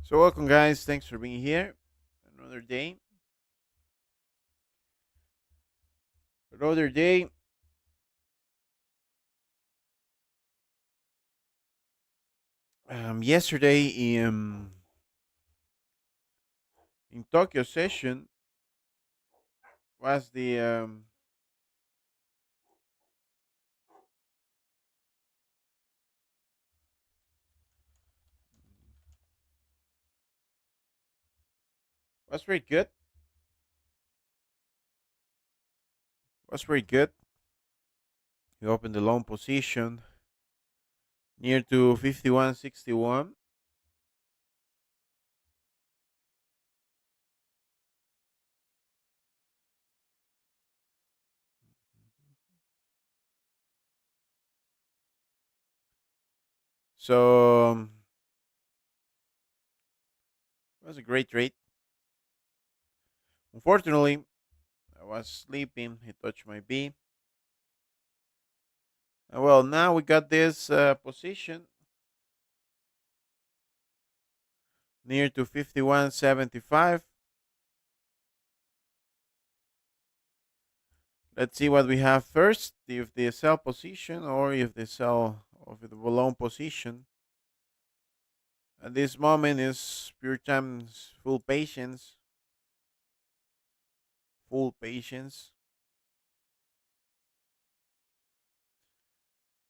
So welcome guys, thanks for being here. Another day. Another day. Yesterday in Tokyo session was the was very good. Was very good. He opened the long position near to 51.61. So it was a great trade. Unfortunately, I was sleeping. He touched my B. Well, now we got this position near to 51.75. Let's see what we have first. If the sell position or if the sell of the long position. At this moment is pure times full patience. Full patience.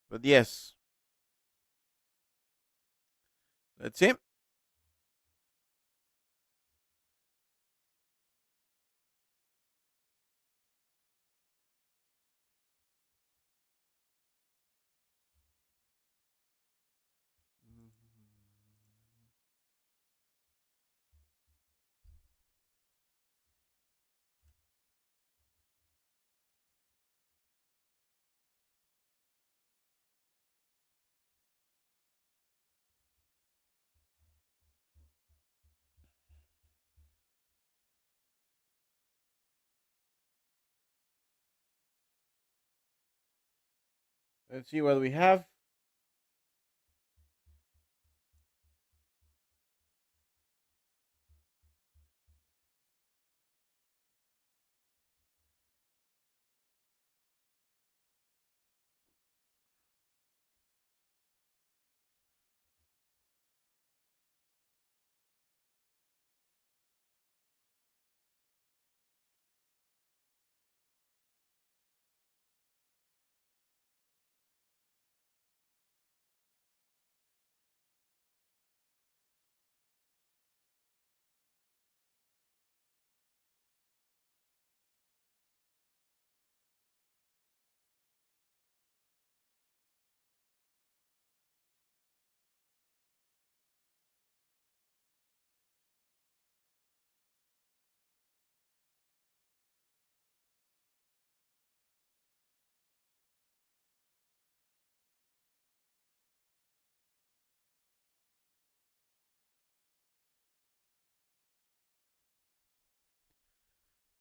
But yes, let's see. Let's see what we have.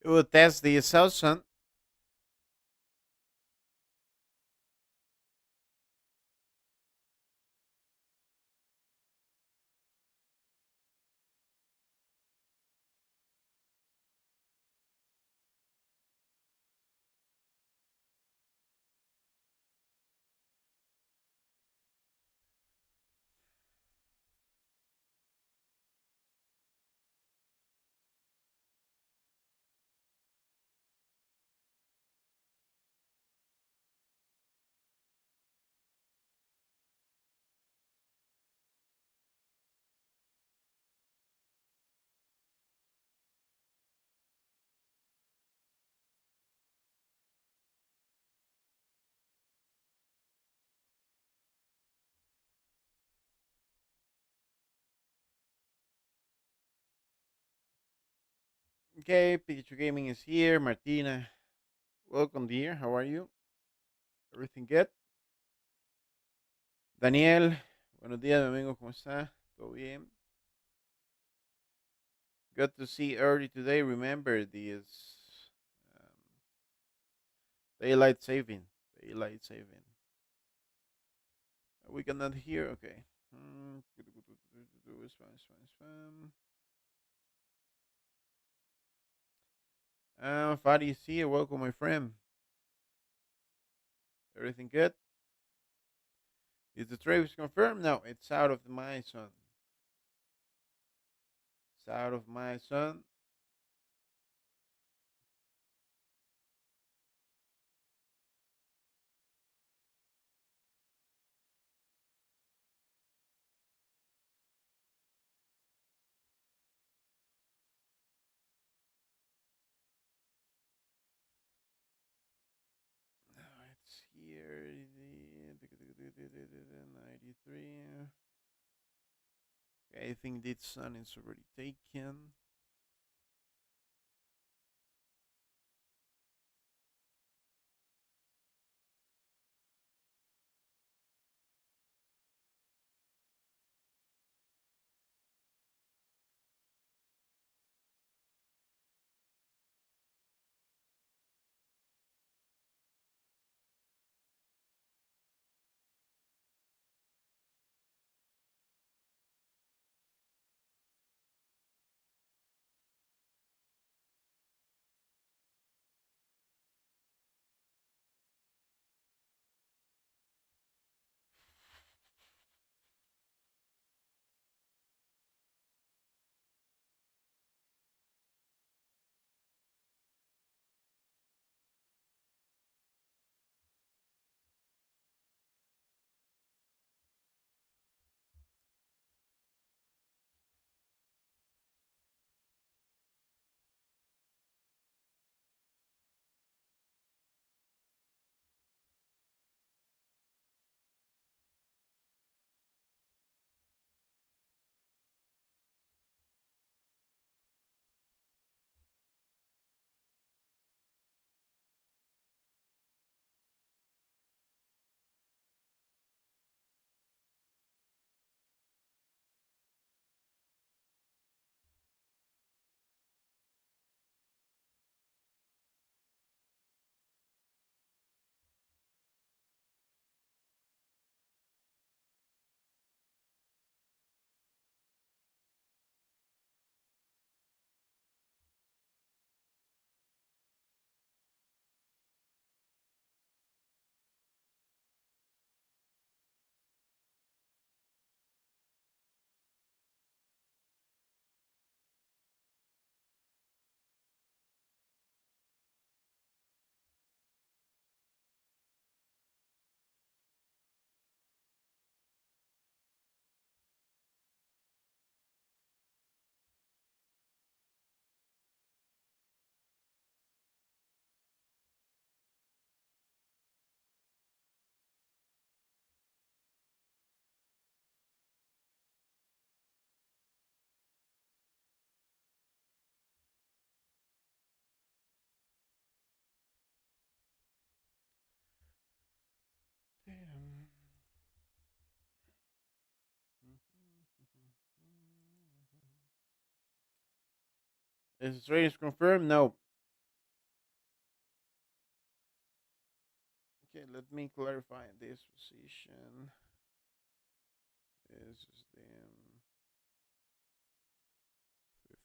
We will test the sell sun. Okay, Pikachu Gaming is here. Martina, welcome dear. How are you? Everything good? Daniel, buenos días, mi amigo. ¿Cómo está? ¿Todo bien? Good to see early today. Remember this um, daylight saving. Daylight saving. We cannot hear. Okay. Spam, spam, spam. Fadi, see you. Welcome, my friend. Everything good? Is the trade confirmed? No, it's out of my zone. It's out of my zone. Now it's here. 93. Okay, I think this sun is already taken. Damn. Is the trade is confirmed? No. Okay, let me clarify this position. This is the 15.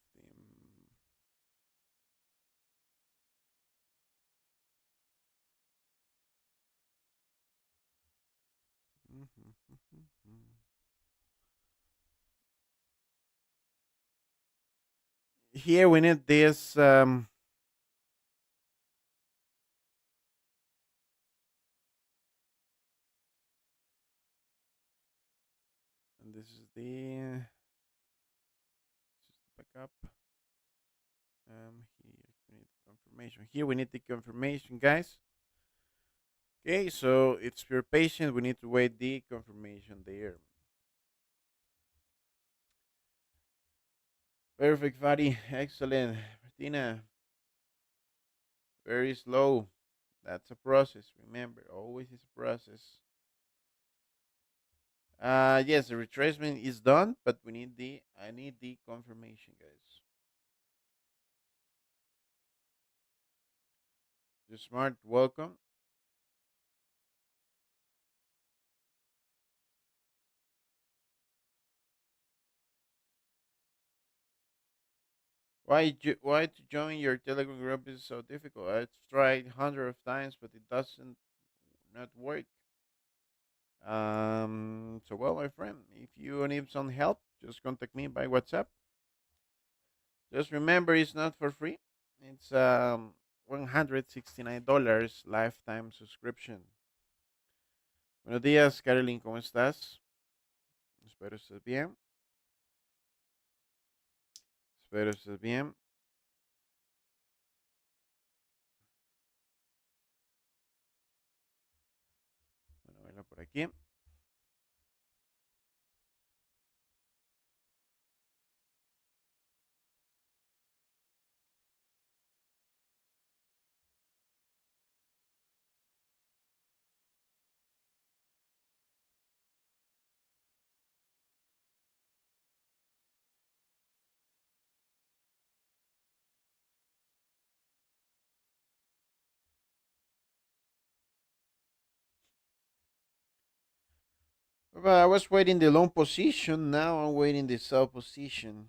Here we need this. And this is the backup. Here we need the confirmation. Here we need the confirmation, guys. Okay, so it's pure patient. We need to wait the confirmation there. Perfect, Fadi. Excellent. Martina, very slow. That's a process. Remember, always is a process. Yes, the retracement is done, but I need the confirmation, guys. The smart, welcome. Why to join your Telegram group is so difficult? I've tried hundred of times, but it doesn't not work. So well, my friend, if you need some help, just contact me by WhatsApp. Just remember, it's not for free. It's $169 lifetime subscription. Buenos días, Carolyn, ¿cómo estás? Espero estés bien. Espero estés bien. Bueno, verla por aquí. But I was waiting the long position. Now I'm waiting the sell position.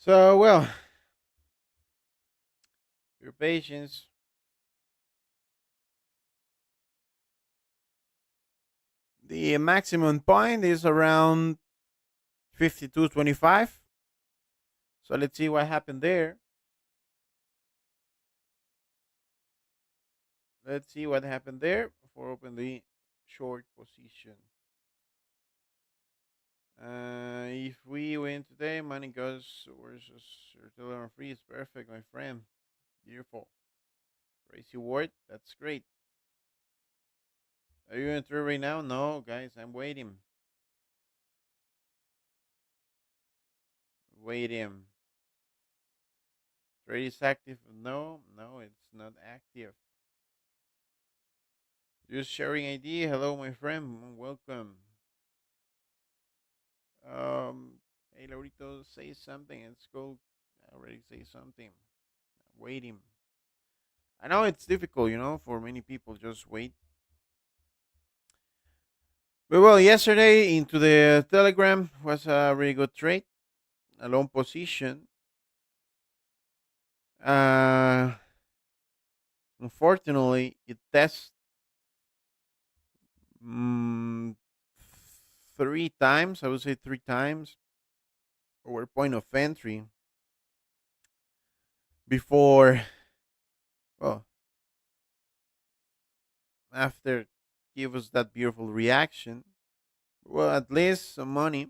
So well, your patience. The maximum point is around 52.25. So let's see what happened there. Let's see what happened there before open the short position. If we win today, money goes versus your Telegram free is perfect, my friend. Beautiful. Crazy word. That's great. Are you in through right now? No, guys, I'm waiting. Waiting. Trade is active. No, no, it's not active. Just sharing ID. Hello, my friend. Welcome. Hey, Laurito, say something. Let's go. I already say something. Waiting. I know it's difficult, for many people. Just wait. But well, yesterday into the Telegram was a really good trade, a long position. Uh, Unfortunately, it tests mm, three times. I would say three times our point of entry before, well, after give us that beautiful reaction. Well, at least some money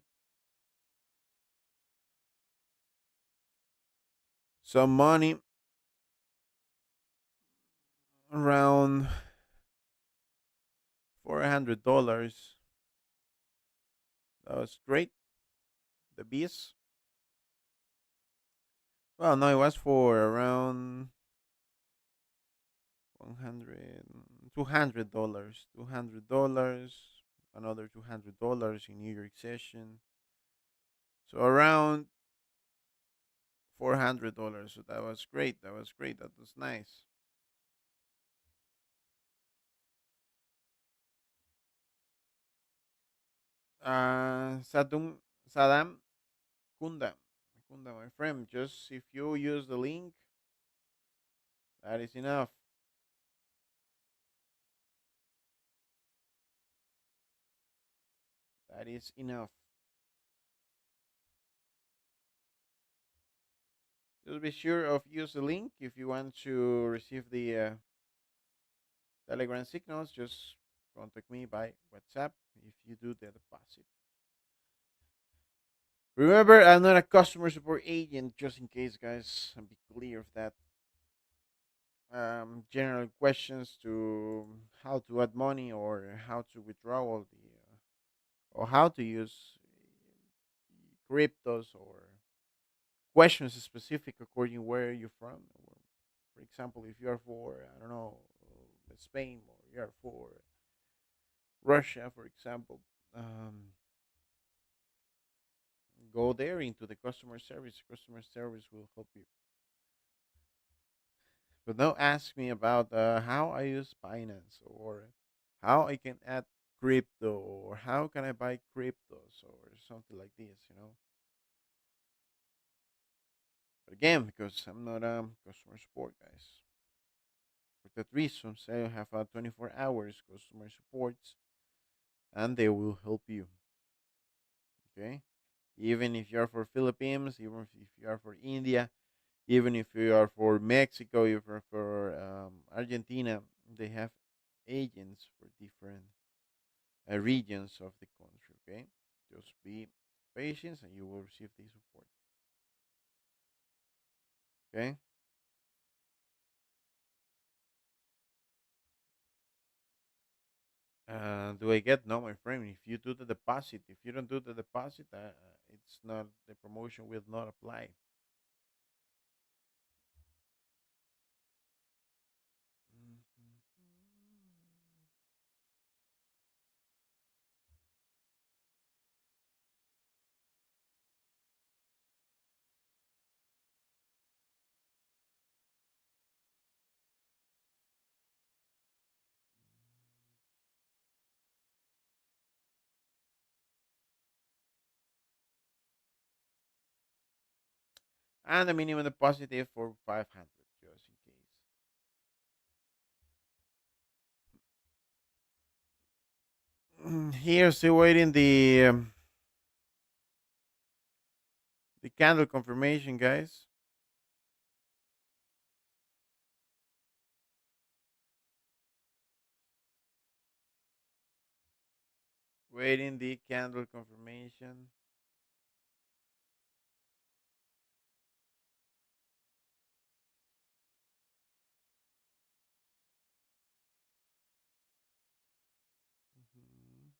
around $400. That was great. The bees. Well, no, it was for around 100, $200, $200, another $200 in New York session. So around $400. So that was great. That was great. That was nice. Sadum, Sadam Kunda, Kunda, my friend. Just if you use the link, that is enough. That is enough. Just be sure of use the link if you want to receive the Telegram signals. Just contact me by WhatsApp if you do the deposit. Remember, I'm not a customer support agent. Just in case, guys, and be clear of that. General questions to how to add money or how to withdraw all the or how to use cryptos or questions specific according where you're from. For example, if you're for I don't know Spain or you're for Russia, for example, go there into the customer service. Customer service will help you. But don't ask me about how I use Binance or how I can add crypto or how can I buy cryptos or something like this. But again, because I'm not customer support, guys. For that reason, I have 24 hours customer supports, and they will help you. Okay, even if you are for Philippines, even if you are for India, even if you are for Mexico, if you're for Argentina, they have agents for different regions of the country. Okay, just be patient, and you will receive the support. Okay. Do I get no, my friend? If you do the deposit, if you don't do the deposit, it's not the promotion will not apply. Mhm. And the minimum deposit is for 500, just in case. Here, still waiting the candle confirmation, guys. Waiting the candle confirmation. Mhm.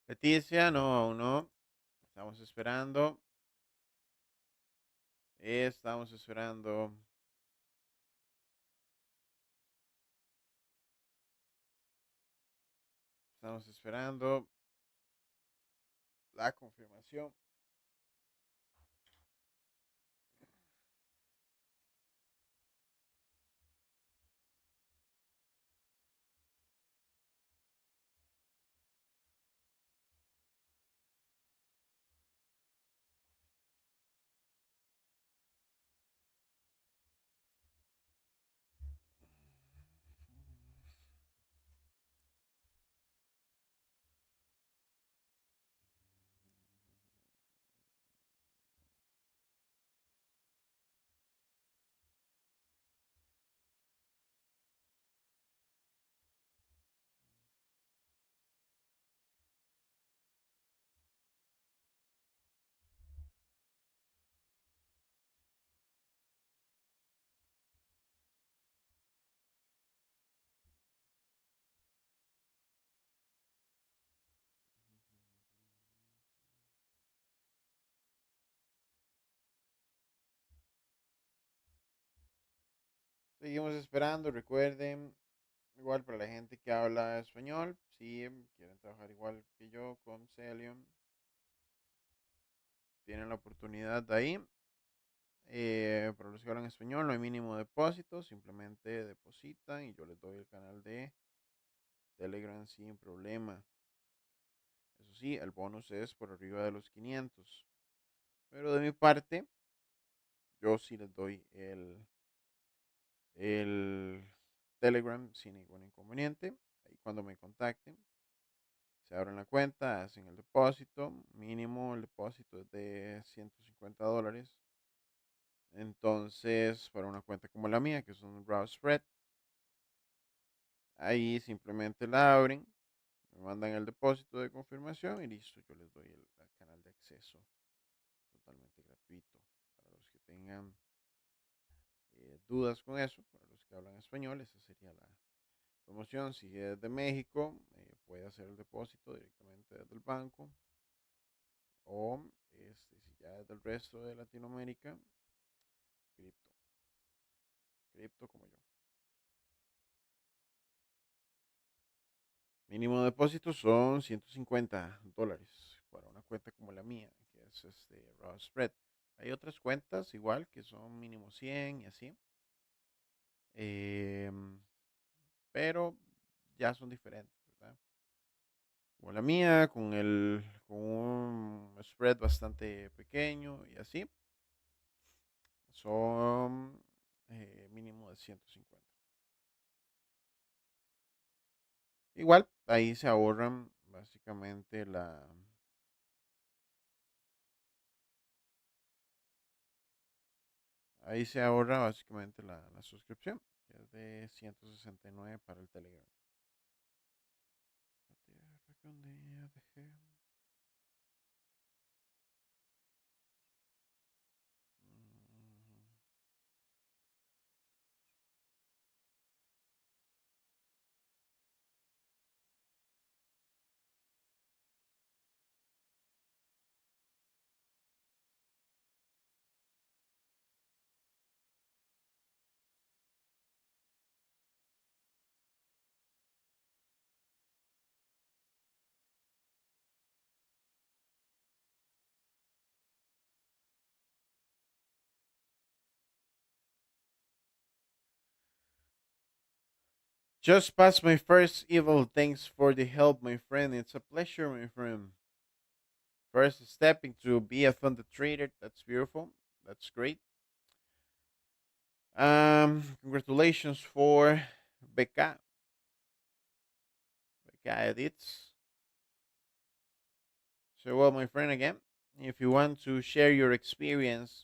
Leticia, no, aún no. Estamos esperando. Estamos esperando. Estamos esperando la confirmación. Seguimos esperando. Recuerden, igual para la gente que habla español, si quieren trabajar igual que yo con Celion, tienen la oportunidad de ahí. Para los que hablan español, no hay mínimo depósito, simplemente depositan y yo les doy el canal de Telegram sin problema. Eso sí, el bonus es por arriba de los 500. Pero de mi parte, yo sí les doy el Telegram sin ningún inconveniente. Ahí cuando me contacten, se abren la cuenta, hacen el depósito. Mínimo el depósito es de $150. Entonces, para una cuenta como la mía, que es un browse spread, ahí simplemente la abren, me mandan el depósito de confirmación y listo, yo les doy el canal de acceso totalmente gratuito. Para los que tengan dudas con eso, para los que hablan español, esa sería la promoción. Si es de México, puede hacer el depósito directamente desde el banco o si ya es del resto de Latinoamérica, cripto, cripto como yo. Mínimo depósito son $150 para una cuenta como la mía, que es Raw Spread. Hay otras cuentas igual que son mínimo 100 y así, em, pero ya son diferentes, ¿verdad? Como la mía, con un spread bastante pequeño y así, son mínimo de 150. Igual, ahí se ahorran básicamente ahí se ahorra básicamente la suscripción, que es de 169 para el Telegram. La tierra que un día dejé. Mm. Just passed my first evil. Thanks for the help, my friend. It's a pleasure, my friend. First step into be a funded trader. That's beautiful. That's great. Congratulations for Becca. Becca edits. So, well, my friend, again, if you want to share your experience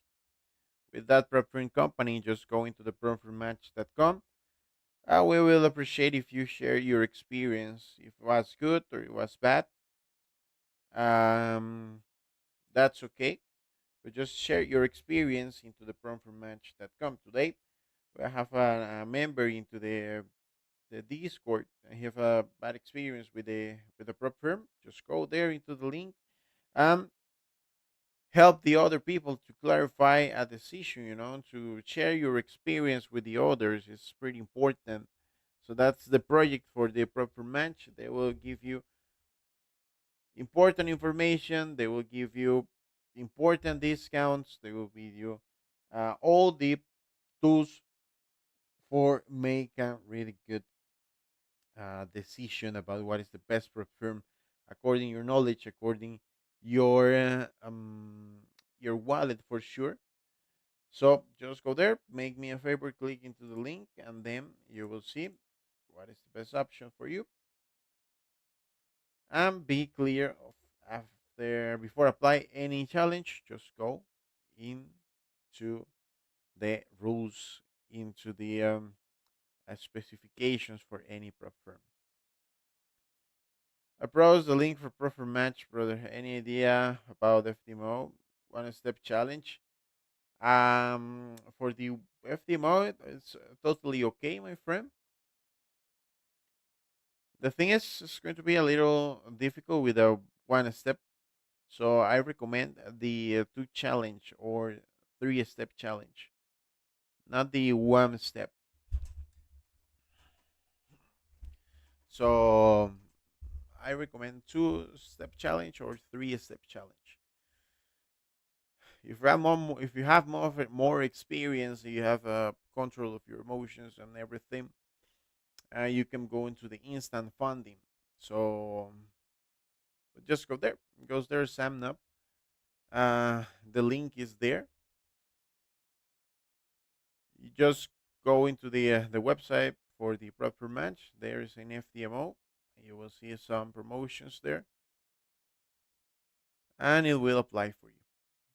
with that prop print company, just go into the profitmatch.com. We will appreciate if you share your experience, if it was good or it was bad. Um, that's okay. But just share your experience into the profitmatch.com. Today, we have a member into the the Discord and have a bad experience with the prop firm, just go there into the link. Um, Help the other people to clarify a decision. To share your experience with the others is pretty important. So that's the project for the proper match. They will give you important information. They will give you important discounts. They will give you all the tools for make a really good decision about what is the best firm according your knowledge, according your uh, um, your wallet for sure. So just go there, make me a favor, click into the link, and then you will see what is the best option for you, and be clear of after before apply any challenge. Just go into the rules, into the specifications for any prop firm. Approach the link for proper match, brother. Any idea about FTMO one step challenge? For the FTMO, it's totally okay, my friend. The thing is, it's going to be a little difficult with a one step. So I recommend the two challenge or three-step challenge, not the one step. So I recommend two-step challenge or three-step challenge. If you have more experience, you have control of your emotions and everything, you can go into the instant funding. So but just go there. Goes there, sign up. The link is there. You just go into the website for the proper match. There is an FTMO. You will see some promotions there, and it will apply for you.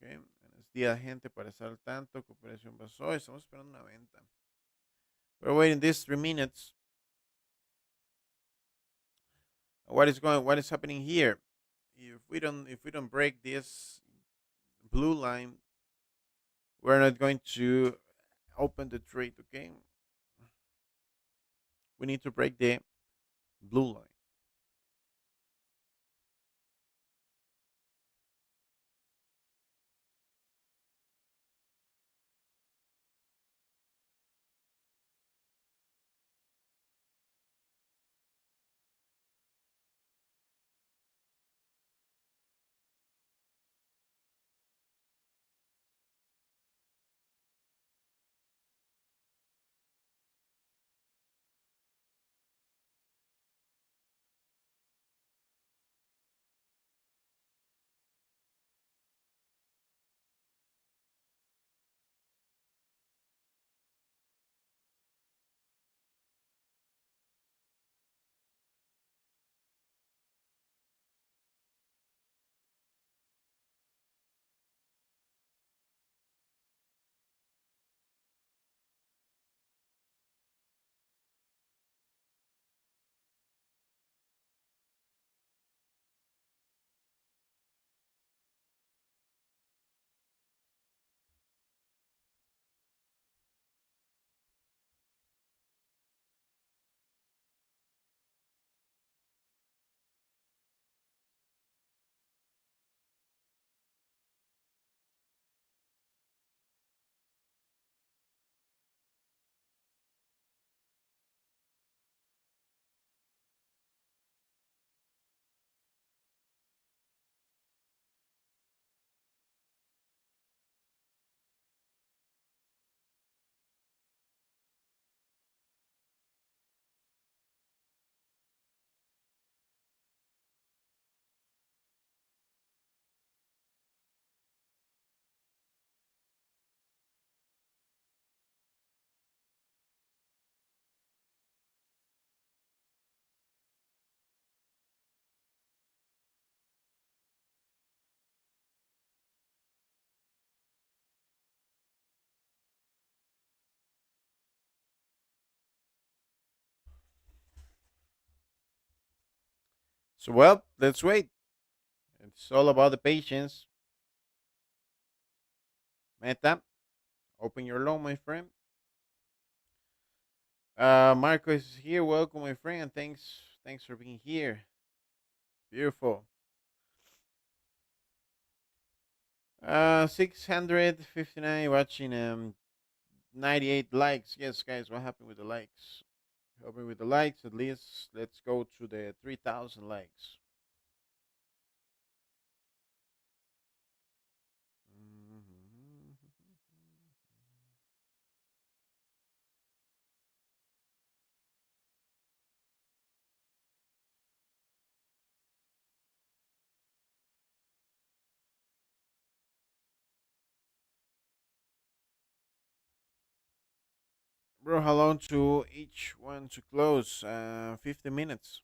Okay. Es día de gente para estar al tanto. Cooperación pasó. Estamos esperando una venta. We're waiting these 3 minutes. What is happening here? If we don't break this blue line, we're not going to open the trade. Okay. We need to break the blue line. So well, let's wait. It's all about the patience. Meta, open your loan, my friend. Marco is here. Welcome, my friend. Thanks for being here. Beautiful. 659 watching. 98 likes. Yes, guys. What happened with the likes? Help me with the likes. At least let's go to the 3,000 likes. Mhm. Bro, how long to each one to close? 50 minutes.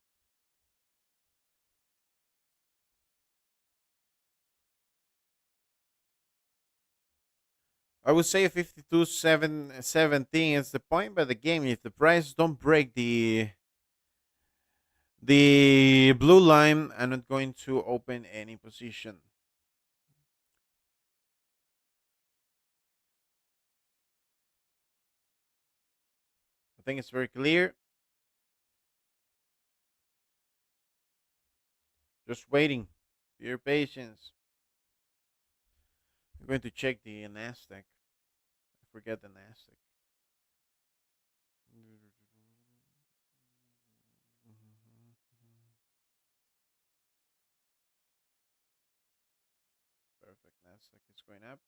I would say 52,717 is the point, but again, if the price don't break the blue line, I'm not going to open any position. I think it's very clear. Just waiting. Your patience. I'm going to check the Nasdaq. I forget the Nasdaq. Perfect. Nasdaq is going up.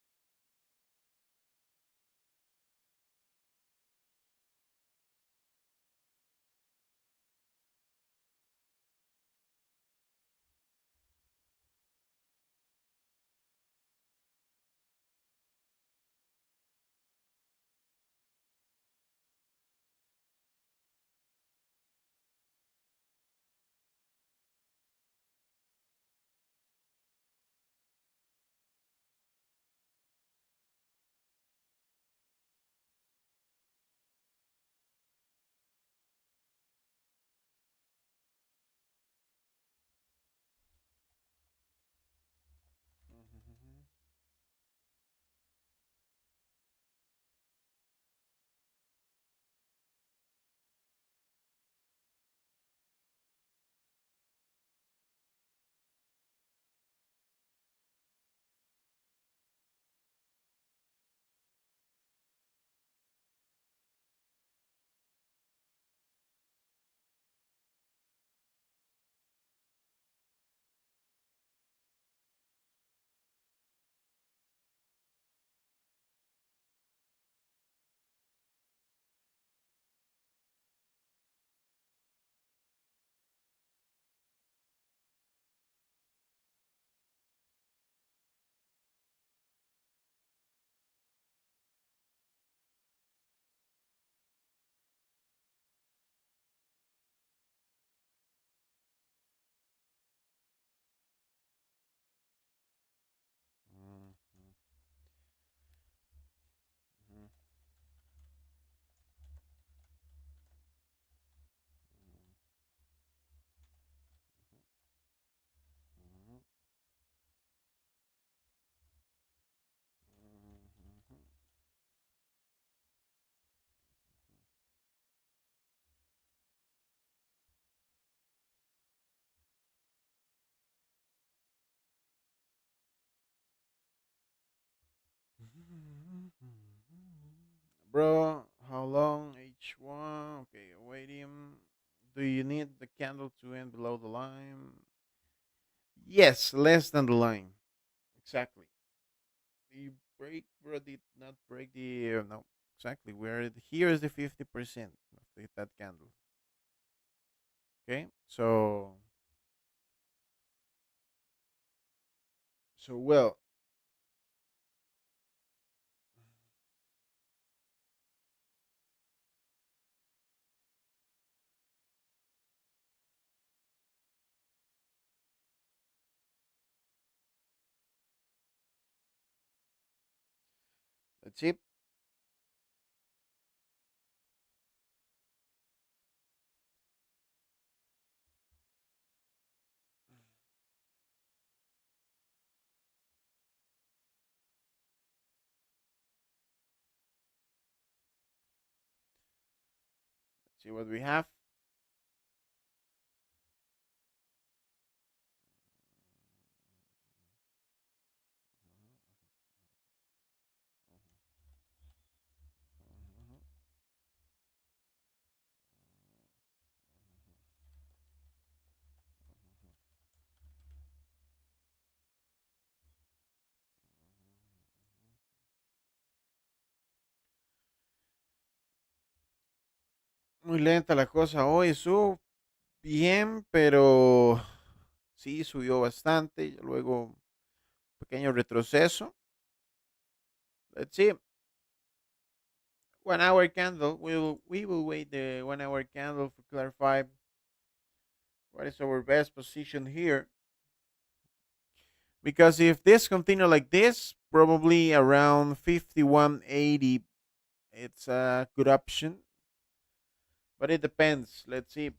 Bro, how long each one? Okay, waiting. Do you need the candle to end below the line? Yes, less than the line. Exactly. The break, bro, did not break the. No, exactly. Here is the 50% of that candle. Okay, so well, that's it. See what we have. Muy lenta la cosa hoy. Subo bien, pero sí subió bastante. Y luego, un pequeño retroceso. Let's see. 1 hour candle. We will wait the 1 hour candle to clarify what is our best position here. Because if this continue like this, probably around 51.80, it's a good option. But it depends. Let's see.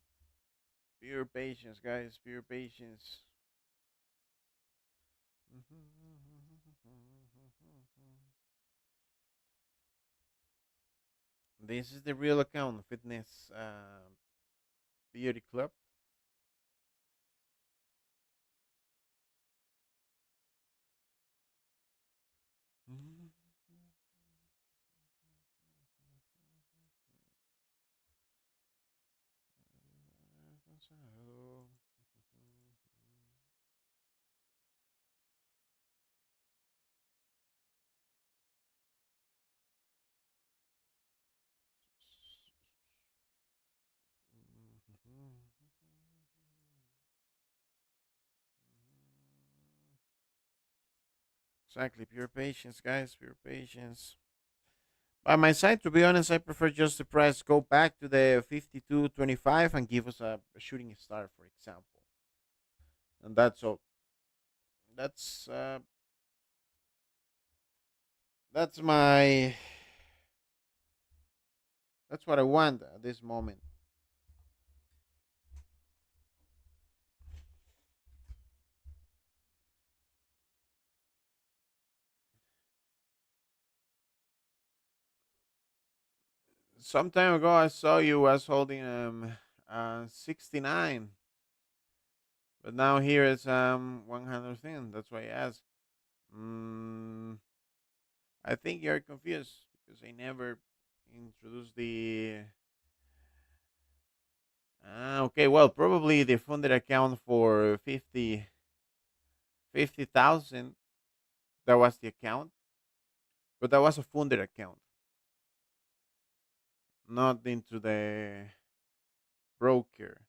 Pure patience, guys. Pure patience. This is the real account, Fitness Beauty Club. Exactly, pure patience, guys. Pure patience. By my side, to be honest, I prefer just the price go back to the 52.25 and give us a shooting star, for example. And that's all. That's uh, that's my that's what I want at this moment. Some time ago, I saw you was holding 69, but now here it's 100 thing. That's why I asked. Mm, I think you're confused because I never introduced the. Okay, well, probably the funded account for 50,000. That was the account, but that was a funded account, not into the broker.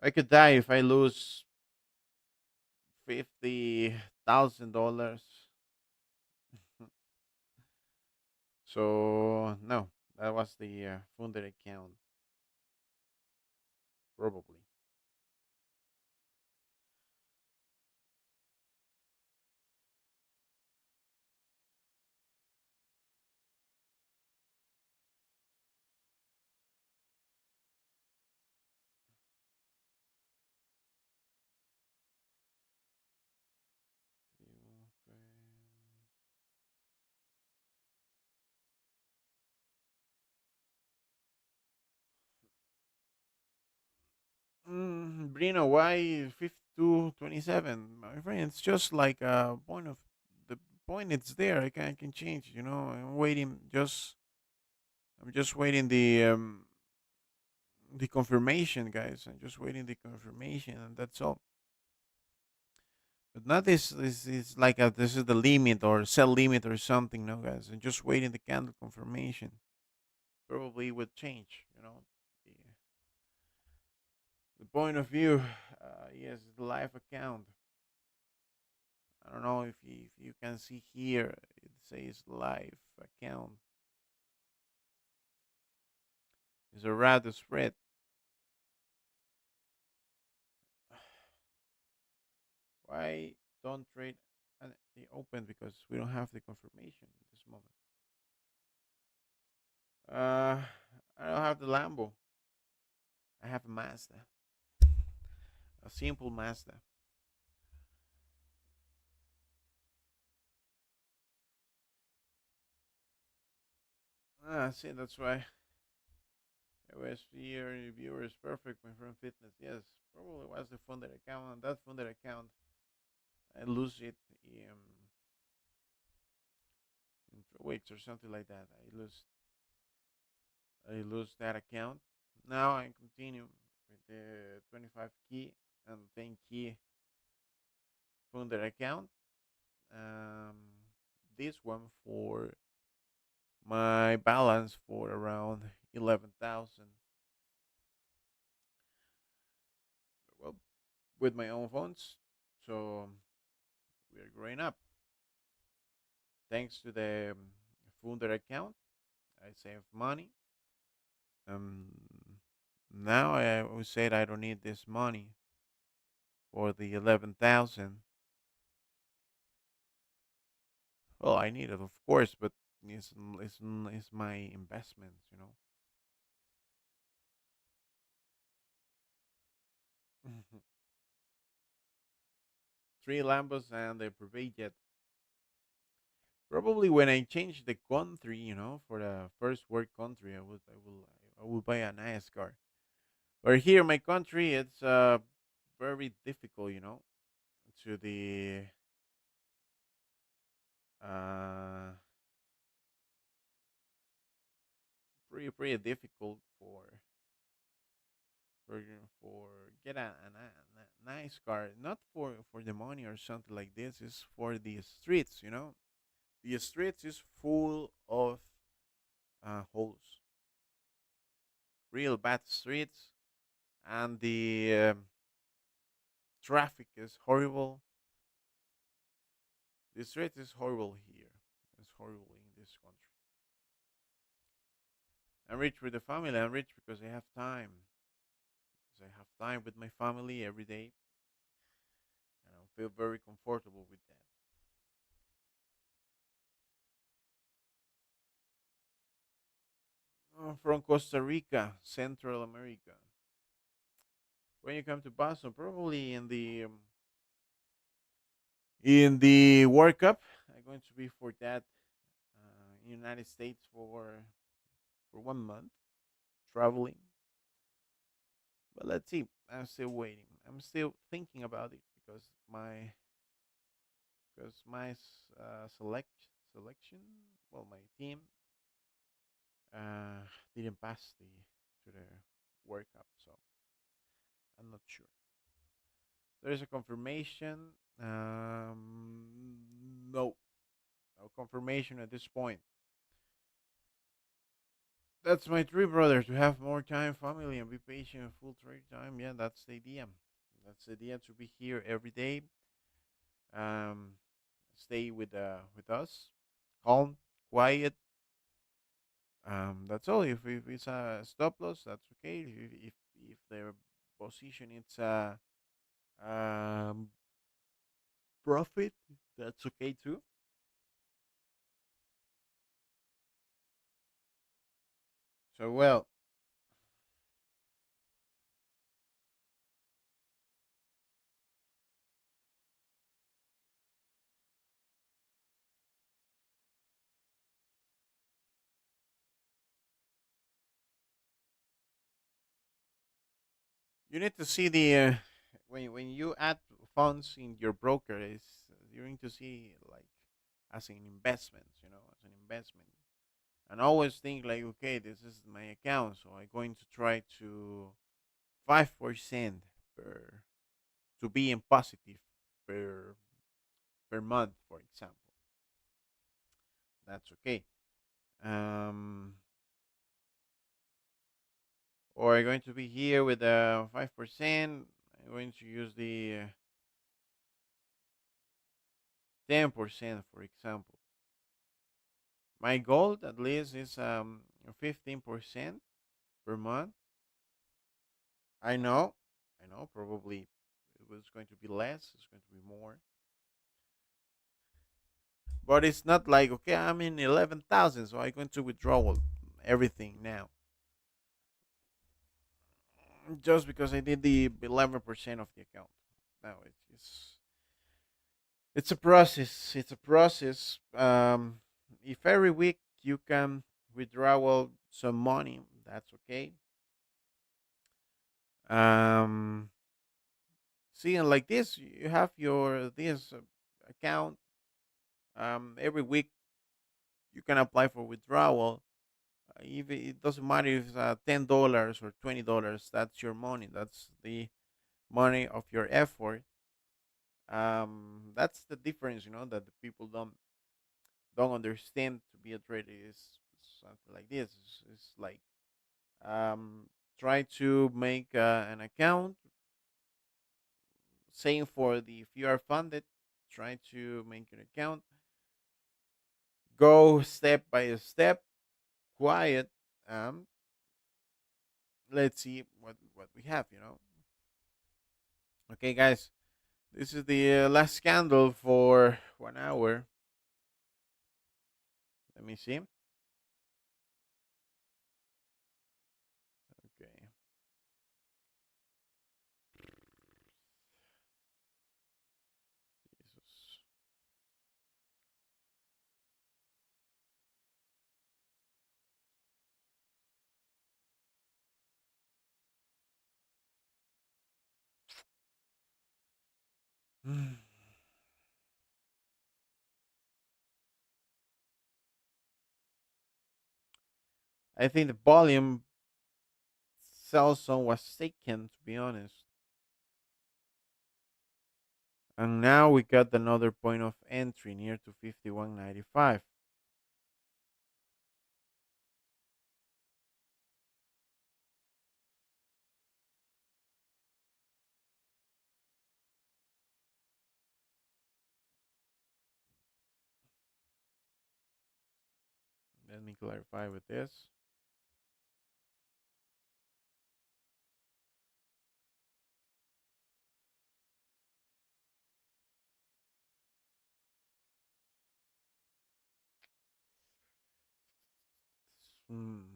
I could die if I lose $50,000. So no, that was the funded account, probably. Brino, why 52.27? My friend, it's just like a point of the point. It's there. I can change. I'm just waiting the confirmation, guys. I'm just waiting the confirmation, and that's all. But not this is like this is the limit or sell limit or something. No, guys. I'm just waiting the candle confirmation. Probably would change. The point of view. Yes, the live account. I don't know if you can see here. It says live account. It's a rather spread. Why don't trade the open? Because we don't have the confirmation at this moment. Uh, I don't have the Lambo. I have a Mazda, a simple Mazda. See, that's why USD viewer is perfect, my friend. Fitness, yes, probably was the funded account. And that funded account, I lose it in 3 weeks or something like that. I lose that account. Now I continue with the 25 key and 10 key funded account. Um, this one for my balance for around 11,000. Well, with my own funds. So we're growing up. Thanks to the funder account, I save money. Um, Now I would say that I don't need this money for the 11,000. Well, I need it, of course, but it's my investments, you know. Three Lambos and a private jet. Probably when I change the country, for the first world country, I will buy a nice car. But here in my country, it's very difficult, to the uh pretty difficult for get a nice car. Not for the money or something like this. It's for the streets, The streets is full of holes, real bad streets, and the traffic is horrible. The street is horrible here. It's horrible in this country. I'm rich with the family. I'm rich because I have time. Because I have time with my family every day, and I feel very comfortable with that. From Costa Rica, Central America. When you come to Boston, probably in the World Cup, I'm going to be for that United States for 1 month traveling. But let's see. I'm still waiting. I'm still thinking about it because my selection, well, my team didn't pass to the World Cup, so I'm not sure. There is a confirmation. No, no confirmation at this point. That's my dream, brother. To have more time, family, and be patient, full trade time. Yeah, that's the idea. That's the idea to be here every day. Um, Stay with us, calm, quiet. That's all. If it's a stop loss, that's okay. If the position it's a um, profit, that's okay too. So well, you need to see the when you add funds in your broker, is you're going to see like as an investment, as an investment, and always think like, okay, this is my account, so I'm going to try to 5% per to be in positive per month, for example. That's okay. Um, or I'm going to be here with 5%. I'm going to use the 10%, for example. My goal at least is 15% per month. I know, probably it was going to be less, it's going to be more. But it's not like, okay, I'm in 11,000, so I'm going to withdraw everything now. Just because I did the 11% of the account. No, it's a process. It's a process. If every week you can withdrawal some money. That's okay. Um, See, and like this, you have your this account. Every week you can apply for withdrawal. Even it doesn't matter if it's $10 or $20. That's your money. That's the money of your effort. That's the difference, that the people don't understand. To be a trader is something like this. It's like, um, try to make an account. Same for the if you are funded, try to make an account. Go step by step, quiet. Um, let's see what we have. Okay, guys, this is the last candle for 1 hour. Let me see. Okay. Jesus. I think the volume sell zone was taken, to be honest. And now we got another point of entry near to 51.95. Let me clarify with this. Hmm.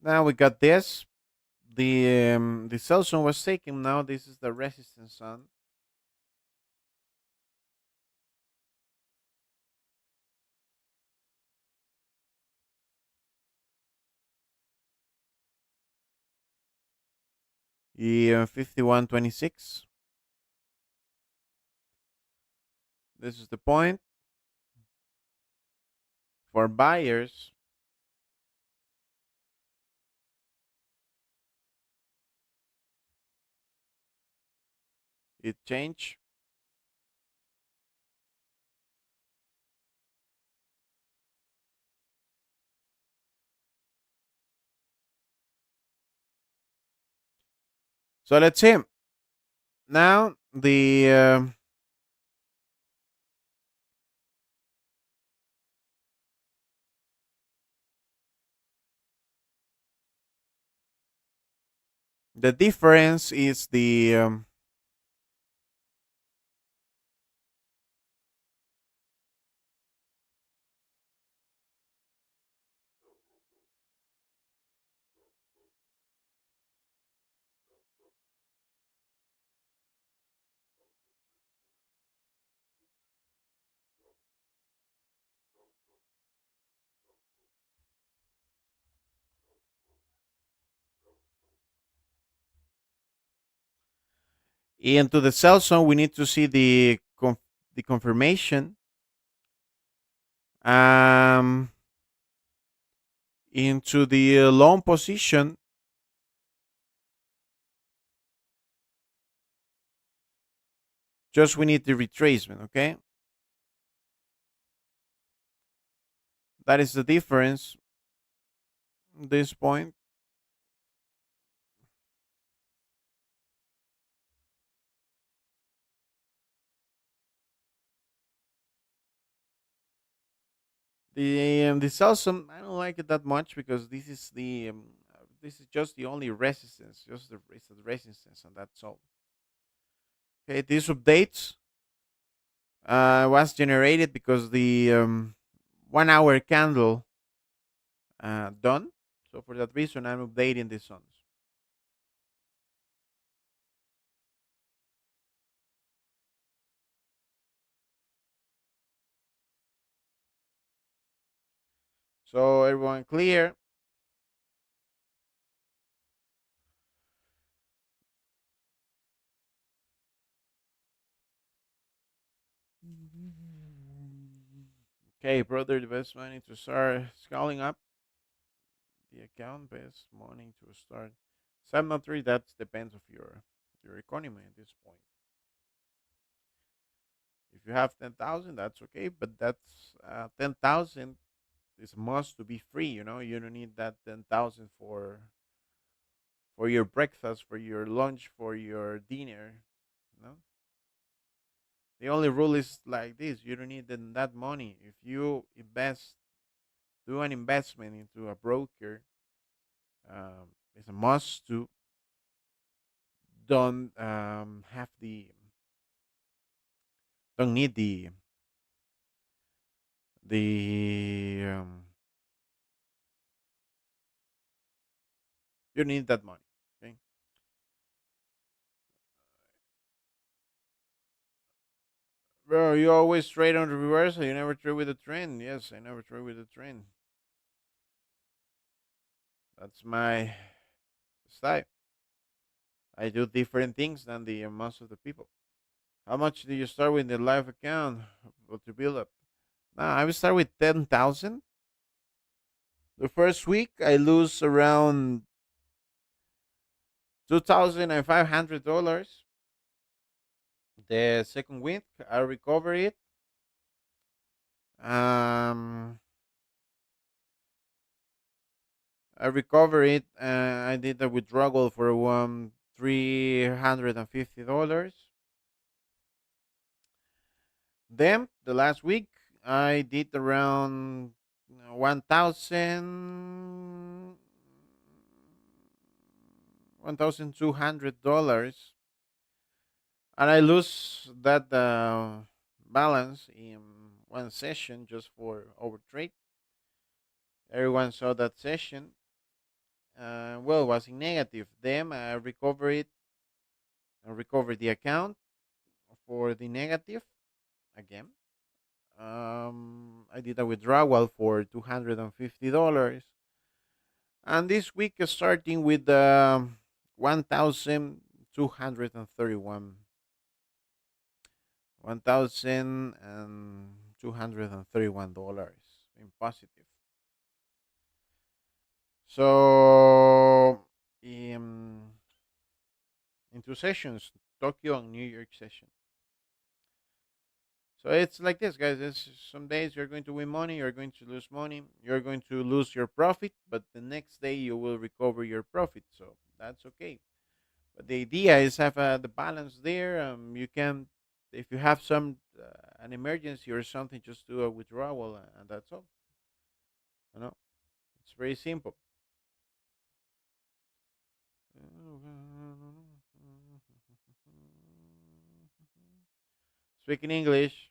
Now we got this. The sell zone was taken. Now this is the resistance zone. Yeah, 51.26. This is the point for buyers. It changed. So let's see. Now the difference is Into the sell zone, we need to see the confirmation. Um, into the long position, just we need the retracement. Okay, that is the difference. This point, the sell zone, I don't like it that much because this is just the only resistance, just it's the resistance, and that's all. Okay, these updates was generated because the 1 hour candle done. So for that reason, I'm updating the zones. So everyone clear? Okay, brother, the best money to start scaling up the account. Best money to start. 703. That depends of your economy at this point. If you have 10,000, that's okay, but that's 10,000 is must to be free. You don't need that 10,000 for your breakfast, for your lunch, for your dinner. No, the only rule is like this: you don't need that money. If you do an investment into a broker, it's a must to don't have don't need the you don't need that money. Okay, bro, you always trade on the reversal. You never trade with the trend. Yes, I never trade with the trend. That's my style. I do different things than the most of the people. How much do you start with the live account to build up? Nah, I will start with 10,000. The first week I lose around $2,500. The second week I recover it. Um, I recover it. I did a withdrawal for $350. Then the last week I did around 1,200, and I lose that balance in one session just for overtrade. Everyone saw that session. Well, it was in negative. Then I recover it and recover the account for the negative again. I did a withdrawal for $250, and this week is starting with 1,231, $1,231 in positive. So in two sessions, Tokyo and New York session. So it's like this, guys. It's some days you're going to win money, you're going to lose money, you're going to lose your profit, but the next day you will recover your profit. So that's okay. But the idea is have the balance there. You can, if you have an emergency or something, just do a withdrawal, and that's all. You know, it's very simple. Speak in English.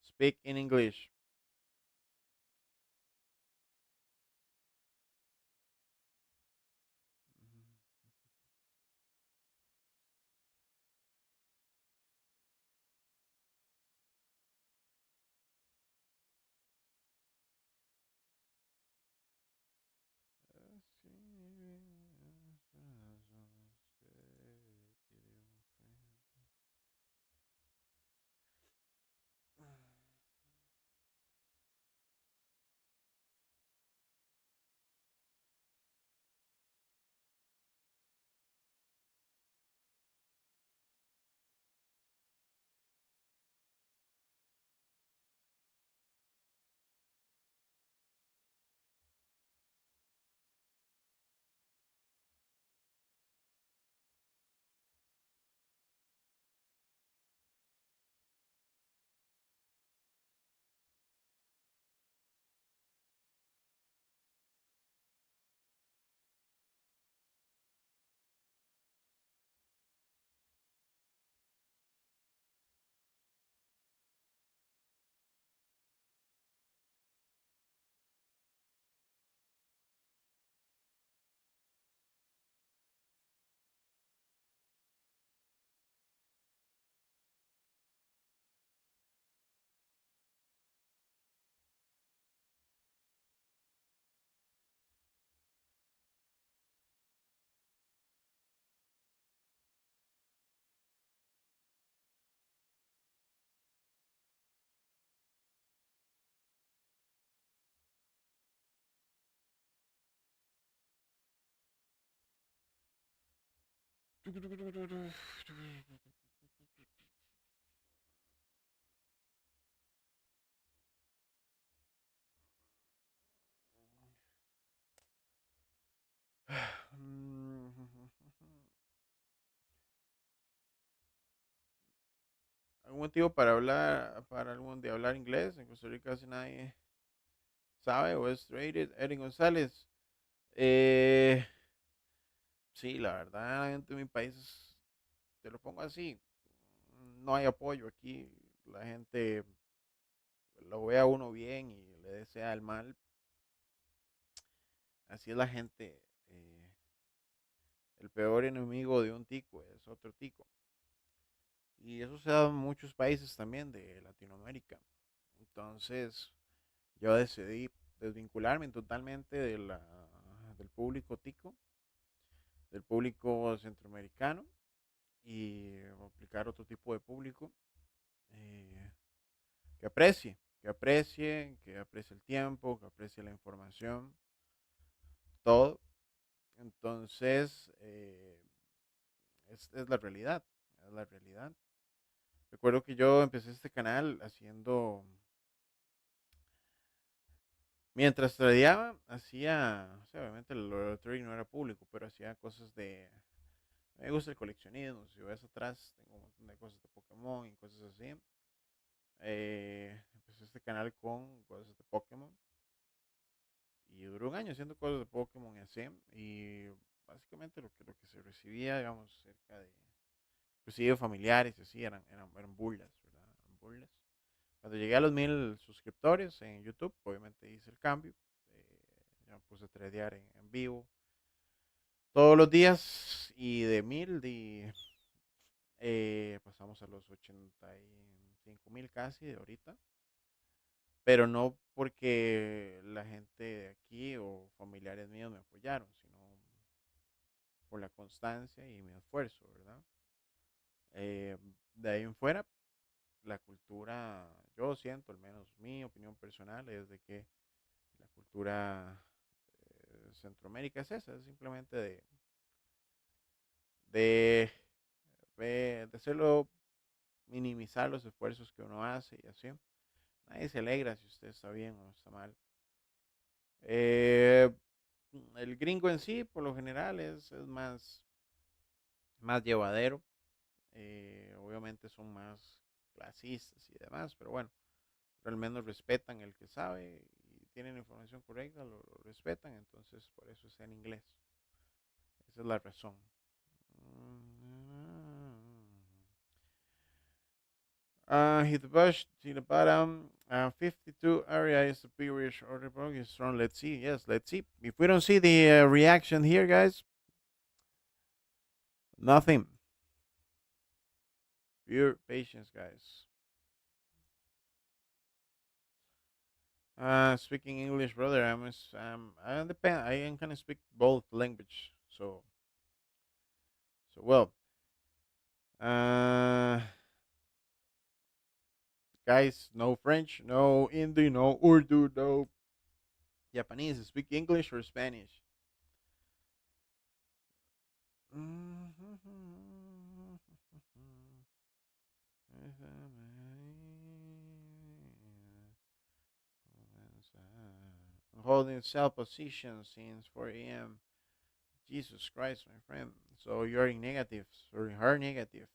Speak in English. ¿Algún motivo para hablar, para algún de hablar inglés? En Costa Rica casi nadie sabe o es traded. Erin González. Eh, sí, la verdad, en mi país, te lo pongo así, no hay apoyo aquí. La gente lo ve a uno bien y le desea el mal. Así es la gente. El peor enemigo de un tico es otro tico. Y eso se da en muchos países también de Latinoamérica. Entonces, yo decidí desvincularme totalmente del público tico, del público centroamericano y aplicar otro tipo de público eh, que aprecie el tiempo, que aprecie la información, todo. Entonces, es la realidad, es la realidad. Recuerdo que yo empecé este canal haciendo, mientras tradeaba, hacía, o sea, obviamente el trading no era público, pero hacía cosas de, me gusta el coleccionismo, si ves atrás, tengo un montón de cosas de Pokémon y cosas así. Empecé este canal con cosas de Pokémon y duró un año haciendo cosas de Pokémon y así. Y básicamente lo que se recibía, digamos, cerca de, inclusive familiares y así, eran burlas, ¿verdad? Eran burlas. Cuando llegué a los 1000 suscriptores en YouTube, obviamente hice el cambio. Ya me puse a tradear en vivo todos los días y de 1000 pasamos a los 85,000 casi de ahorita. Pero no porque la gente de aquí o familiares míos me apoyaron, sino por la constancia y mi esfuerzo, ¿verdad? Eh, de ahí en fuera, la cultura, yo siento, al menos mi opinión personal, es de que la cultura Centroamérica es esa, es simplemente de, de hacerlo, minimizar los esfuerzos que uno hace y así. Nadie se alegra si usted está bien o está mal. Eh, el gringo en sí, por lo general, es más llevadero. Obviamente son más clasistas y demás, pero bueno, pero al menos respetan el que sabe y tienen información correcta, lo respetan, entonces por eso es en inglés. Esa es la razón. Hit the bush, to the bottom. 52 area is superior order block is strong. Let's see. Yes, let's see. If we don't see the reaction here, guys, nothing. Pure patience, guys. Speaking English, brother. I depend. I can kind of speak both language. So well. Uh, guys, no French, no Hindi, no Urdu, no Japanese. Speak English or Spanish. Holding cell position since 4 a.m. Jesus Christ, my friend. So you're in negative, or in hard negative.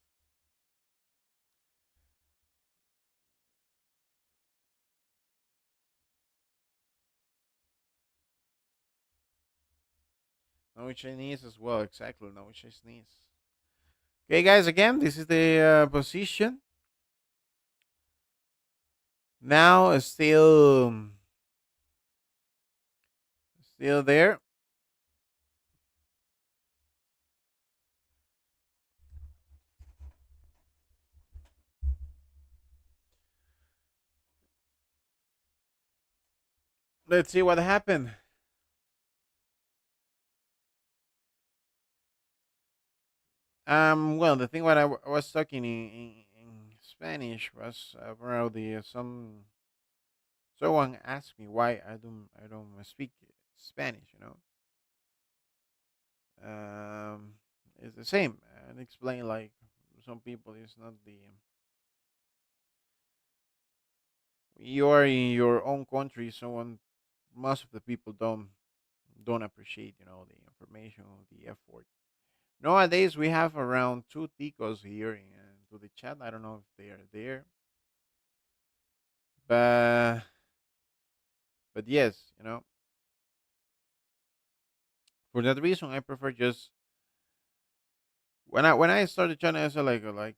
No Chinese as well, exactly. No Chinese. Okay, guys, again, this is the position. Now, still there. Let's see what happened. Well, the thing what was talking in Spanish was about the someone asked me why I don't speak Spanish. Um, is the same, and explain like some people is not the you are in your own country, so most of the people don't appreciate the information, the effort. Nowadays we have around two ticos here to the chat. I don't know if they are there, but yes, for that reason I prefer just when I started channel, I said like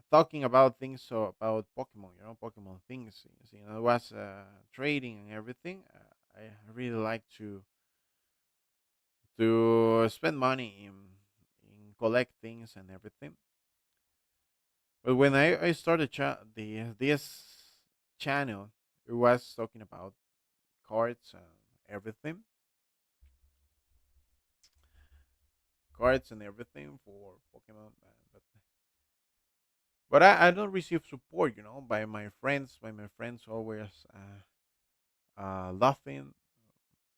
talking about things, so about Pokemon, Pokemon things. It was trading and everything. I really like to spend money in collect things and everything. But when I started this channel, it was talking about cards and everything, cards and everything for Pokemon. But I don't receive support, by my friends. By my friends always laughing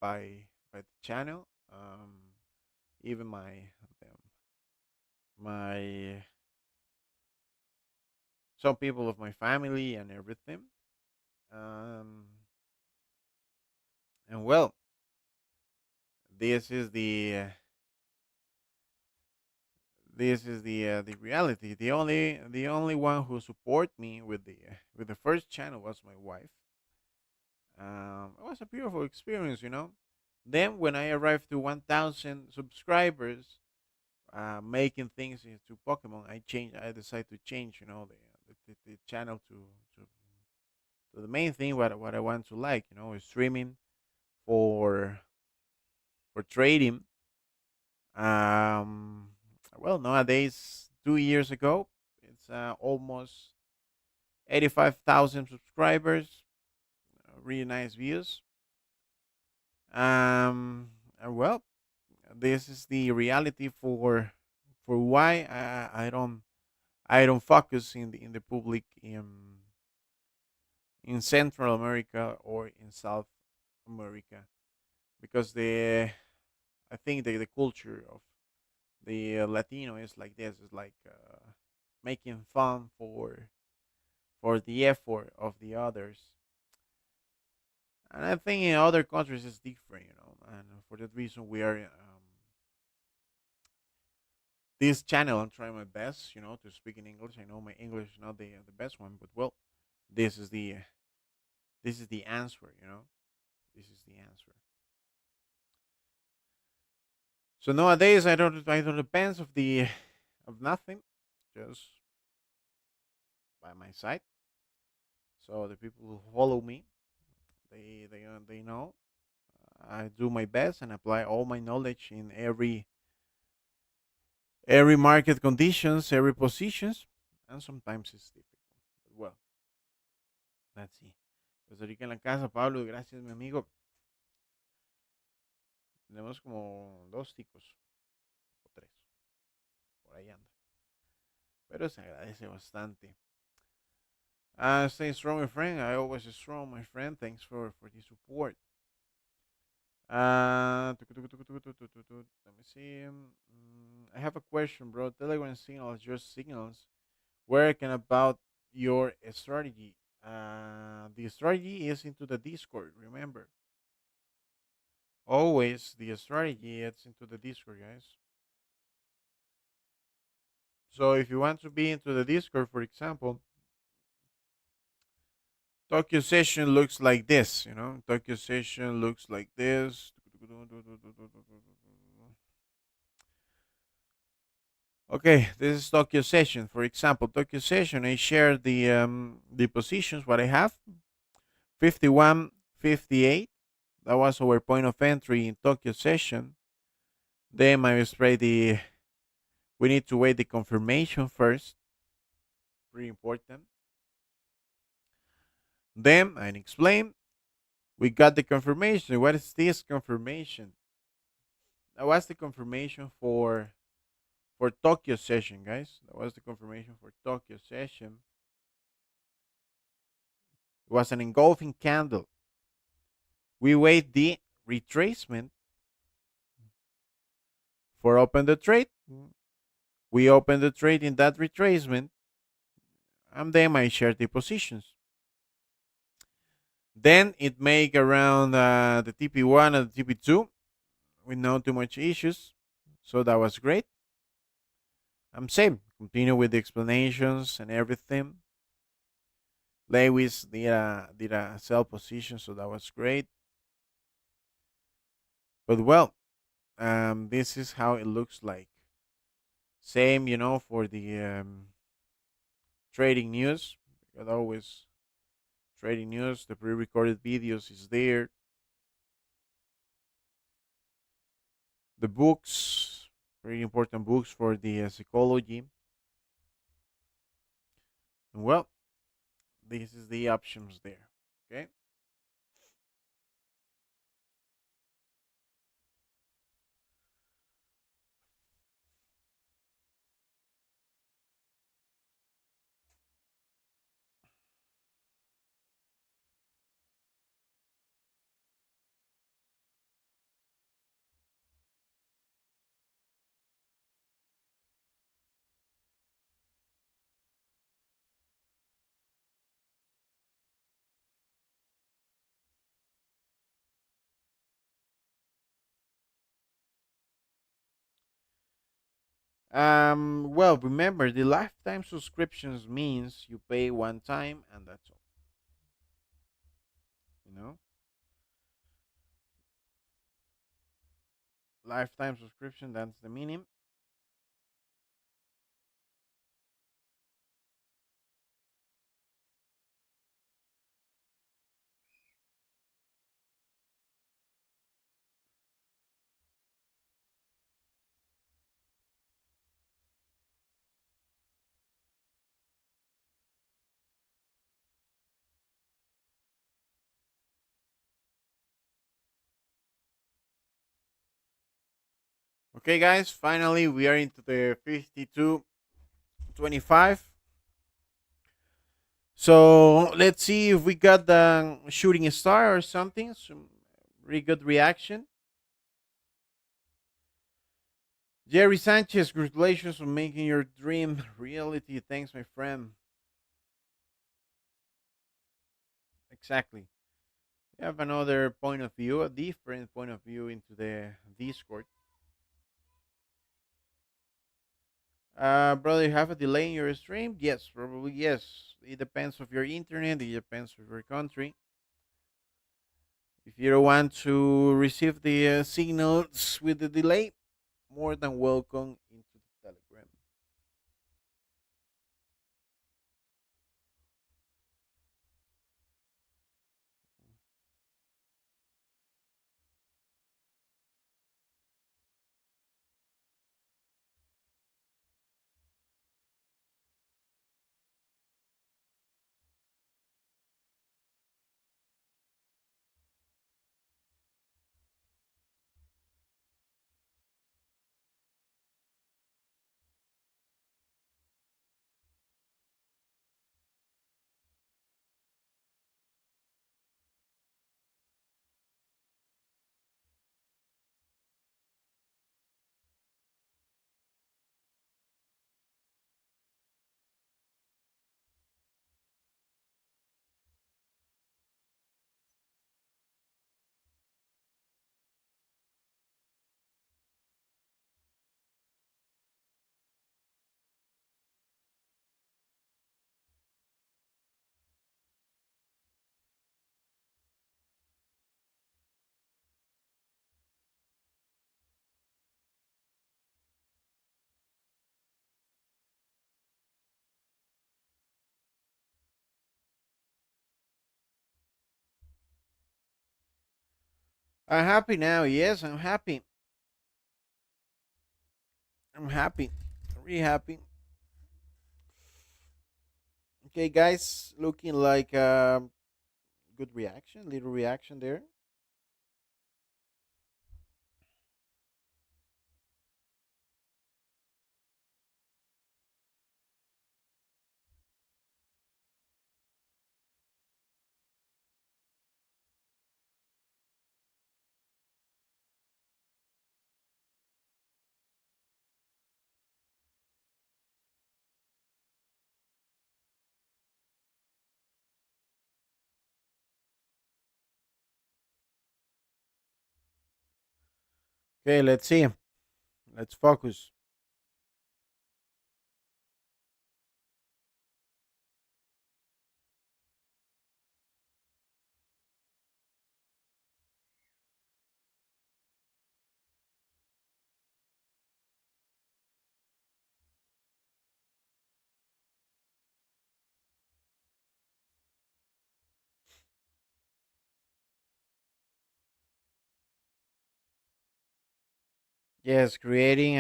by the channel. Even my some people of my family and everything. Um, and well, this is the reality. The only one who support me with the first channel was my wife. It was a beautiful experience. Then when I arrived to 1,000 subscribers, making things into Pokemon, I decided to change, the channel to the main thing, what I want to like, is streaming for trading. Um, well, nowadays, 2 years ago, it's almost 85,000 subscribers, really nice views. And well, this is the reality for why I don't focus in the public in Central America or in South America, because I think the culture of the Latino is like this. It's like making fun for the effort of the others, and I think in other countries it's different, and for that reason we are this channel. I'm trying my best, to speak in English. I know my English is not the best one, but well, this is the answer. This is the answer. So nowadays I don't depend of nothing, just by my side. So the people who follow me, they know I do my best and apply all my knowledge in every market conditions, every positions, and sometimes it's difficult. But well, let's see. Pues ahorita en la casa, Pablo, gracias, mi amigo. Tenemos como dos ticos o tres, por ahí anda. Pero se agradece bastante. Stay strong, my friend. I always strong, my friend. Thanks for the support. Let me see. I have a question, bro. Telegram signals, your signals, working about your strategy. The strategy is into the Discord. Remember, always the strategy is into the Discord, guys. So if you want to be into the Discord, for example, Tokyo session looks like this. Tokyo session looks like this. Okay, this is Tokyo session. For example, Tokyo session, I share the positions what I have. 51, 58. That was our point of entry in Tokyo session. Then I spray we need to wait the confirmation first. Pretty important. Then I explain. We got the confirmation. What is this confirmation? That was the confirmation for Tokyo session, guys. That was the confirmation for Tokyo session. It was an engulfing candle. We wait the retracement for open the trade. We open the trade in that retracement, and then I share the positions. Then it make around the TP1 and the TP2 with not too much issues. So that was great. I'm same. Continue with the explanations and everything. Lewis did a sell position, so that was great. But well, this is how it looks like. Same, for the trading news. Got always trading news. The pre-recorded videos is there. The books, very important books for the psychology. And well, this is the options there. Okay. Well, remember the lifetime subscriptions means you pay one time and that's all. You know, lifetime subscription. That's the minimum. Okay, guys. Finally, we are into the 52.25. So let's see if we got the shooting star or something. Some really good reaction. Jerry Sanchez, congratulations on making your dream reality. Thanks, my friend. Exactly. We have another point of view, a different point of view into the Discord. Brother, you have a delay in your stream? Yes, probably yes. It depends of your internet. It depends of your country. If you don't want to receive the signals with the delay, more than welcome into the Telegram. I'm happy now. Yes, I'm happy. I'm happy. Really happy. Okay, guys, looking like good reaction, little reaction there. Okay, let's see. Let's focus. Yes, creating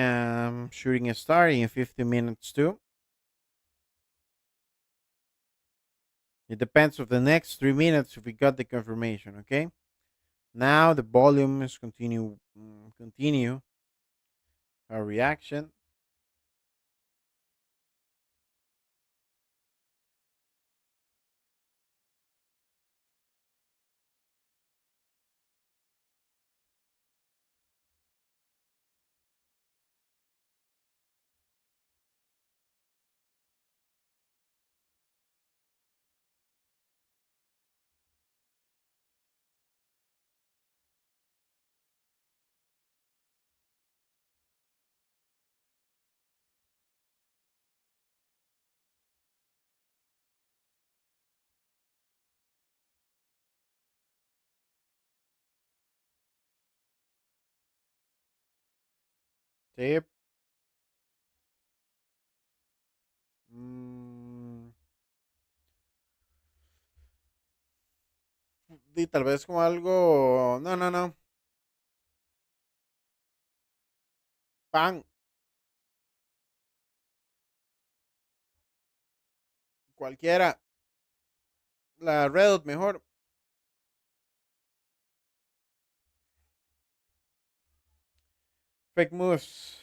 shooting a star in 50 minutes too. It depends of the next 3 minutes if we got the confirmation. Okay. Now the volume is continue our reaction. Tip. Mm, y tal vez como algo. No, no, no. Pan. Cualquiera. La Red mejor. Fake moves.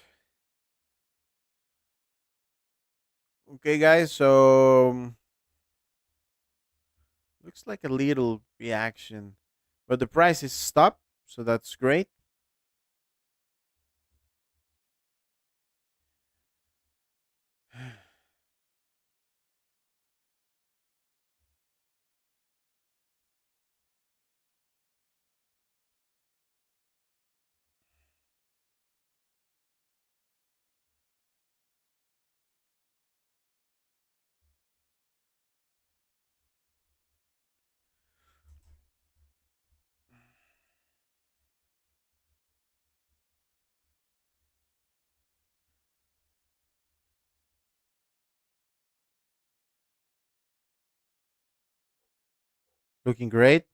Okay, guys. So looks like a little reaction, but the price is stopped, so that's great. Looking great.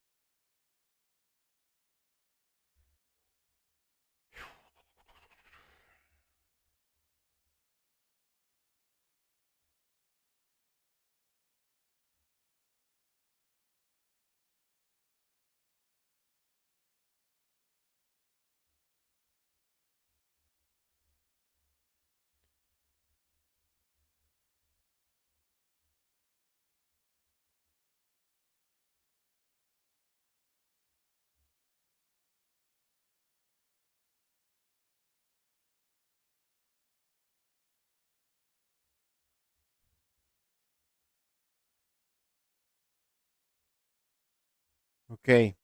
Okay.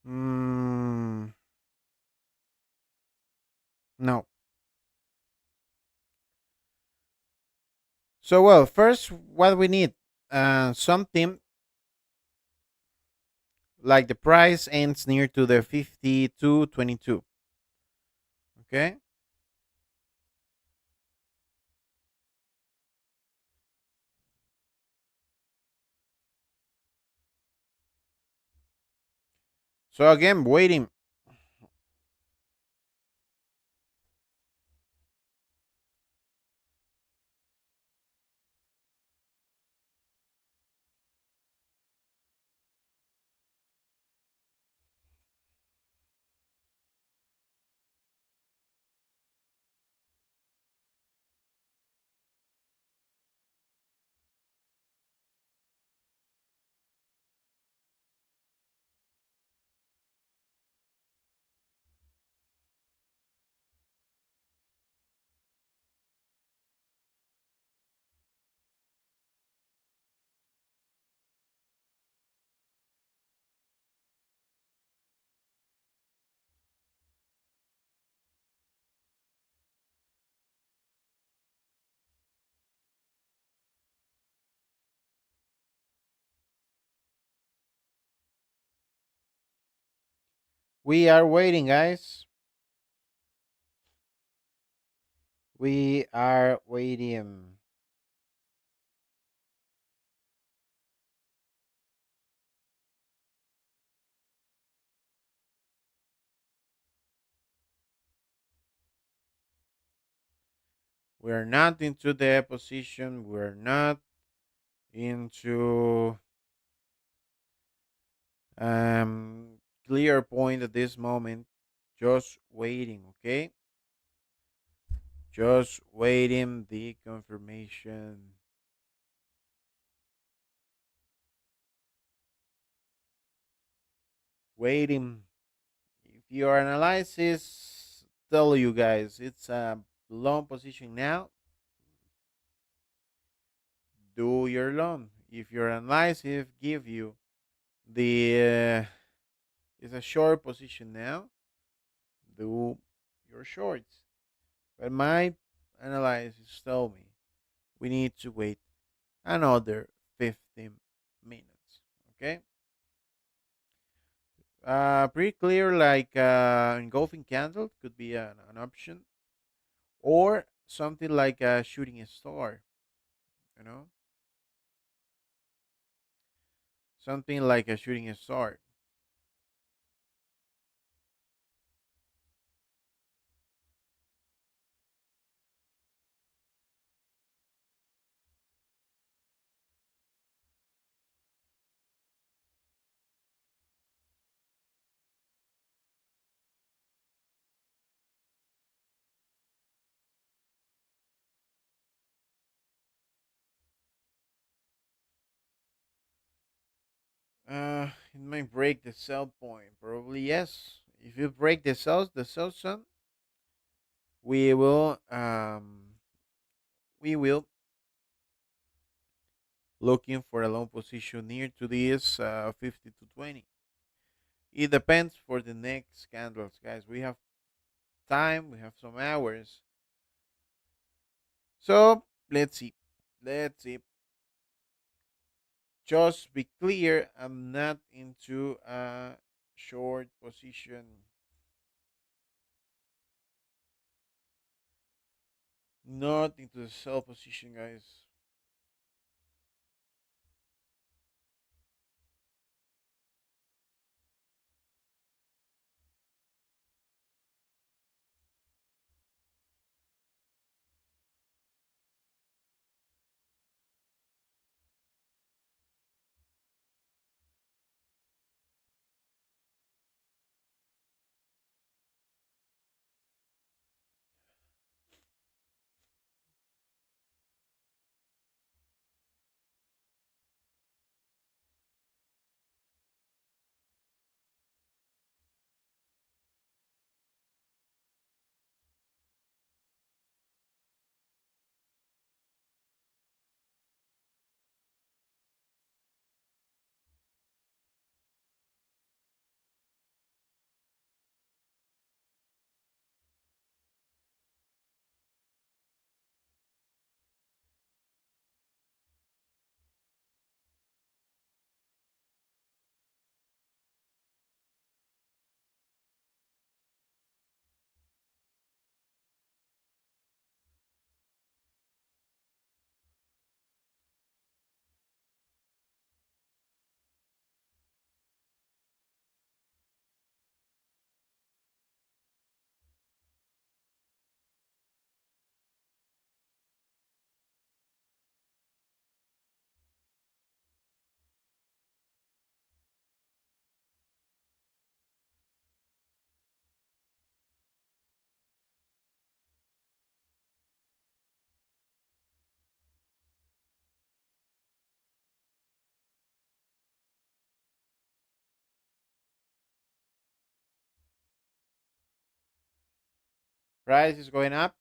mm, no. So well, first, what we need, something like the price ends near to the 52.22. Okay. So again, waiting. We are waiting, guys. We are waiting. We're not into the position. We're not into um clear point at this moment. Just waiting, okay? Just waiting the confirmation. Waiting. If your analysis tell you guys it's a long position now, do your long. If your analysis give you the it's a short position now, do your shorts. But my analysis tell me we need to wait another 15 minutes. Okay. Pretty clear, like engulfing candle could be an option, or something like a shooting star. You know, something like a shooting star. It might break the sell point. Probably yes. If you break the sell zone, we will we will looking for a long position near to this 50 to 20. It depends for the next candles, guys. We have time. We have some hours. So let's see. Let's see. Just be clear. I'm not into a short position. Not into the sell position, guys. Price is going up.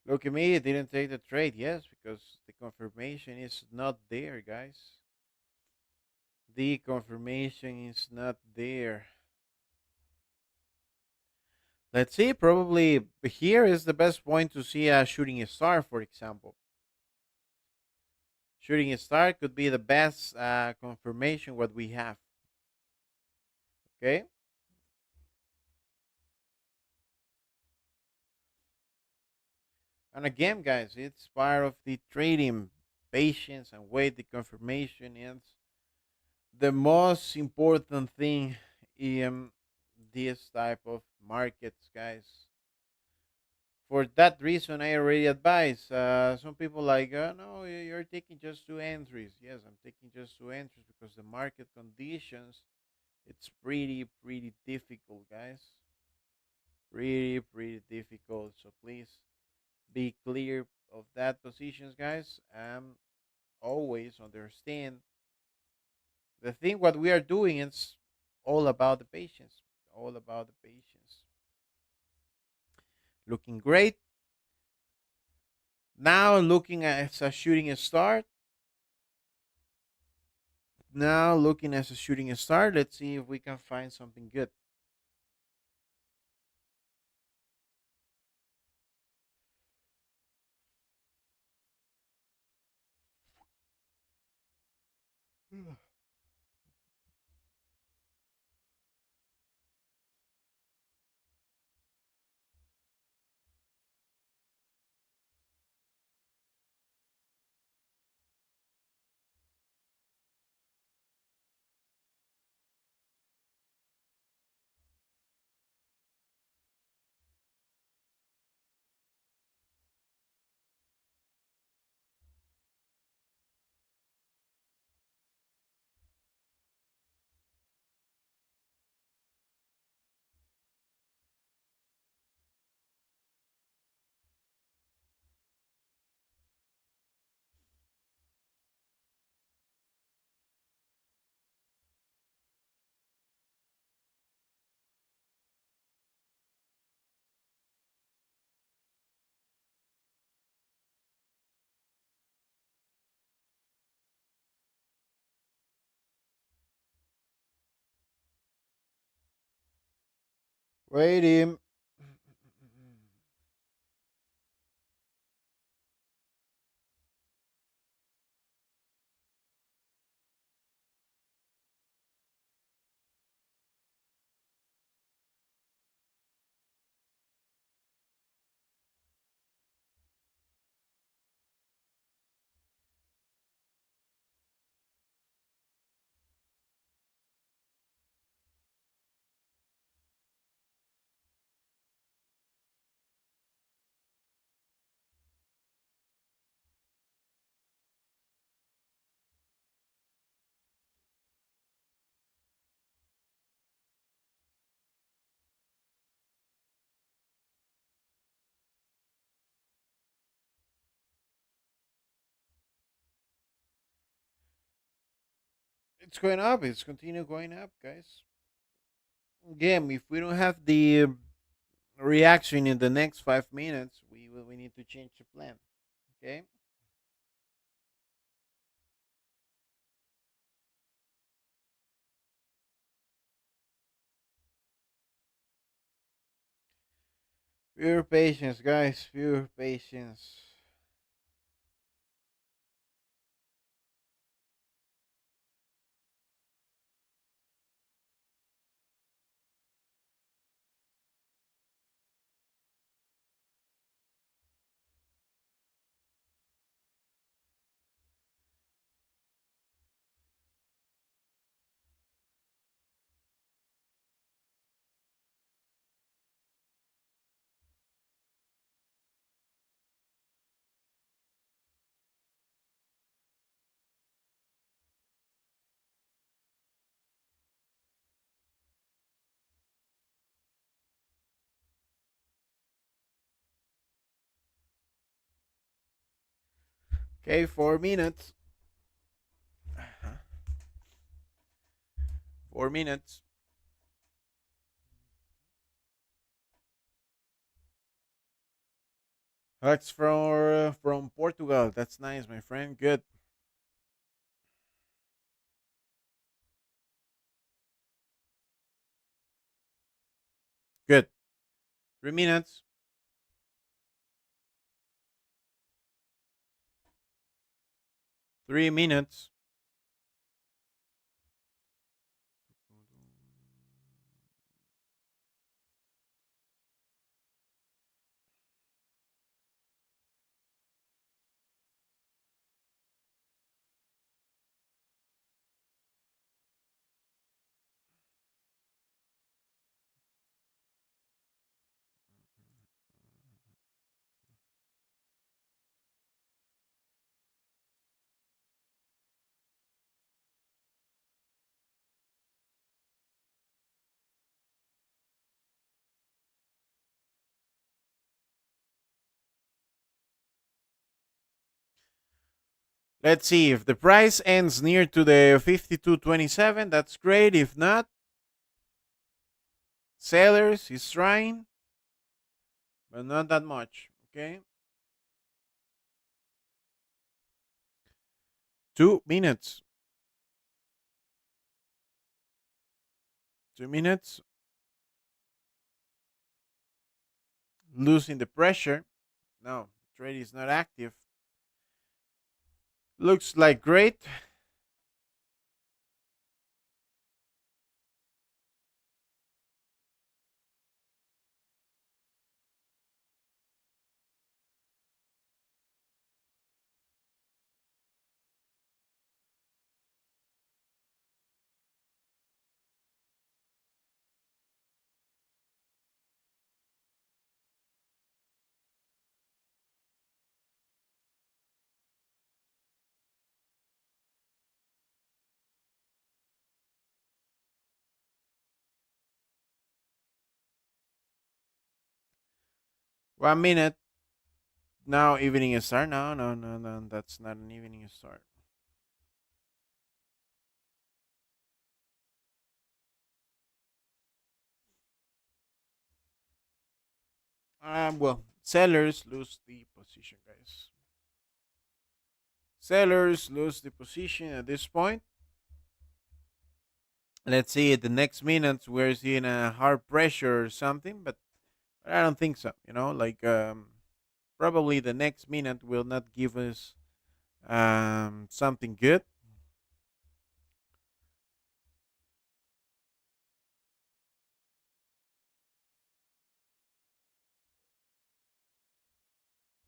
Look at me. It didn't take the trade. Yes, because the confirmation is not there, guys. The confirmation is not there. Let's see. Probably here is the best point to see a shooting star, for example. Shooting star could be the best confirmation what we have. Okay. And again, guys, it's part of the trading patience and wait the confirmation is the most important thing in this type of markets, guys. For that reason, I already advise some people like, no, you're taking just two entries. Yes, I'm taking just two entries because the market conditions, it's pretty difficult, guys. Pretty difficult. So please be clear of that positions, guys. Always understand the thing what we are doing is all about the patience. All about the patience. Looking great. Now looking at a shooting start. Now looking at a shooting star. Let's see if we can find something good. Waiting. It's going up. It's continue going up, guys. Again, if we don't have the reaction in the next 5 minutes, we need to change the plan. Okay. Pure patience, guys. Pure patience. Okay, 4 minutes. 4 minutes. That's from Portugal. That's nice, my friend. Good. Good. 3 minutes. 3 minutes. Let's see if the price ends near to the 52.27. That's great. If not, sellers is trying, but not that much. Okay. 2 minutes. 2 minutes. Losing the pressure. No, the trade is not active. Looks like great. One minute. Now evening star. No, no, no, no. That's not an evening star. Well, sellers lose the position, guys. Sellers lose the position at this point. Let's see at the next minutes we're seeing a hard pressure or something, but I don't think so. Like probably the next minute will not give us something good.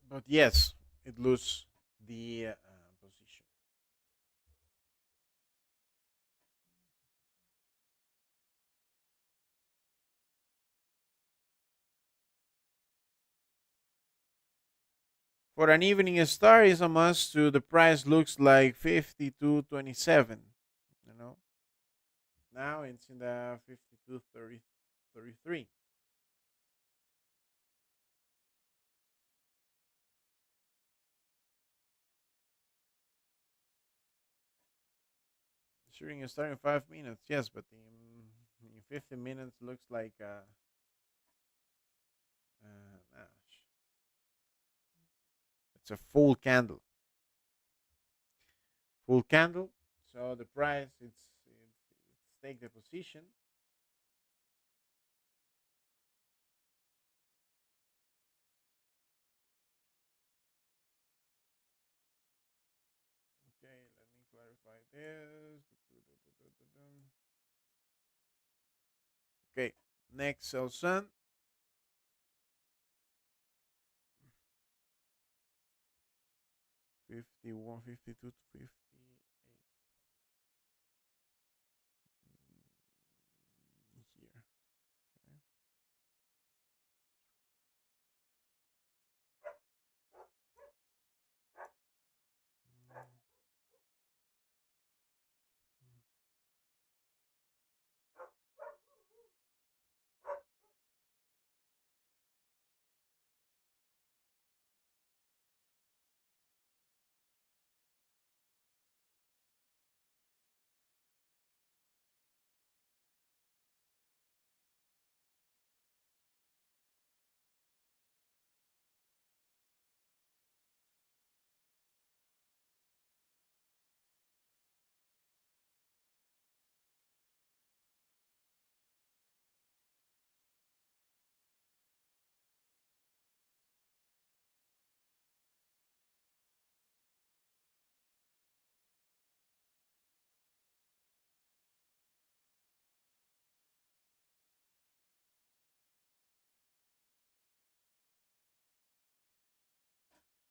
But yes, it lose the position. For an evening star is a must to the price looks like 52.27. You know, now it's in the 52.33. Shooting a star in 5 minutes, yes, but in 15 minutes looks like nah, it's a full candle. Full candle. So the price it's take the position. Okay, let me clarify this. Okay, next sell sun. 51, 52 to 58 here. Okay.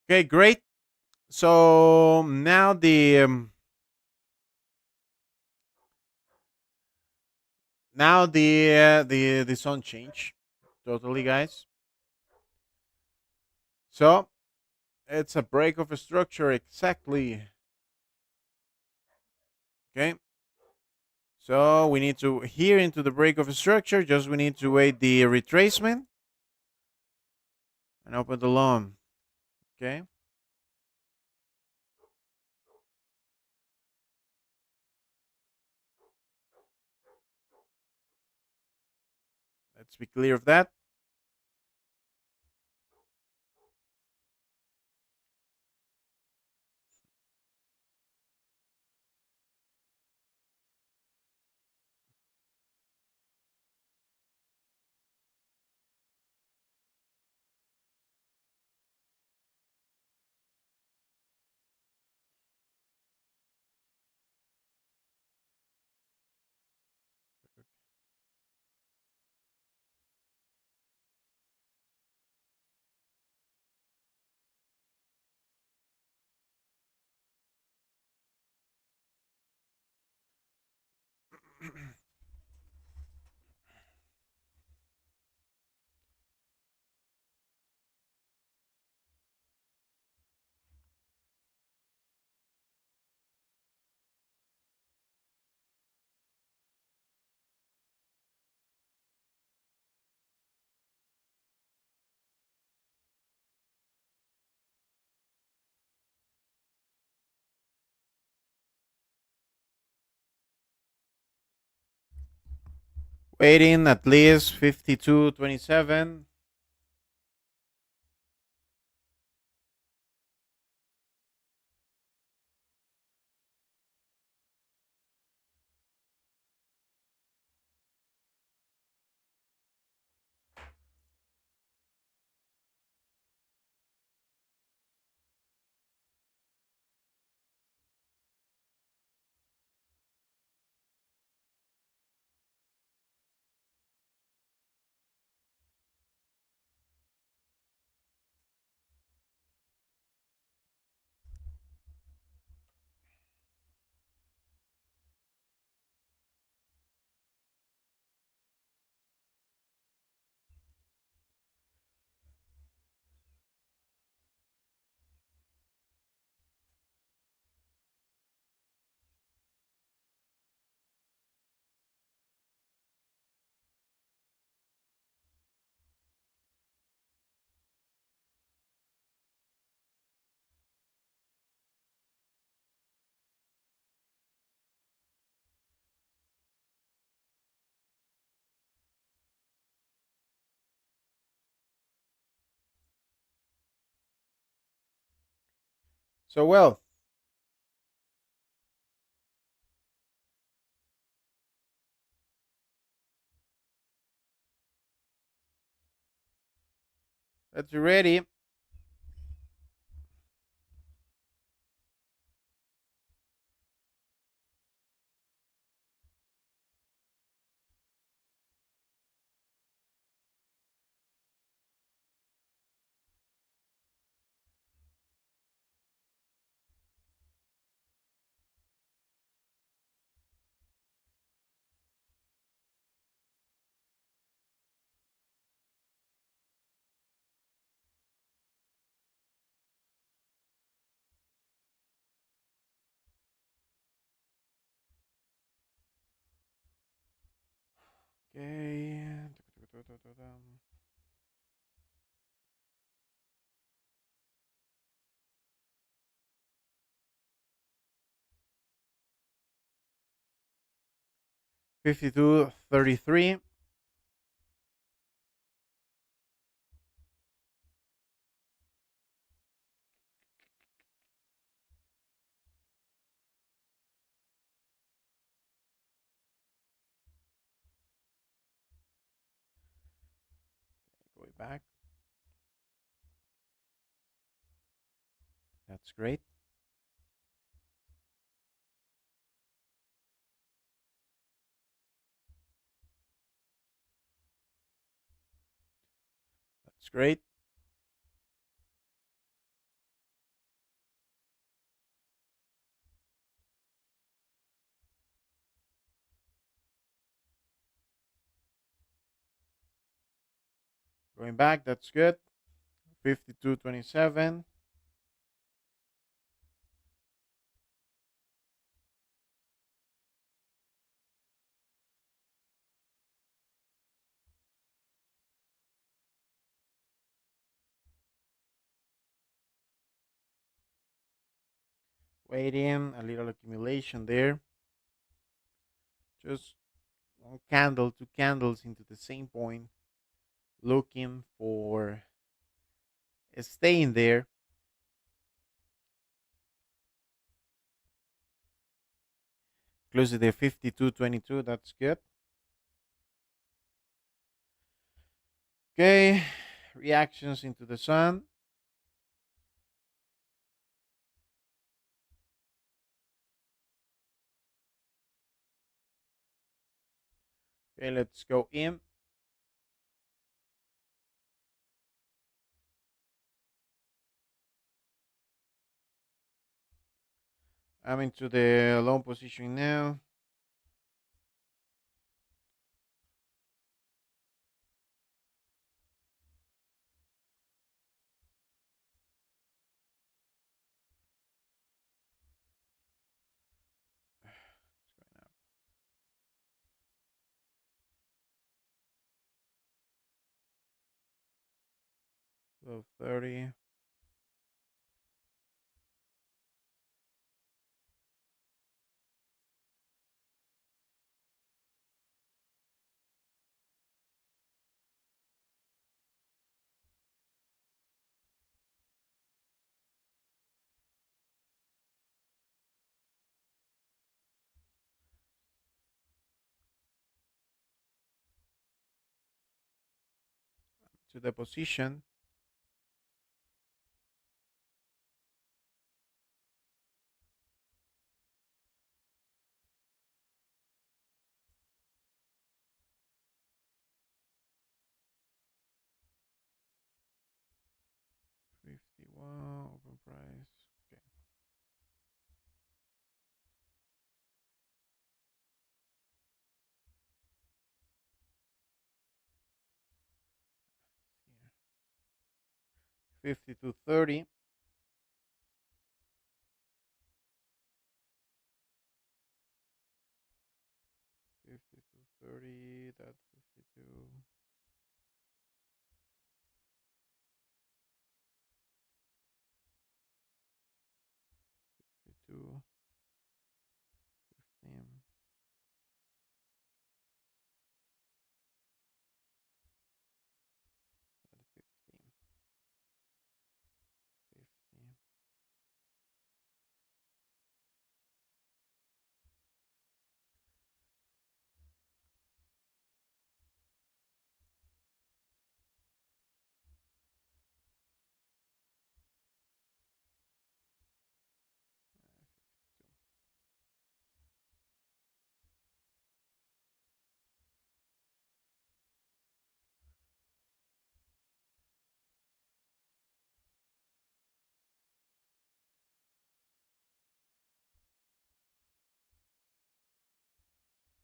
Okay, great. So now the sun change totally, guys. So it's a break of a structure exactly. Okay. So we need to here into the break of a structure. Just we need to wait the retracement and open the loan. Okay. Let's be clear of that. Waiting at least 52.27. So, well, let's be ready. Okay. 52.33. Going back. That's great. That's great. Going back. That's good. 52.27. Waiting. A little accumulation there. Just one candle, two candles into the same point. looking for staying there. Close the 52.22. That's good. Okay. Reactions into the sun. Okay, let's go in. I'm into the long position now. It's going up. 12:30. To the position. 51 open price. Okay. Here. 52.30. 52.30. That's 52. 52. 15. That's 15. 50.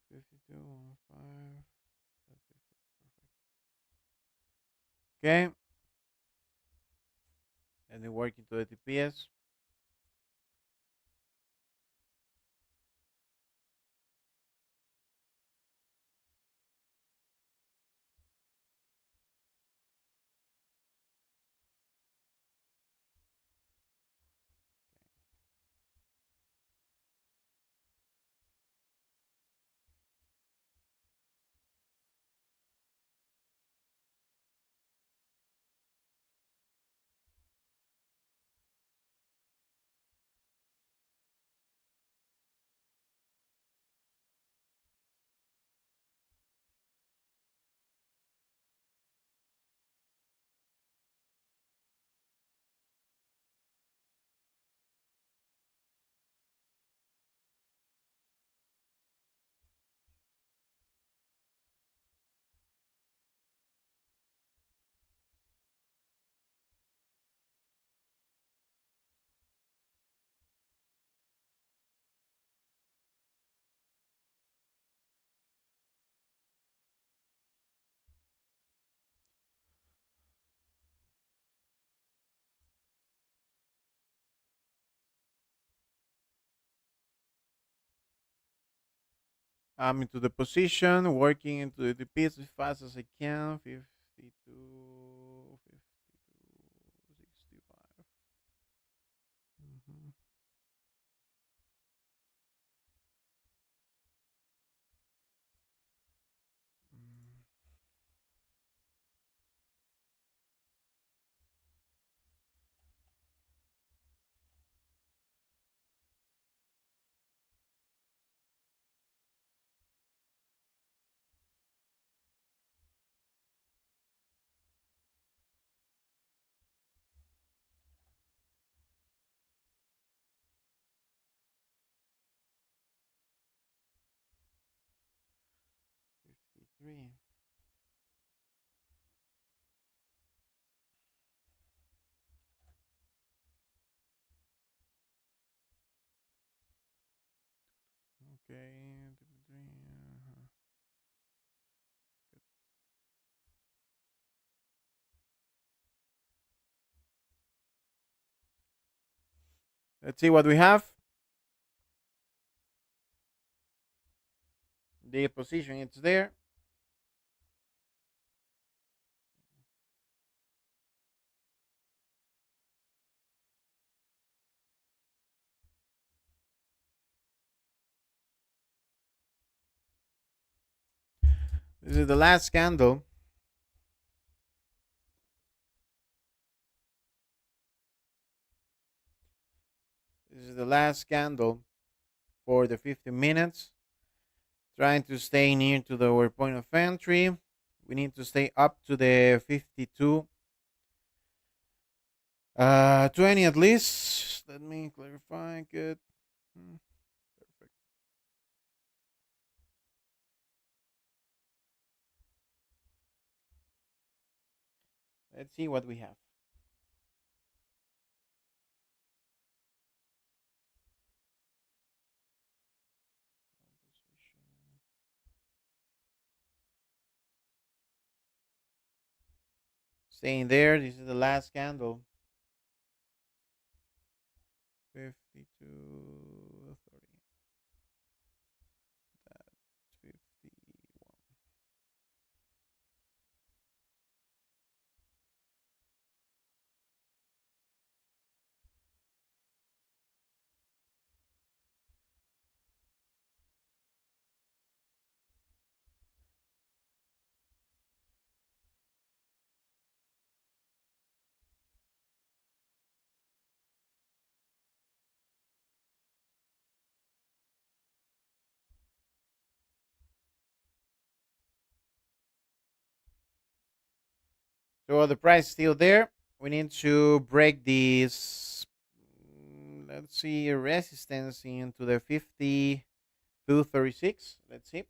52. 1.5. That's 50. Perfect. Okay. And then working to the TPS. I'm into the position, working into the TPS as fast as I can. 52. 52. 65. Mhm. Mm. 53. Okay, 53. Let's see what we have. The position it's there. This is the last candle. This is the last candle for the 50 minutes. Trying to stay near to our point of entry. We need to stay up to the 52 20 at least. Let me clarify. Good. Perfect. Let's see what we have. Staying there. This is the last candle. 52 30. That's 51. So the price is still there. We need to break this. Let's see, resistance into the 52.36. Let's see.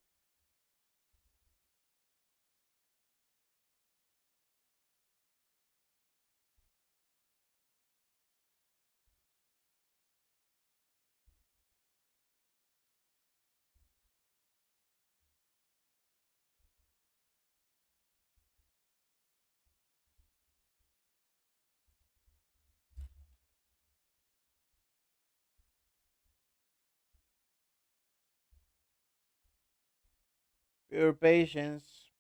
Pure patience.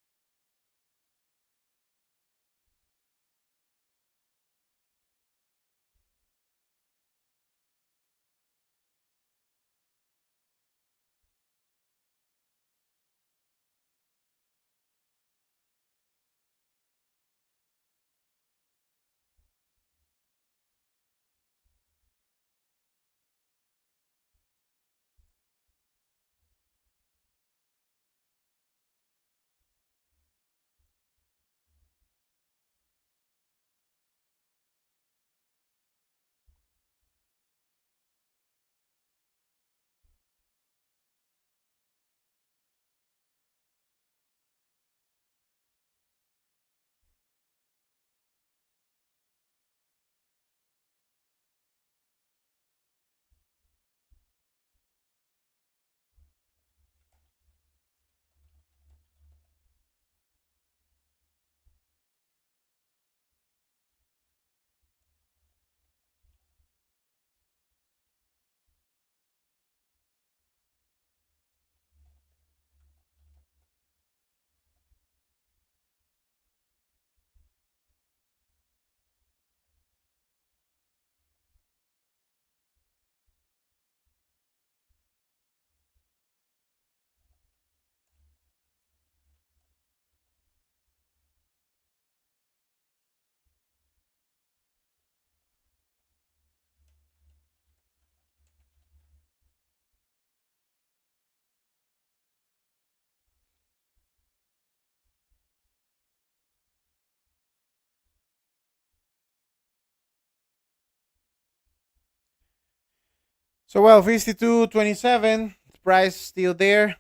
So well, 52.27. Price still there.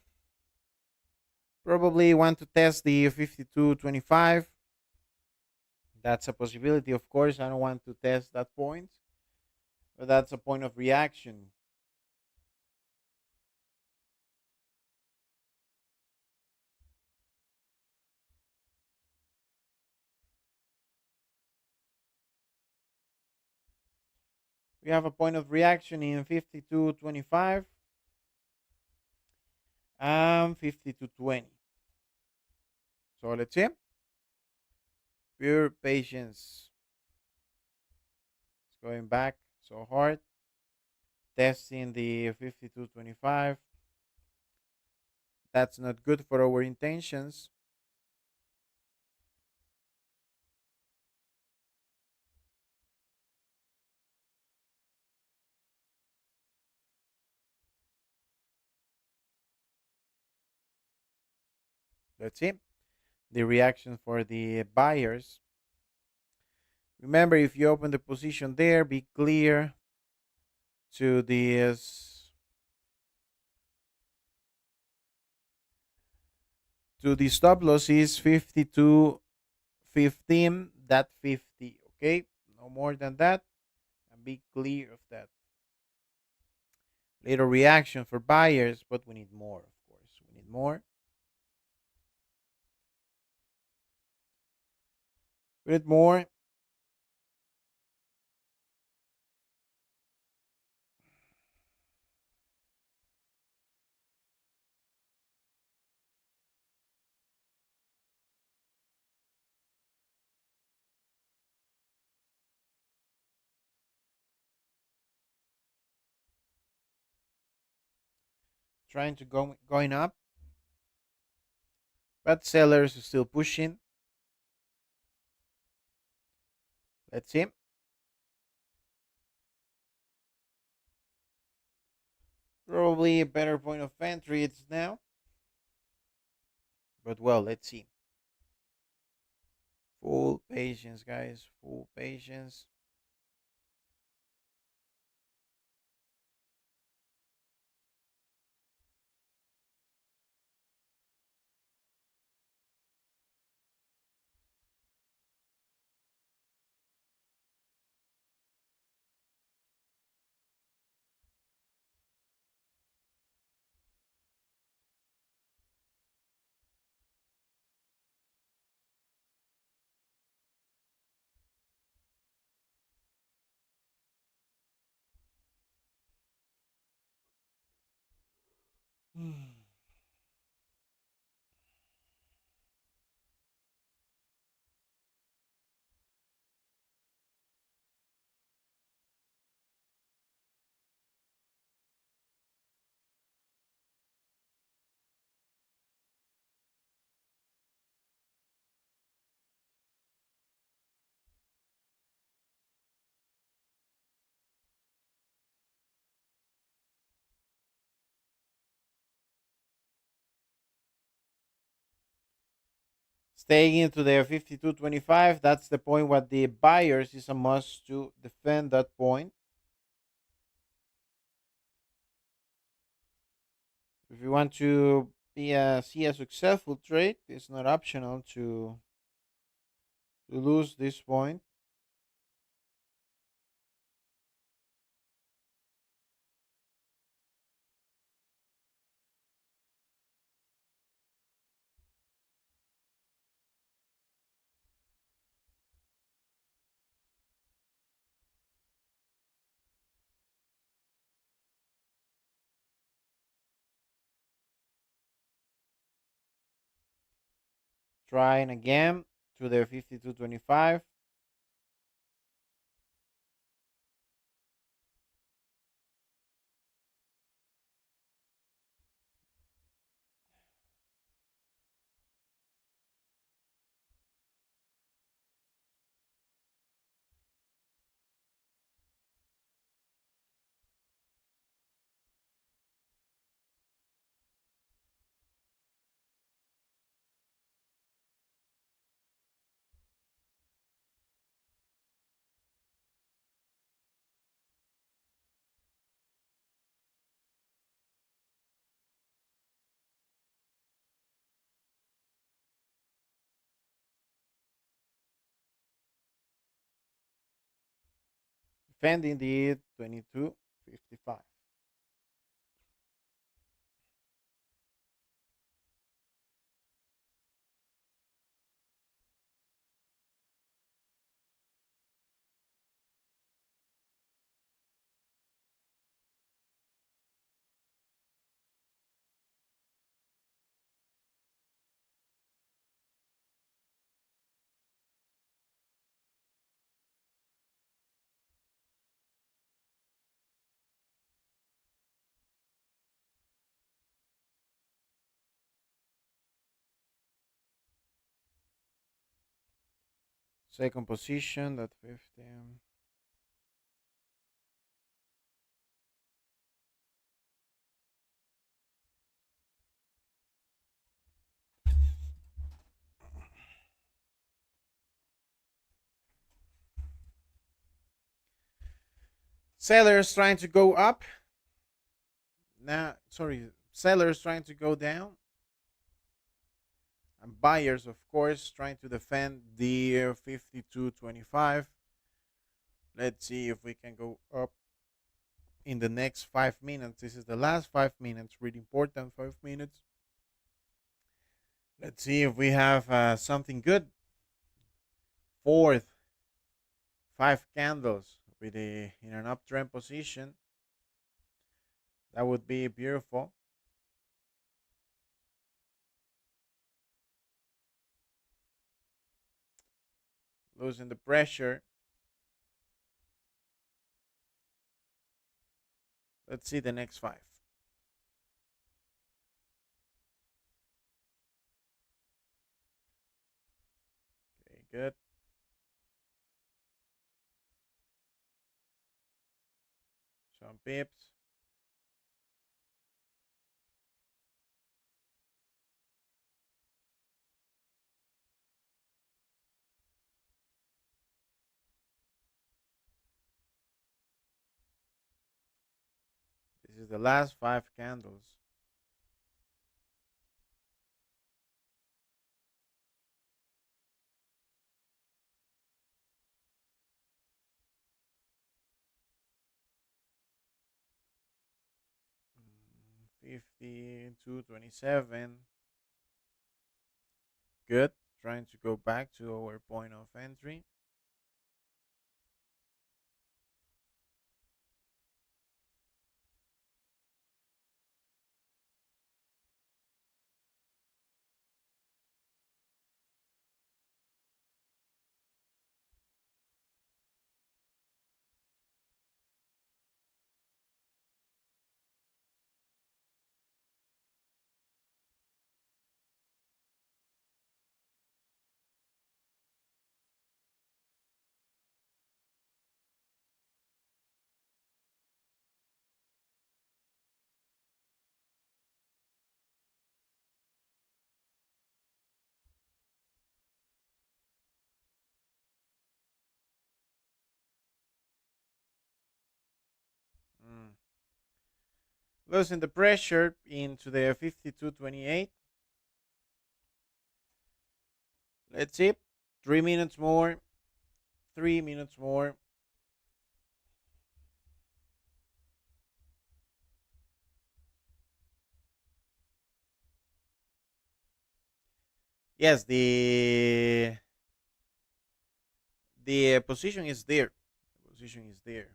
Probably want to test the 52.25. That's a possibility, of course. I don't want to test that point, but that's a point of reaction. We have a point of reaction in 52.25 and 52.20. So let's see. Pure patience. It's going back so hard. Testing the 52.25. That's not good for our intentions. Let's see. The reaction for the buyers. Remember, if you open the position there, be clear to the stop loss is 52.15, that 50. Okay, no more than that, and be clear of that. Little reaction for buyers, but we need more, of course. We need more. We need more. Trying to going up, but sellers are still pushing. Let's see. Probably a better point of entry it's now. But well, let's see. Full patience, guys. Full patience. Staying into the 52.25, that's the point what the buyers is a must to defend that point. If you want to see a successful trade, it's not optional to lose this point. Trying again to the 52.25. defending the 22.55. Second position, that 50. Sellers trying to go up. Now, sorry, sellers trying to go down. And buyers, of course, trying to defend the 52.25. Let's see if we can go up in the next 5 minutes. This is the last 5 minutes, really important 5 minutes. Let's see if we have something good. Fourth, five candles with in an uptrend position. That would be beautiful. Losing the pressure. Let's see the next five. Okay, good. Some pips. This is the last five candles. Mm, 52.27. Good. Trying to go back to our point of entry. Mm. Losing the pressure into the 52.28. Let's see. 3 minutes more. 3 minutes more. Yes, the position is there. The position is there.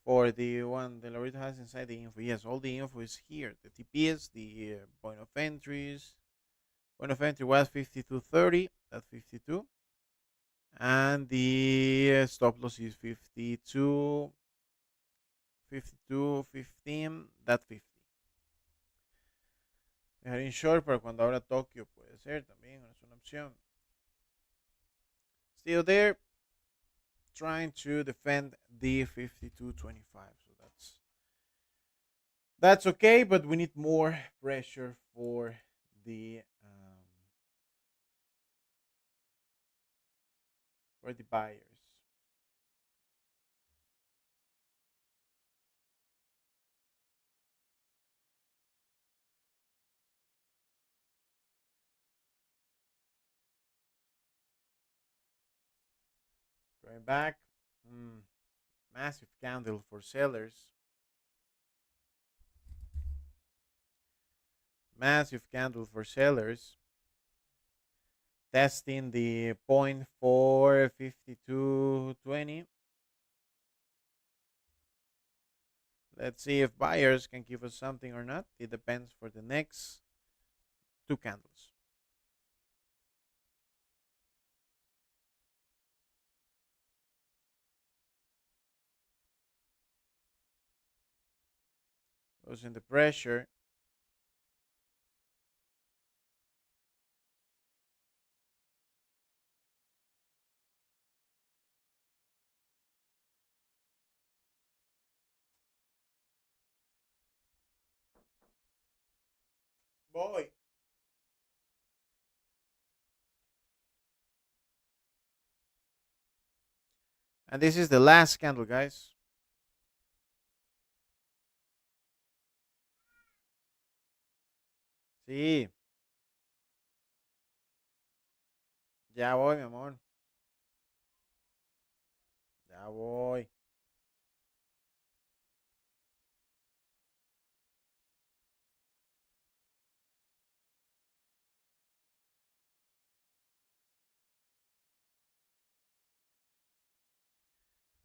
For the one the Loretta has inside the info. Yes, all the info is here. The TPS, the point of entries. Point of entry was 52.30. That's 52. And the stop loss is 52. 52.15. That's 50. Dejar in short para cuando abra Tokio puede ser también. Es una opción. Still there. Trying to defend the 52.25. So that's okay, but we need more pressure for the buyers. Going back. Mm, Massive candle for sellers. Massive candle for sellers. Testing the point for 52.20. Let's see if buyers can give us something or not. It depends for the next two candles. Losing the pressure. Boy. And this is the last candle, guys. Sí, ya voy, mi amor. Ya voy.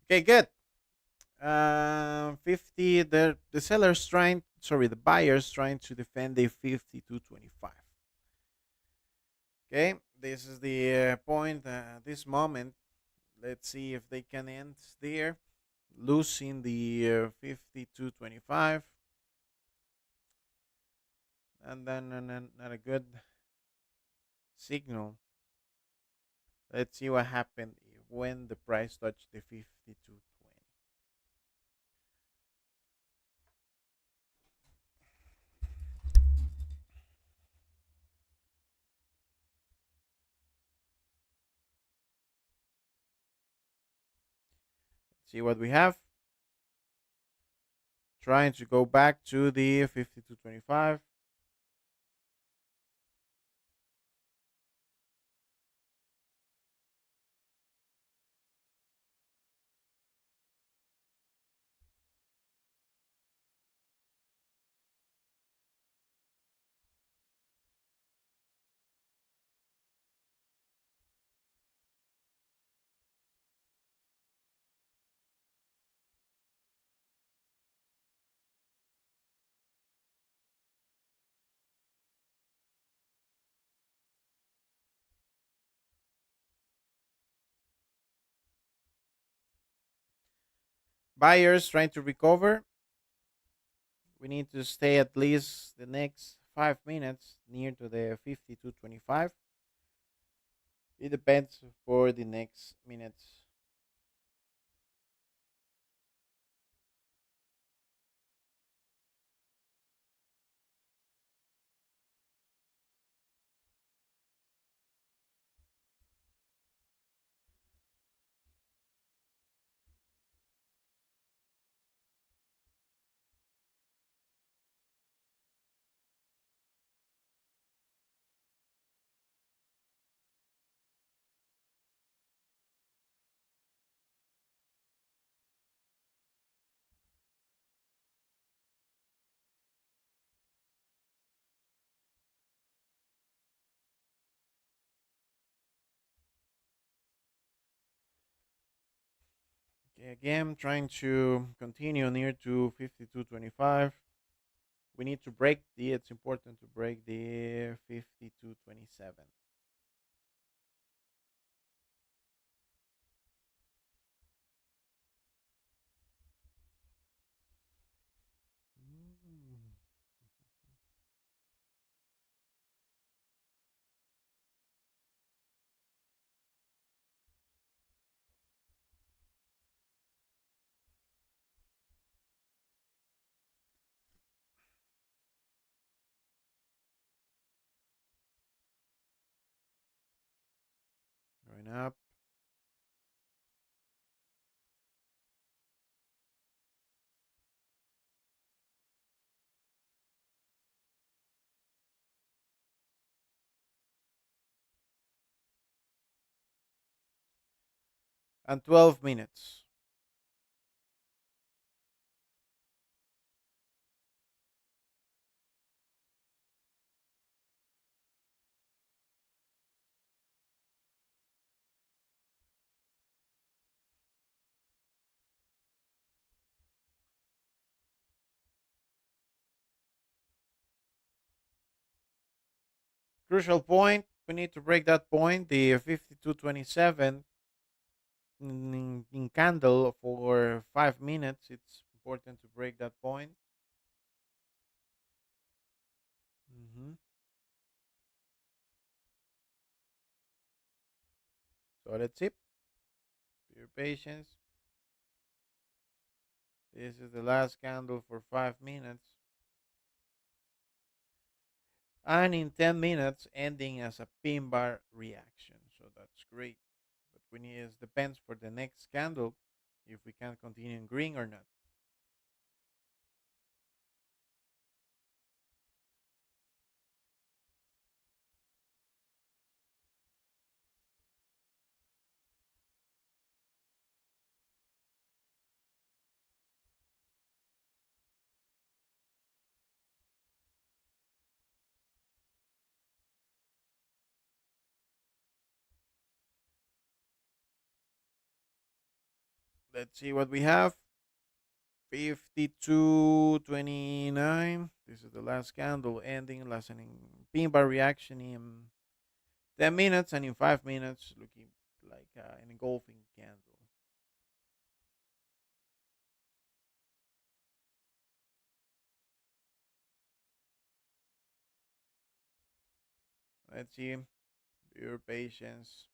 Okay, good. 50. The sellers trying, sorry, the buyers trying to defend the 52.25. Okay, this is the point. This moment, let's see if they can end there, losing the 52.25, and then not a good signal. Let's see what happened when the price touched the 52.20. See what we have. Trying to go back to the 52.25. Buyers trying to recover. We need to stay at least the next 5 minutes near to the 52.25. It depends for the next minutes. Okay, again, trying to continue near to 52.25. We need to break the, it's important to break the 52.27. Going up. and 12 minutes. Crucial point. We need to break that point. The 52.27 in candle for 5 minutes. It's important to break that point. Hmm. So that's it. Your patience. This is the last candle for 5 minutes. And in 10 minutes, ending as a pin bar reaction. So that's great. But we need it depends for the next candle if we can continue in green or not. Let's see what we have. 52.29. This is the last candle ending, lasting pin bar reaction in 10 minutes, and in 5 minutes, looking like an engulfing candle. Let's see your patience.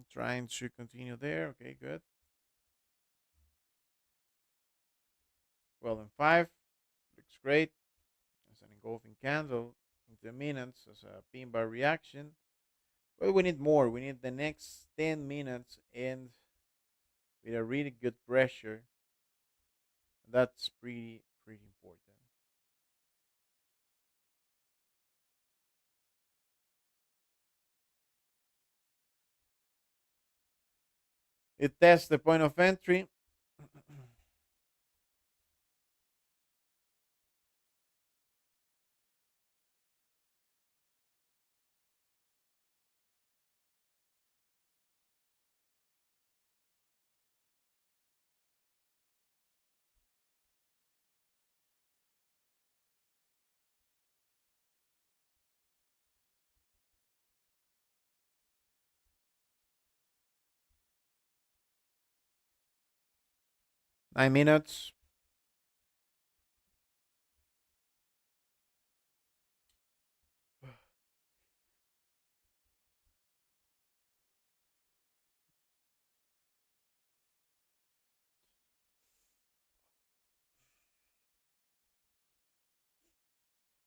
Trying to continue there. Okay, good. Well, in five, looks great. It's an engulfing candle in 10 minutes as a pin bar reaction. But we need more. We need the next 10 minutes and with a really good pressure. That's pretty important. It tests the point of entry. 9 minutes.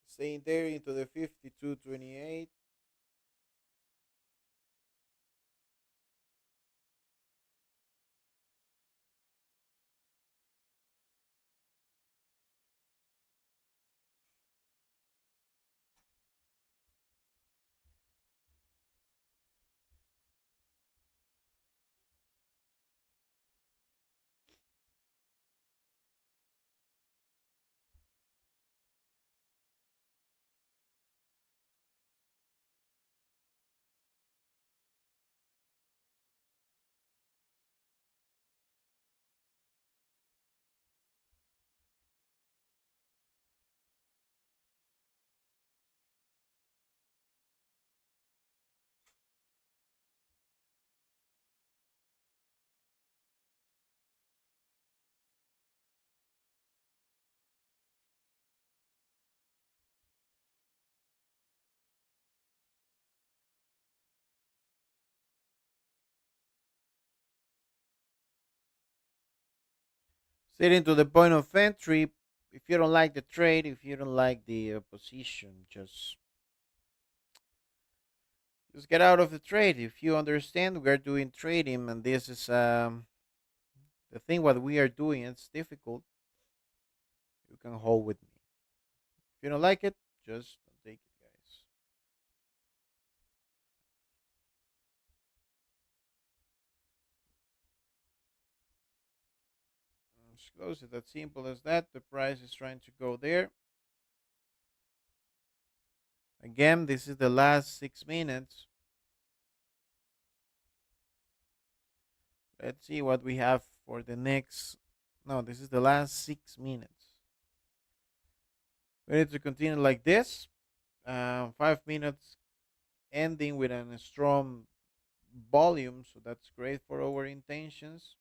Staying there into the 52.28. Sitting to the point of entry. If you don't like the trade, if you don't like the position, just get out of the trade. If you understand, we're doing trading, and this is the thing what we are doing. It's difficult. can hold with me. If you don't like it, just don't take it, guys. Just close it. That's simple as that. The price is trying to go there. Again, this is the last 6 minutes. Let's see what we have for the next. No, this is the last 6 minutes. We need to continue like this. 5 minutes ending with a strong volume, so that's great for our intentions.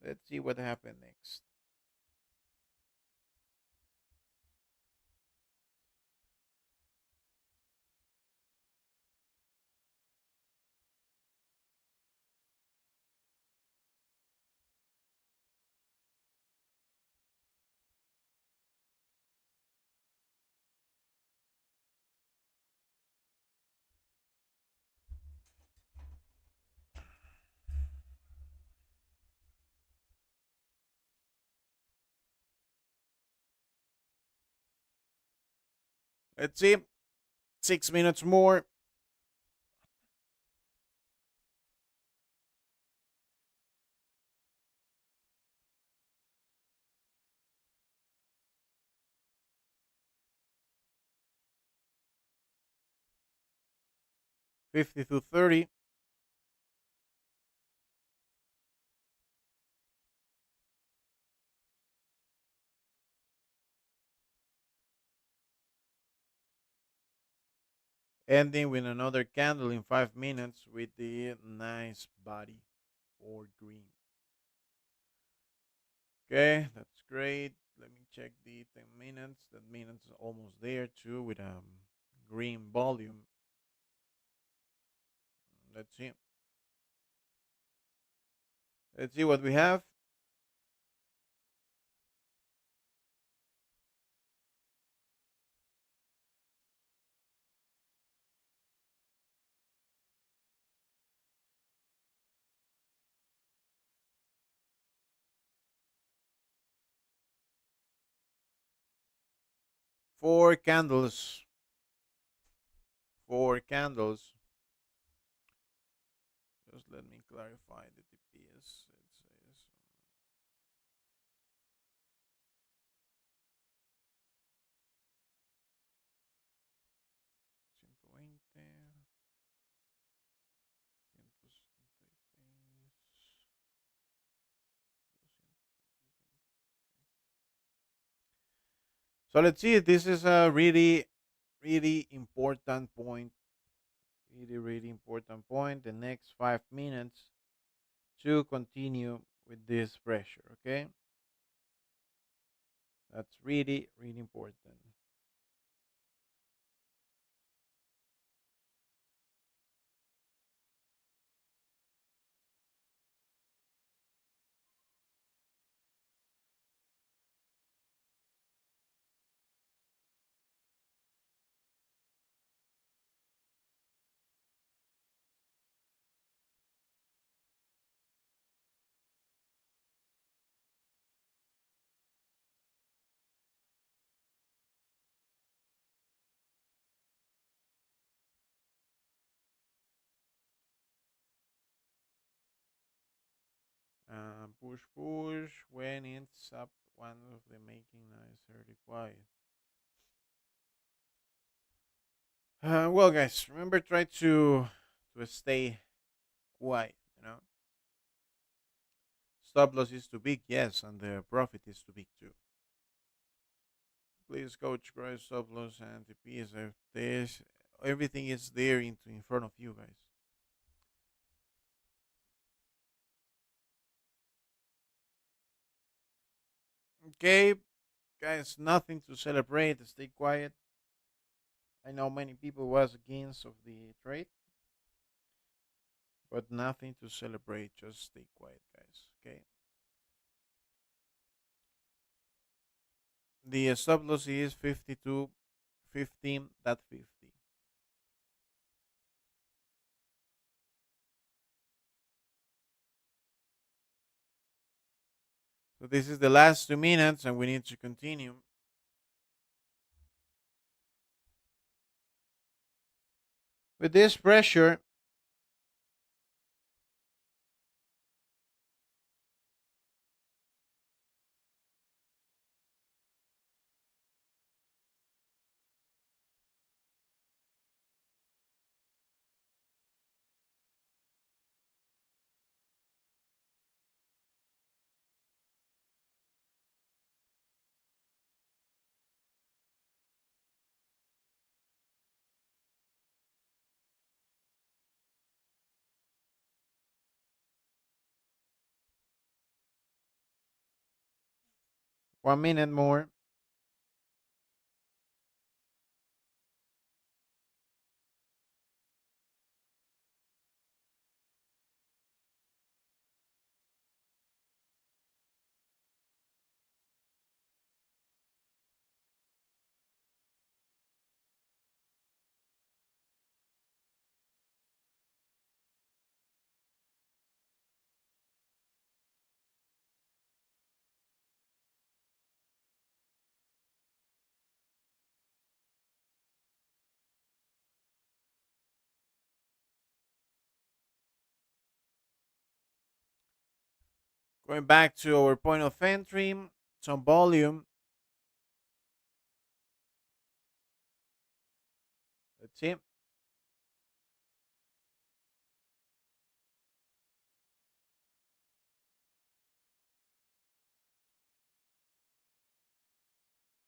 Let's see what happened next. Let's see. 6 minutes more. 50 to 30. Ending with another candle in 5 minutes with the nice body for green. Okay, that's great. Let me check the 10 minutes. That minutes is almost there too with green volume. Let's see. Let's see what we have. 4 candles. 4 candles. Just let me clarify the TPS. It says 120, 166, 235. So let's see. This is a really, really important point. Really, really important point. The next 5 minutes to continue with this pressure. Okay, that's really, really important. Push, push. When it's up, one of the making nice, very quiet. Well, guys, remember try to stay quiet. Stop loss is too big, yes, and the profit is too big too. Please, coach, grow stop loss and TPs. There's everything is there in front of you, guys. Okay, guys, nothing to celebrate. Stay quiet. I know many people was against of the trade, but nothing to celebrate. Just stay quiet, guys. Okay. The stop loss is 52.15.50. So this is the last 2 minutes, and we need to continue. With this pressure, one minute more. Going back to our point of entry, some volume. Let's see.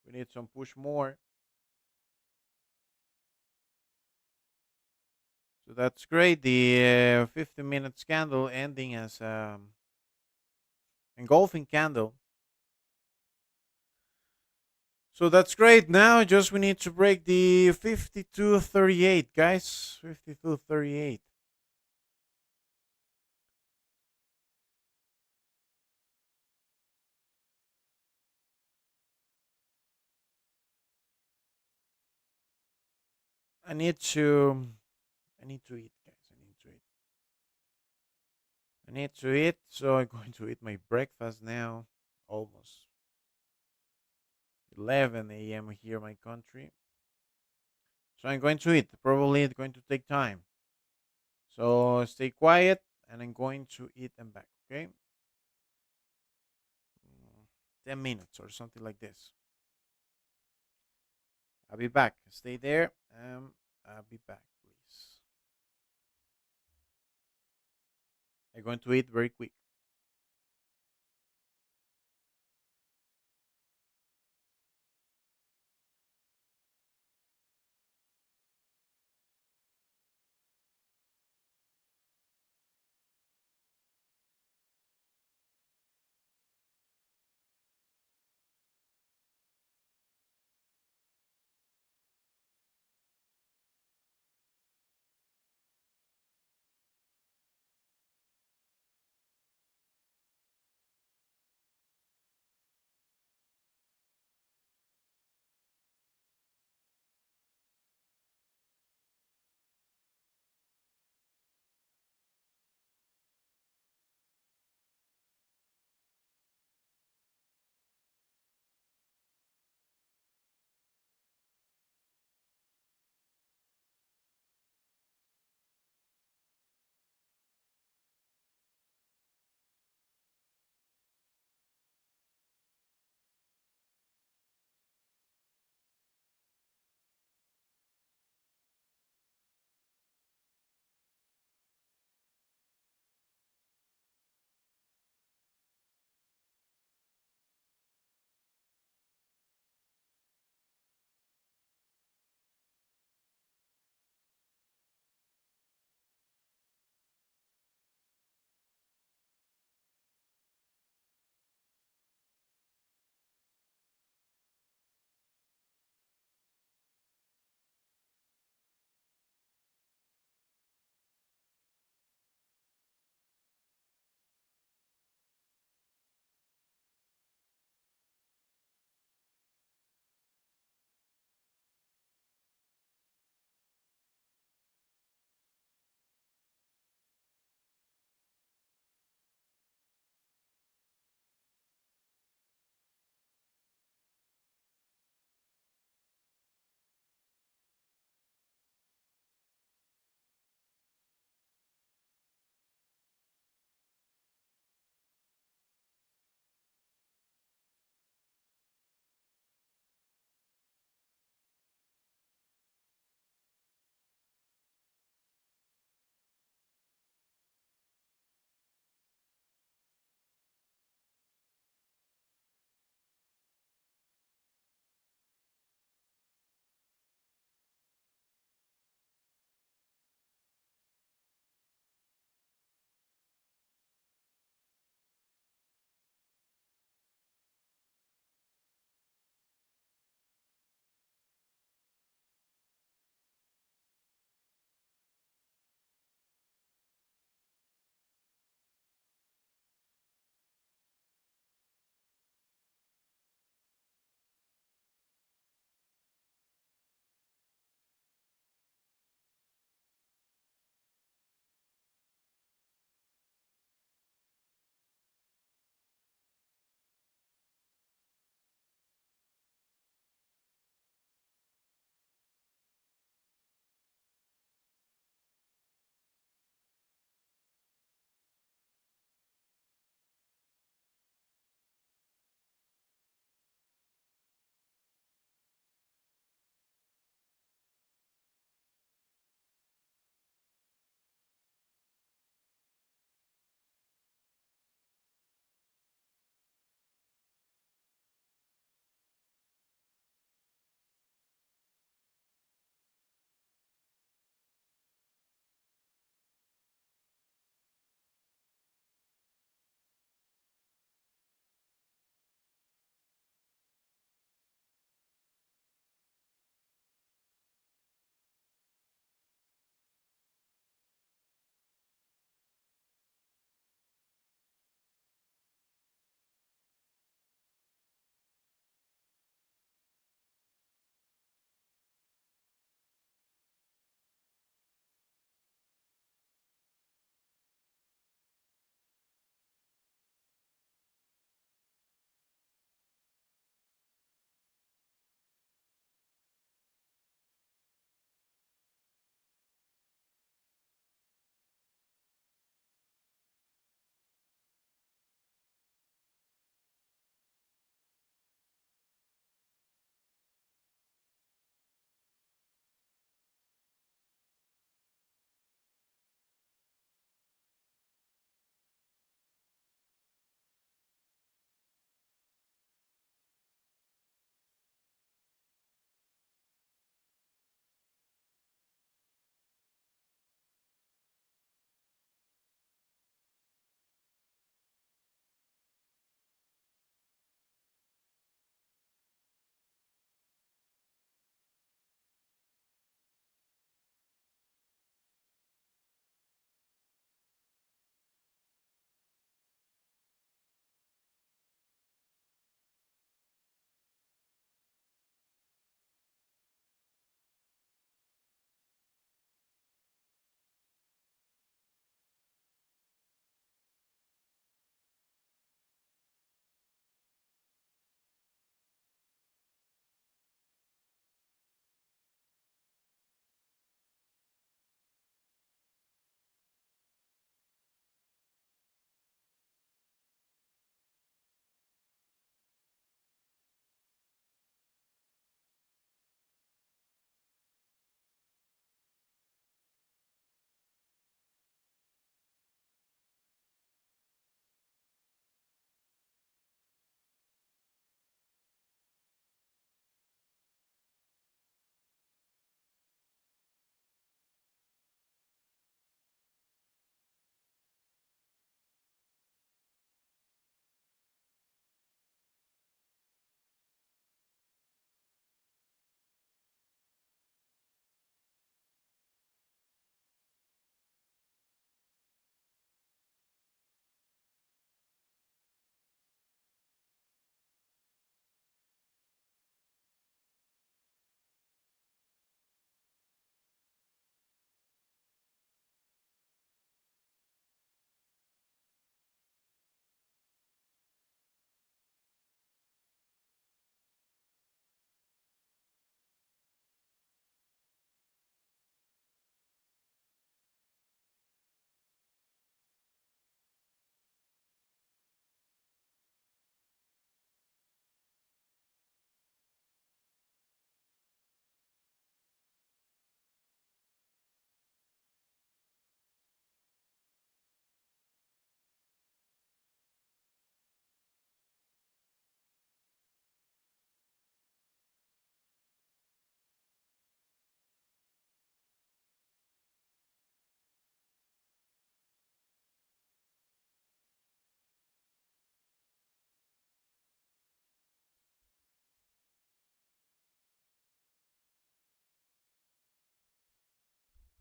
We need some push more. So that's great. The 15 minutes candle ending as engulfing candle. So that's great. Now just we need to break the 52.38, guys. 52.38. I need to I need to eat, guys. I need to eat. I need to eat, so I'm going to eat my breakfast now. Almost 11 a.m. here in my country. So I'm going to eat. Probably it's going to take time. So stay quiet, and I'm going to eat and back. Okay, 10 minutes or something like this. I'll be back. Stay there. I'll be back, please. I'm going to eat very quick.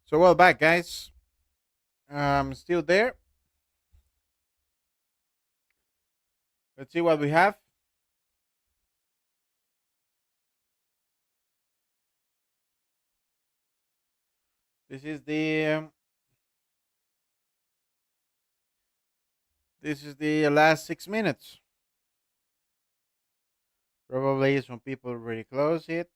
So, well, back, guys. Still there. Let's see what we have. This is the last 6 minutes. Probably some people already close it.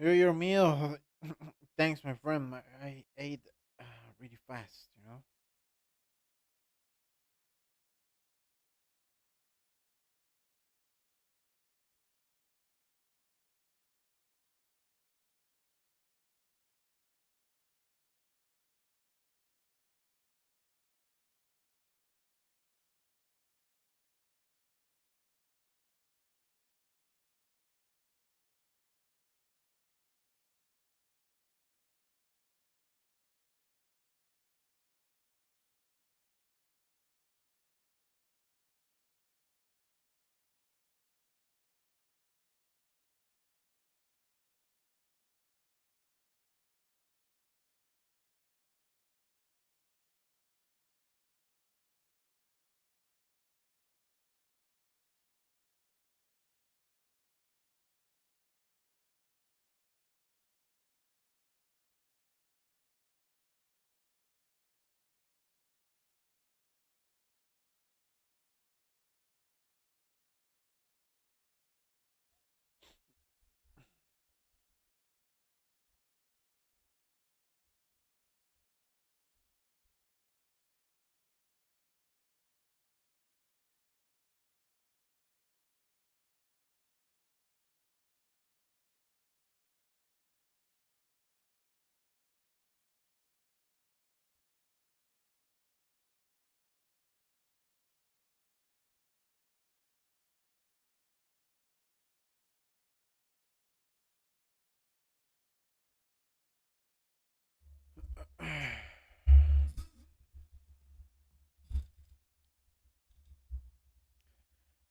Your meal. Thanks, my friend. I ate really fast.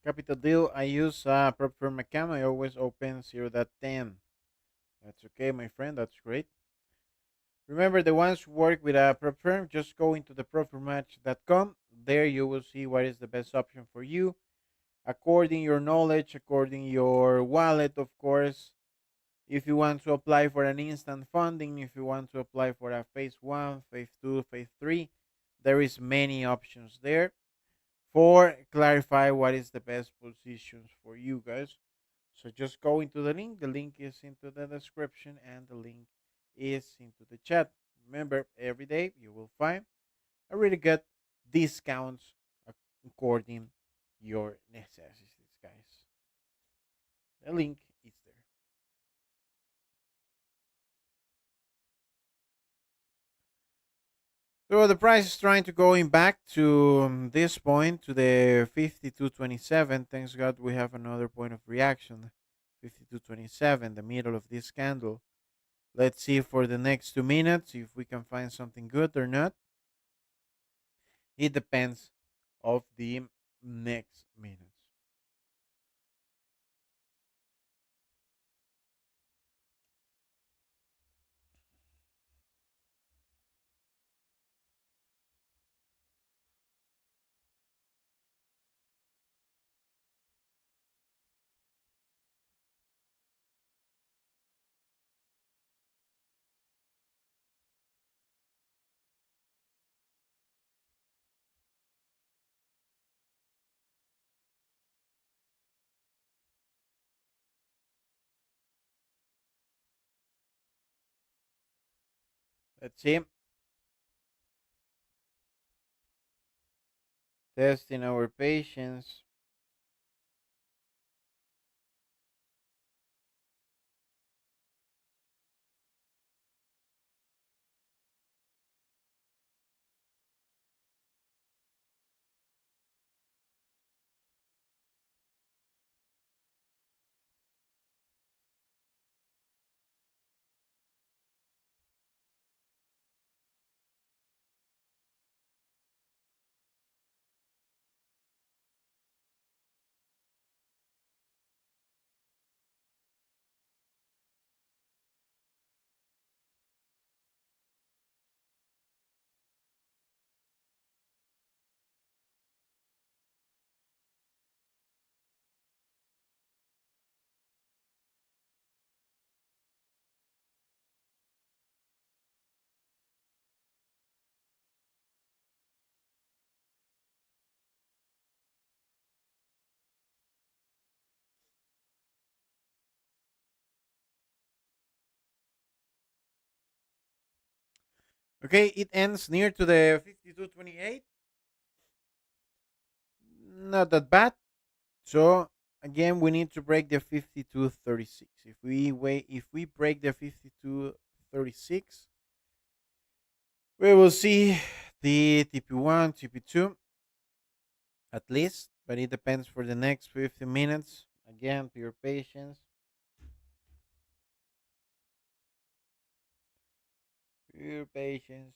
Capital deal. I use prop firm account. I always open 0.10. That's okay, my friend. That's great. Remember, the ones who work with a prop firm, just go into the propfirmmatch.com. There you will see what is the best option for you, according your knowledge, according your wallet, of course. If you want to apply for an instant funding, if you want to apply for a phase one, phase two, phase three, there is many options there for clarify what is the best positions for you guys. So just go into the link. The link is into the description and the link is into the chat. Remember, every day you will find a really good discounts according your necessities, guys. The link is there. So the price is trying to going back to this point to the 52.27. Thanks God we have another point of reaction. 52.27, the middle of this candle. Let's see for the next 2 minutes if we can find something good or not. It depends of the next minutes. Let's see. Testing our patience. Okay, it ends near to the 52.28. Not that bad. So again, we need to break the 52.36. If we break the 52.36, we will see the TP1, TP2 at least, but it depends for the next 50 minutes. Again, pure patience, pure patience.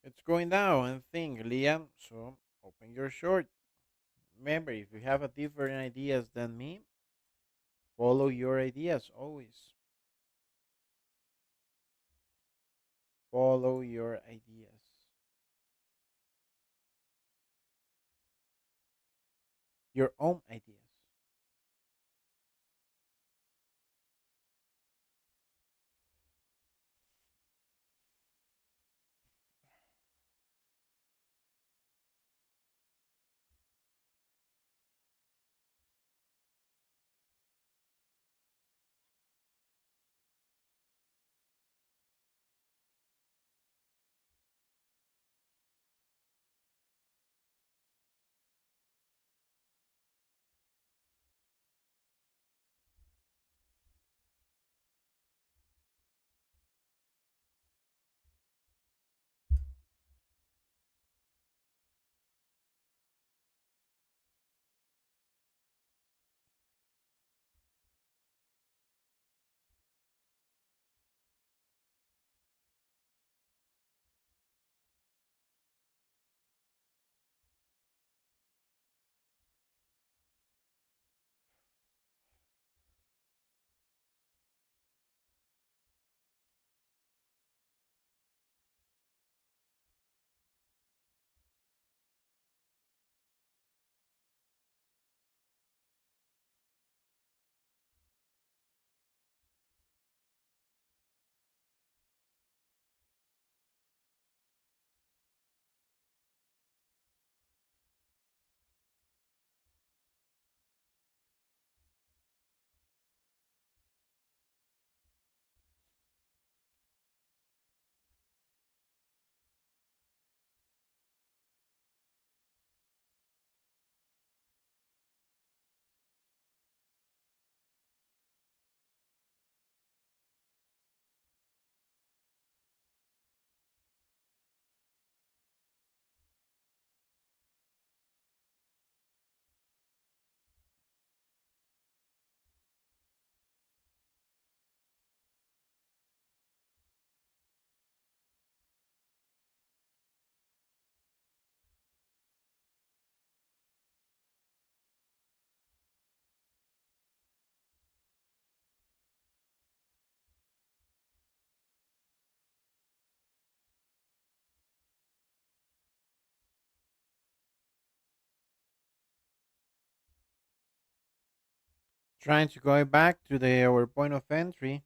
It's going down and think, Liam. So open your short. Remember, if you have a different ideas than me, follow your ideas always. Follow your ideas. Your own ideas. Trying to go back to the our point of entry.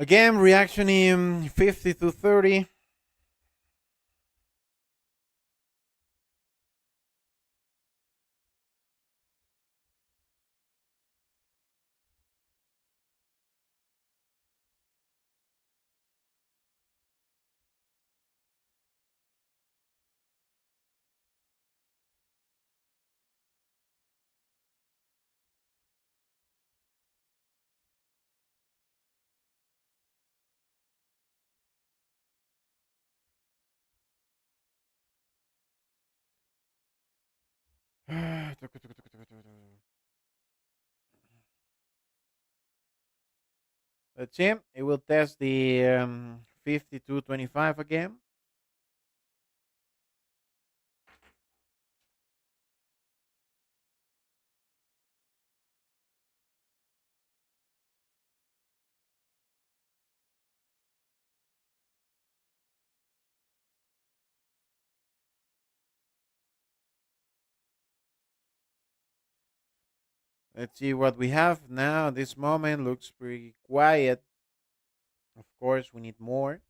Again, reaction in 50 to 30. Let's see. It will test the 52.25 again. Let's see what we have now. This moment looks pretty quiet. Of course, we need more.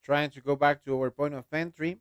Trying to go back to our point of entry.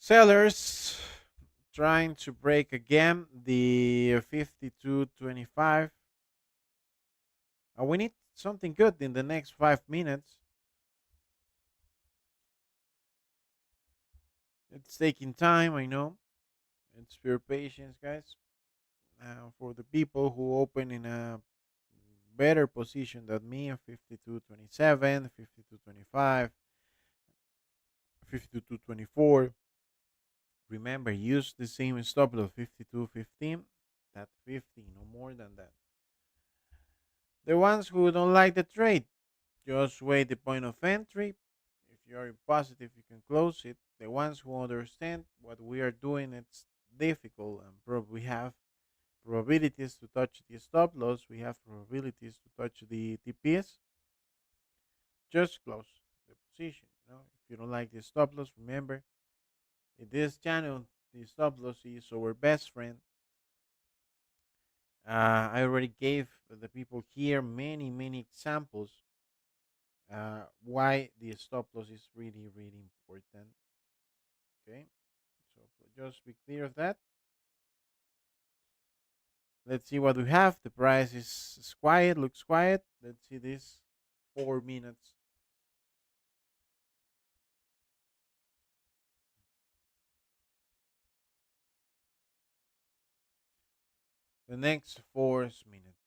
Sellers trying to break again the 52.25. We need something good in the next 5 minutes. It's taking time, I know. It's pure patience, guys. For the people who open in a better position than me, 52.27, 52.25, 52.24. Remember, use the same stop loss 52.15. That 50, no more than that. The ones who don't like the trade, just wait the point of entry. If you are positive, you can close it. The ones who understand what we are doing, it's difficult, and we have probabilities to touch the stop loss. We have probabilities to touch the TPS. Just close the position. If you don't like the stop loss, remember in this channel, the stop loss is our best friend. I already gave the people here many examples why the stop loss is really important. Okay, so just be clear of that. Let's see what we have. The price is quiet, looks quiet. Let's see this 4 minutes. The next 4 minutes.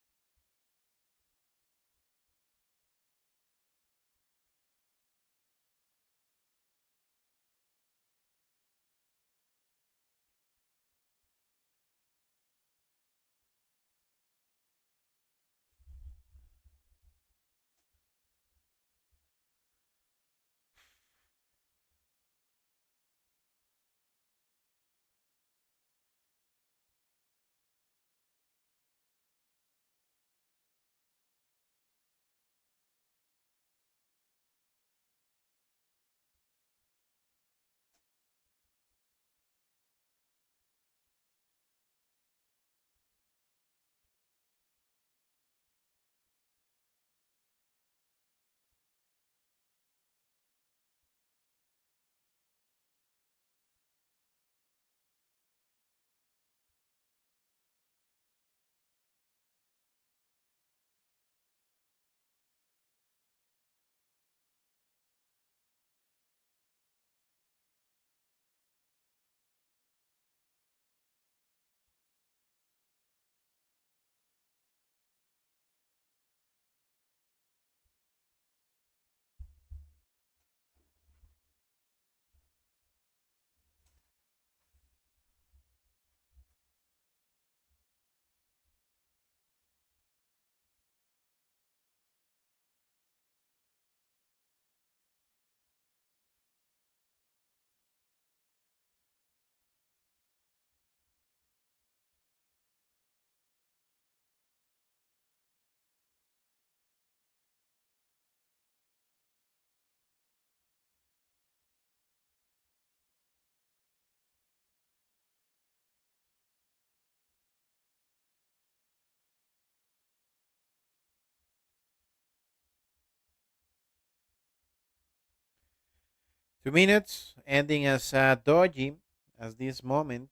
Two minutes, ending as doji as this moment.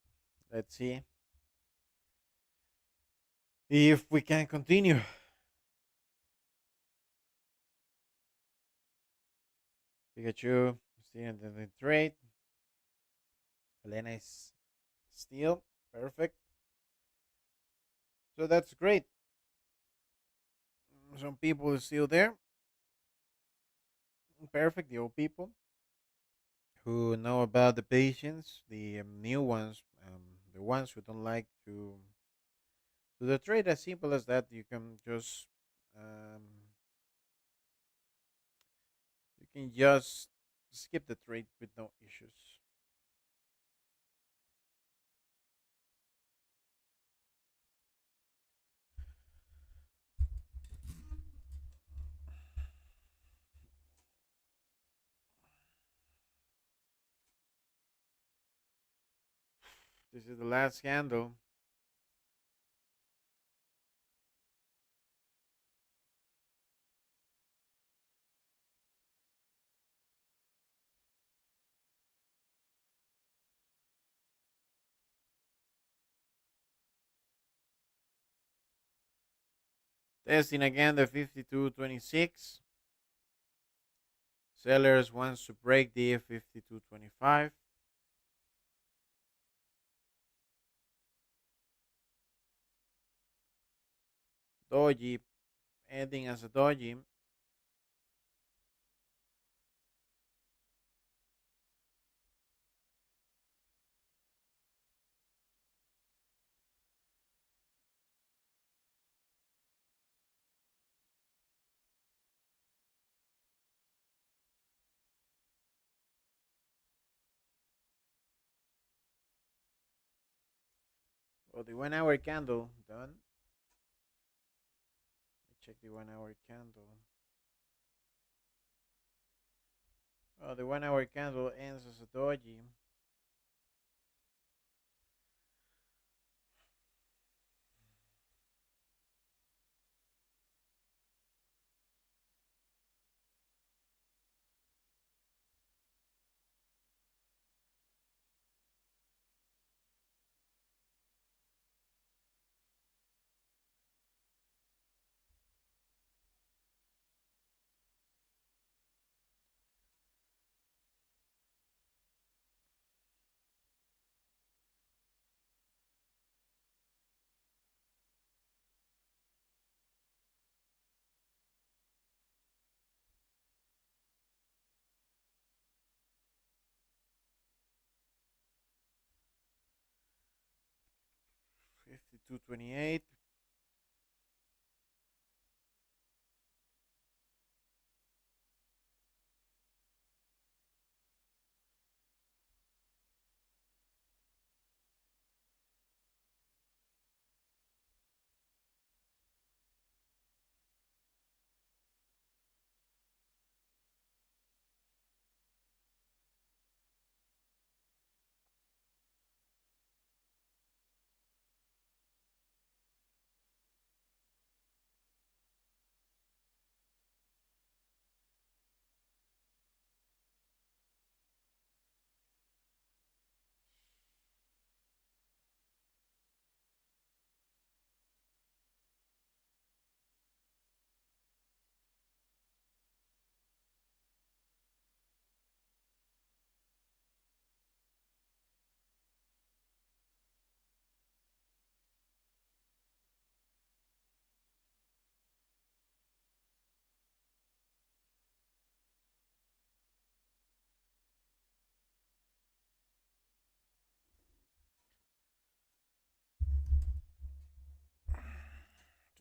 Let's see if we can continue. Pikachu still in the trade. Elena is still perfect. So that's great. Some people are still there. Perfect. The old people who know about the patients, the new ones, the ones who don't like to the trade. As simple as that. You can just um, skip the trade with no issues. This is the last candle. Testing again the 52.26. Sellers wants to break the 52.25. Doji ending as a doji. Well, the 1 hour candle done. Check the 1 hour candle. Well, the 1 hour candle ends as a doji. 52.28.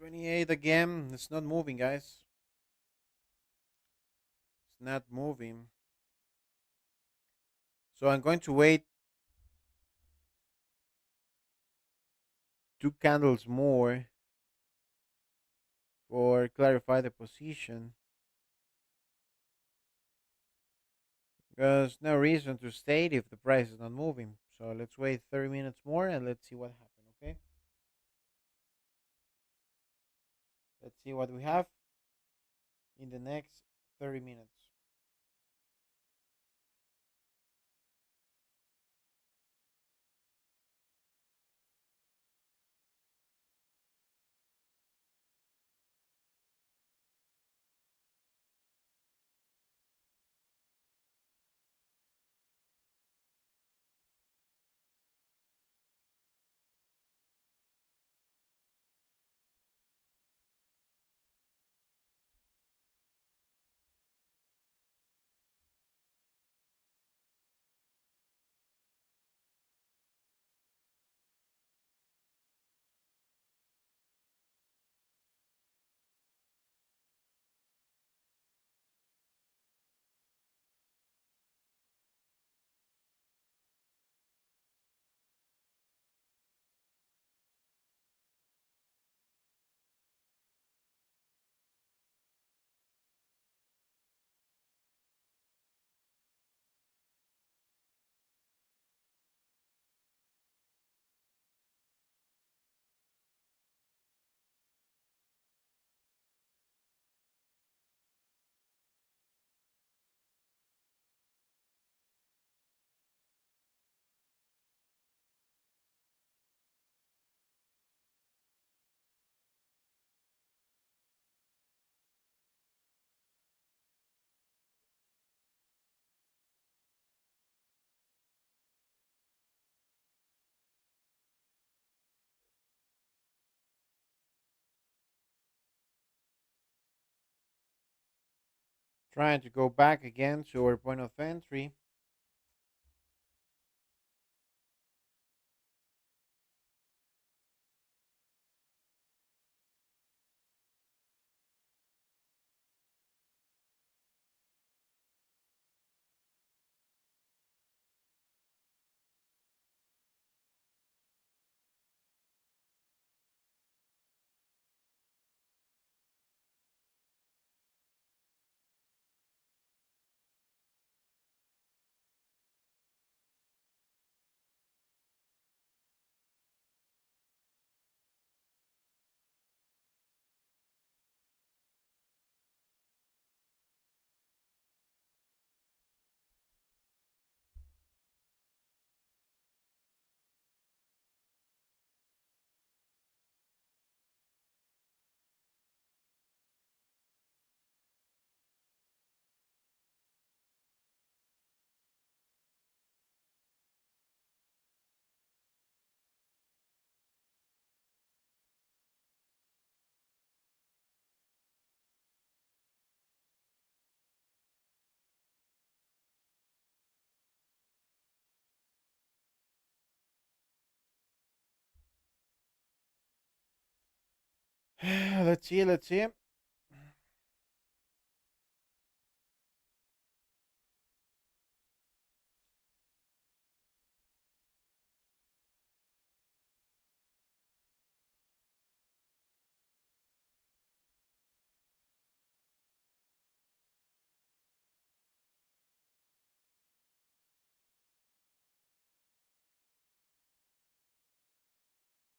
Twenty-eight again. It's not moving, guys. It's not moving. So I'm going to wait two candles more for clarify the position. Because no reason to stay if the price is not moving. So let's wait 30 minutes more and let's see what happened. Okay. Let's see what we have in the next 30 minutes. Trying to go back again to our point of entry. let's see, let's see.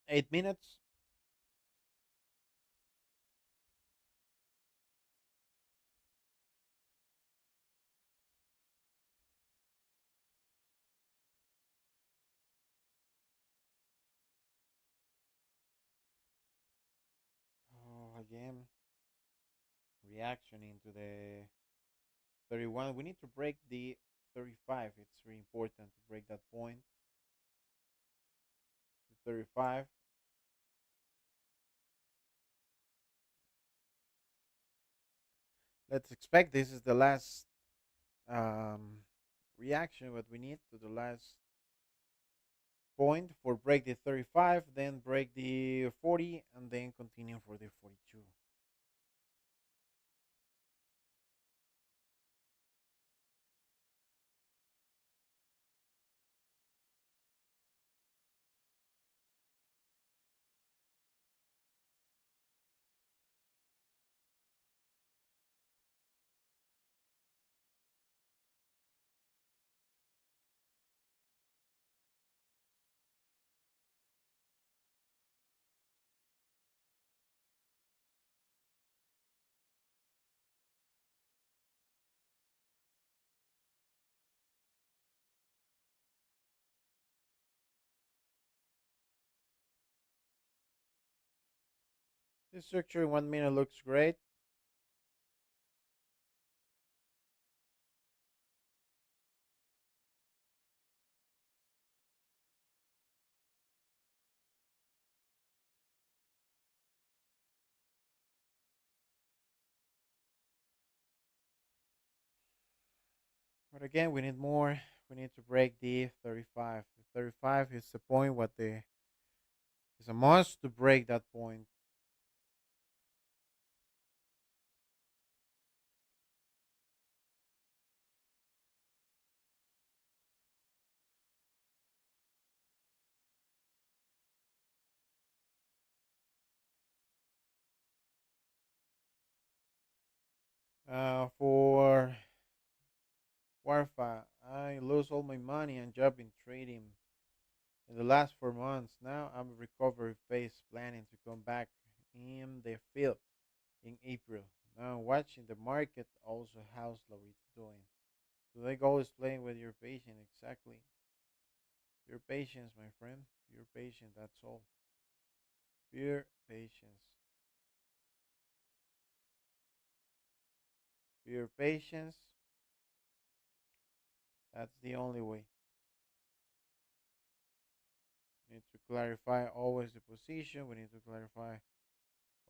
8 minutes. Oh, again, reaction into the 31. We need to break the 35. It's very important to break that point. The 35. Let's expect this is the last um, reaction what we need to the last point for break the 35, then break the 40, and then continue for the 42. This structure in 1 minute looks great. But again, we need more. We need to break the 35. The 35 is the point what the is a must to break that point. For Warfa, I lose all my money and job in trading in the last 4 months. Now I'm in recovery phase, planning to come back in the field in April. Now watching the market also. How's Laurita doing? Today goal is playing with your patient. Exactly. Your patience, my friend. Your patient. That's all. Pure patience. Pure patience. That's the only way. We need to clarify always the position. We need to clarify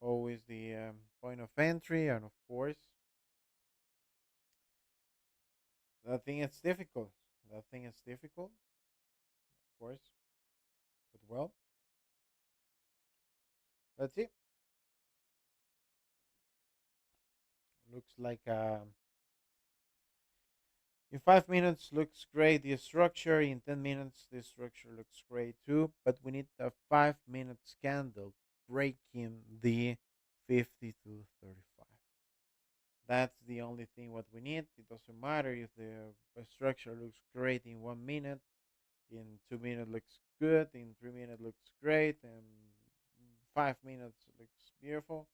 always the point of entry, and of course, That thing is difficult. That thing is difficult, of course. But well, let's see. Looks like in 5 minutes looks great. The structure in 10 minutes, the structure looks great too. But we need a 5 minute candle breaking the 50 to 35. That's the only thing what we need. It doesn't matter if the structure looks great in 1 minute, in 2 minutes looks good, in 3 minutes looks great, and 5 minutes looks beautiful.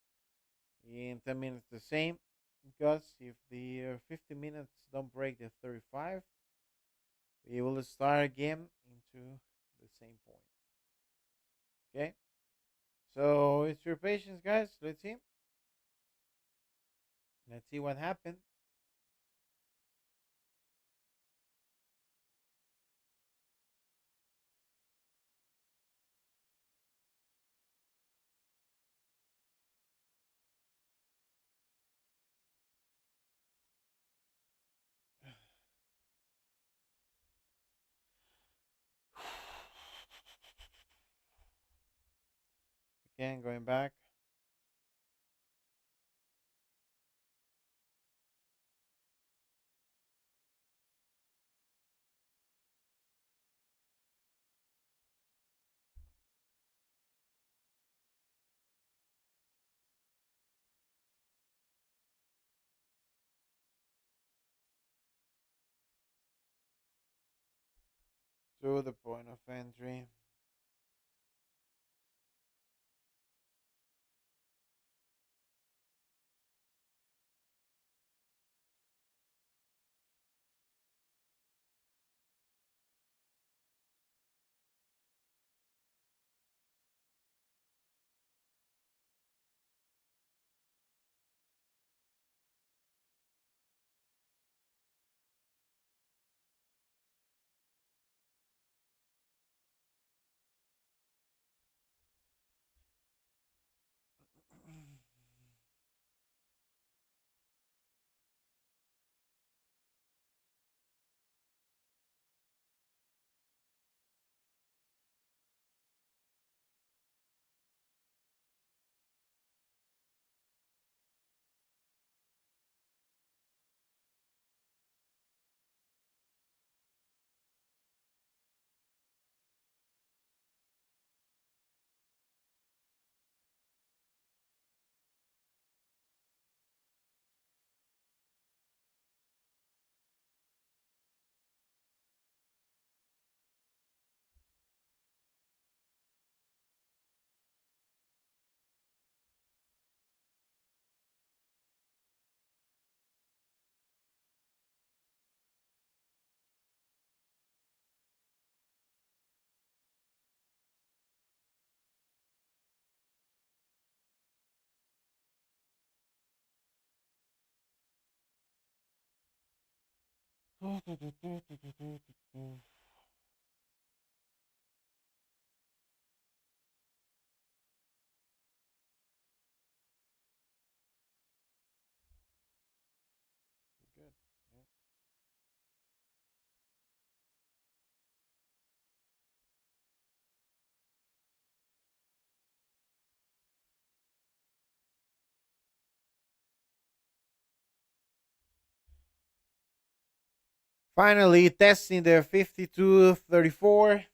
In 10 minutes the same, because if the 50 minutes don't break the 35, we will start again into the same point. Okay, so it's your patience, guys. Let's see what happened. Again, going back to the point of entry. Good. Yeah. Finally, testing the 5234.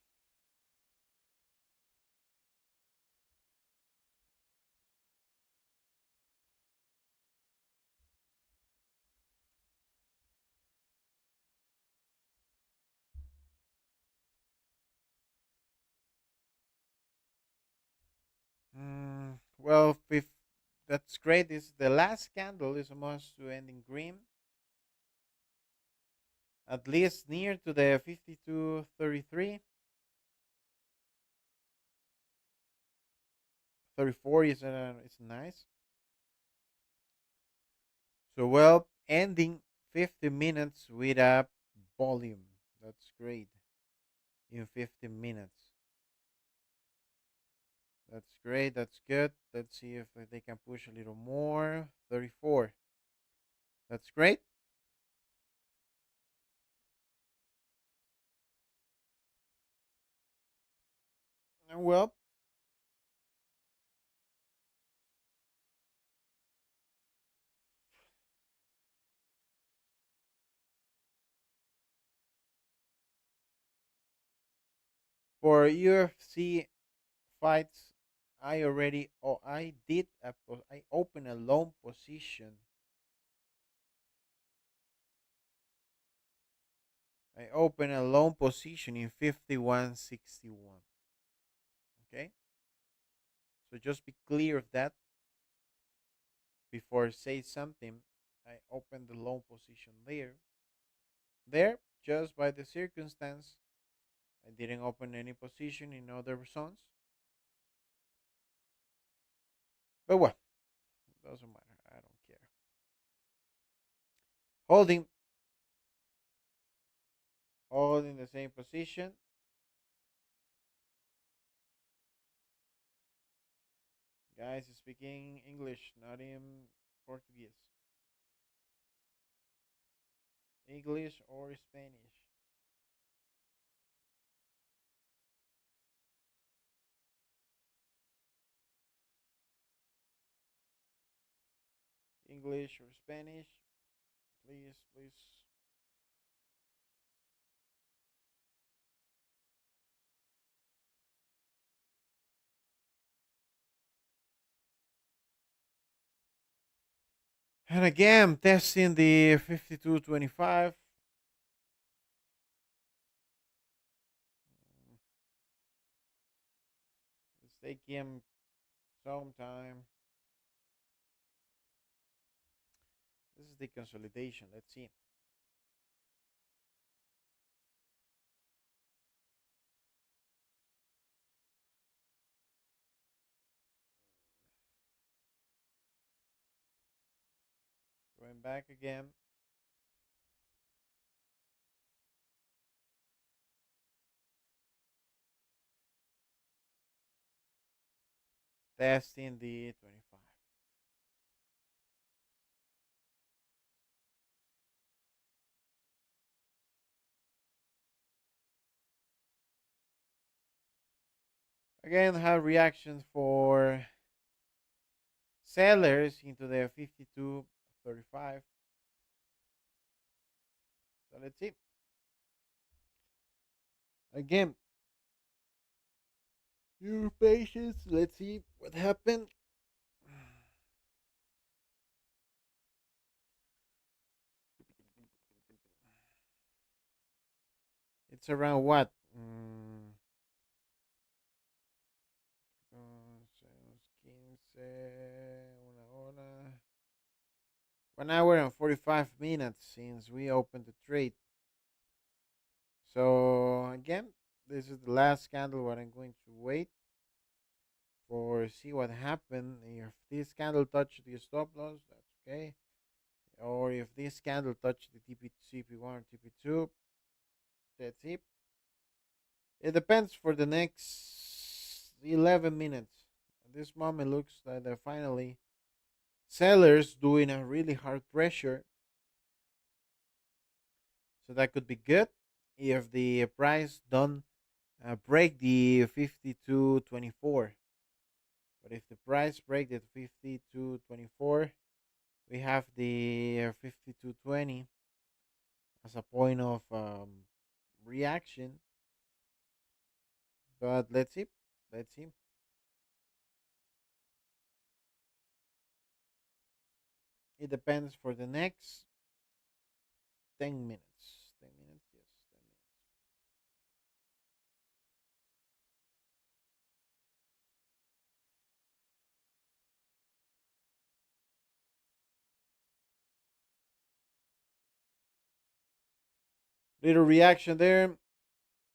Well, if that's great. This the last candle is supposed to end in green, at least near to the 5233. 34 is nice. So well, ending 50 minutes with a volume. That's great. In 50 minutes. That's great. That's good. Let's see if they can push a little more. 34. That's great. Well, for UFC fights, I opened a long position. I opened a long position in 51.61. Okay, so just be clear of that before I say something. I opened the long position there. There, just by the circumstance, I didn't open any position in other zones. But what? It doesn't matter. I don't care. Holding, holding the same position. Guys speaking English, not in Portuguese. English or Spanish. English or Spanish. Please, please. And again, testing the 52.25. It's taking some time. This is the consolidation. Let's see. Going back again. Testing the 25. Again, have reactions for sellers into the 52.35. So let's see. Again, your patience. Let's see what happened. It's around what? 1 hour and 45 minutes since we opened the trade. So again, this is the last candle. What I'm going to wait for, see what happened. If this candle touched the stop loss, that's okay. Or if this candle touched the CP1 or TP2, that's it. It depends for the next 11 minutes. At this moment, looks like they're finally sellers doing a really hard pressure. So that could be good if the price don't break the 52.24. But if the price break the 52.24, we have the 52.20 as a point of reaction. But let's see. Let's see. It depends for the next 10 minutes. 10 minutes, yes, 10 minutes. Little reaction there.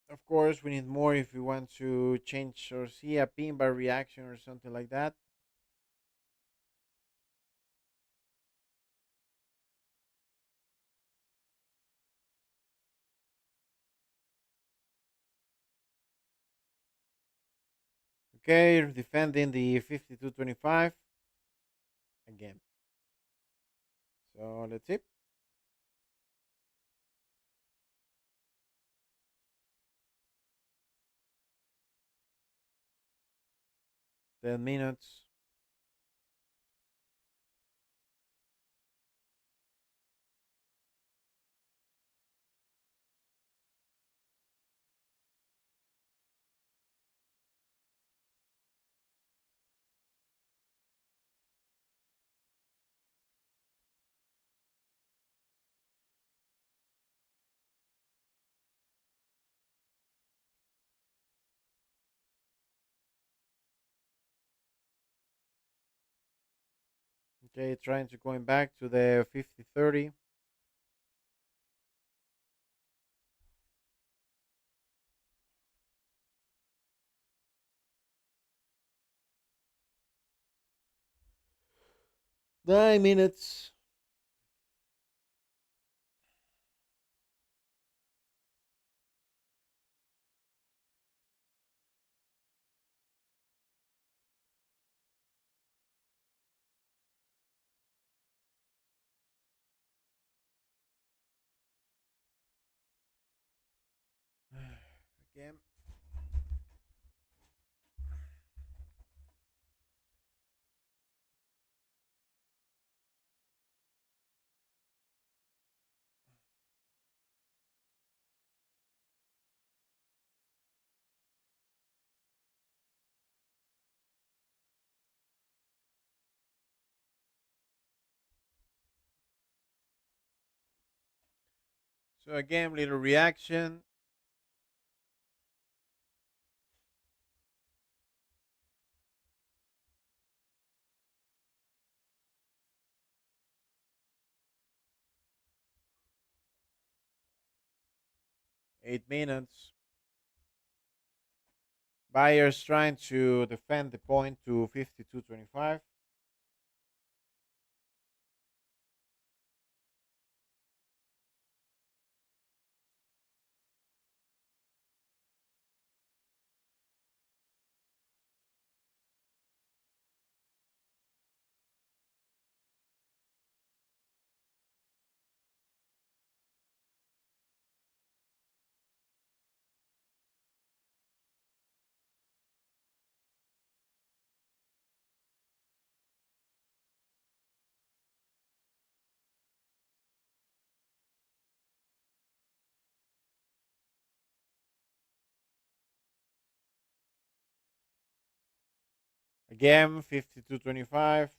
Of course, we need more if we want to change or see a pin bar reaction or something like that. Okay, defending the 52.25 again. So let's see. 10 minutes. Okay, trying to going back to the 50-30. 9 minutes. again. So again, little reaction. 8 minutes. Buyers trying to defend the point to 52.25. Again, 52.25.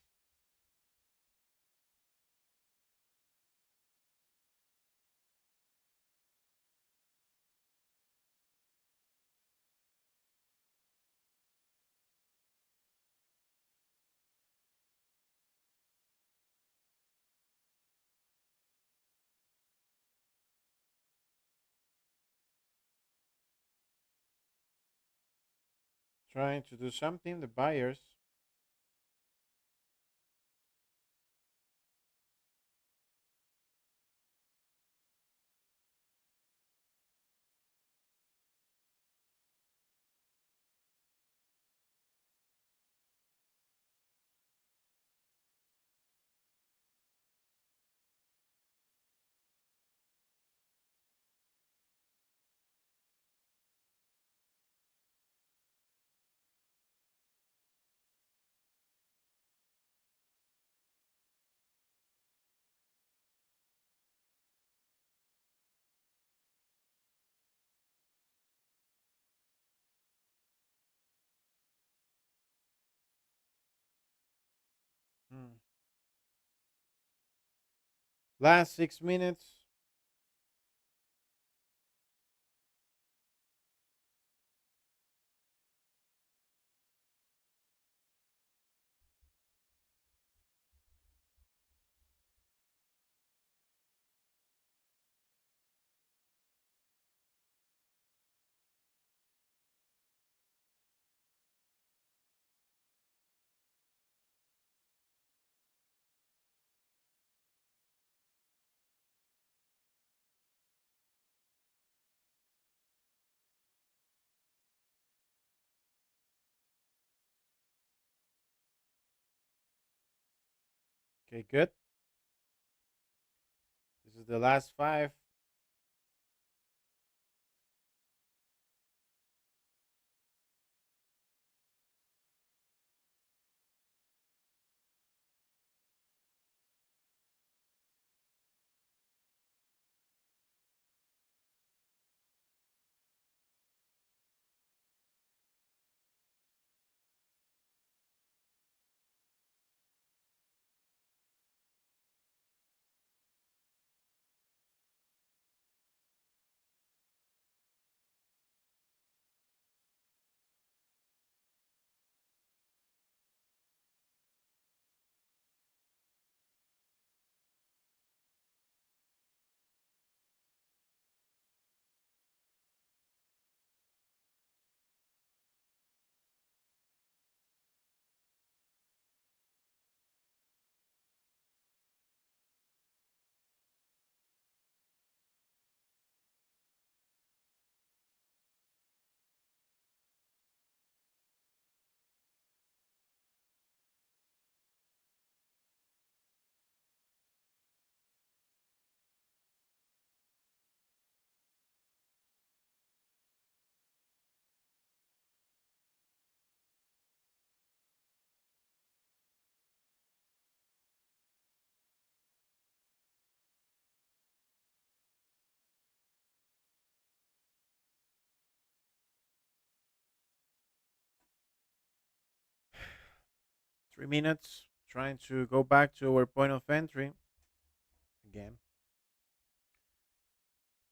Trying to do something. The buyers. Hmm. Last 6 minutes. Okay, good. This is the last five. 3 minutes. Trying to go back to our point of entry again.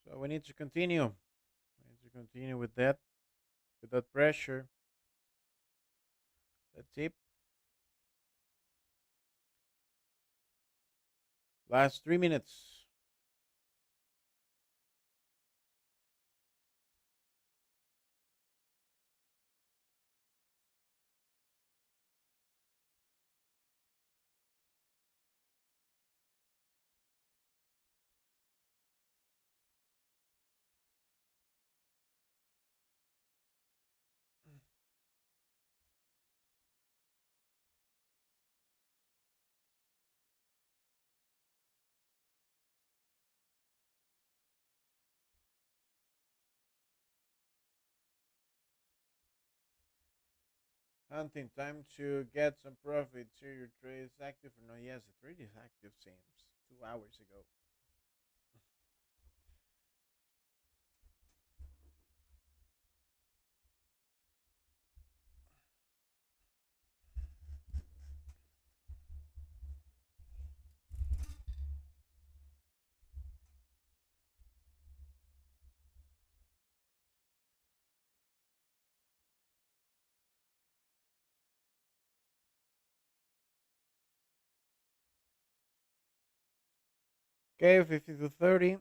So we need to continue. We need to continue with that pressure. That's it. Last 3 minutes. Hunting, time to get some profit. Here your trade is active or no? Yes, the trade is active since 2 hours ago. Okay, 50 to 30.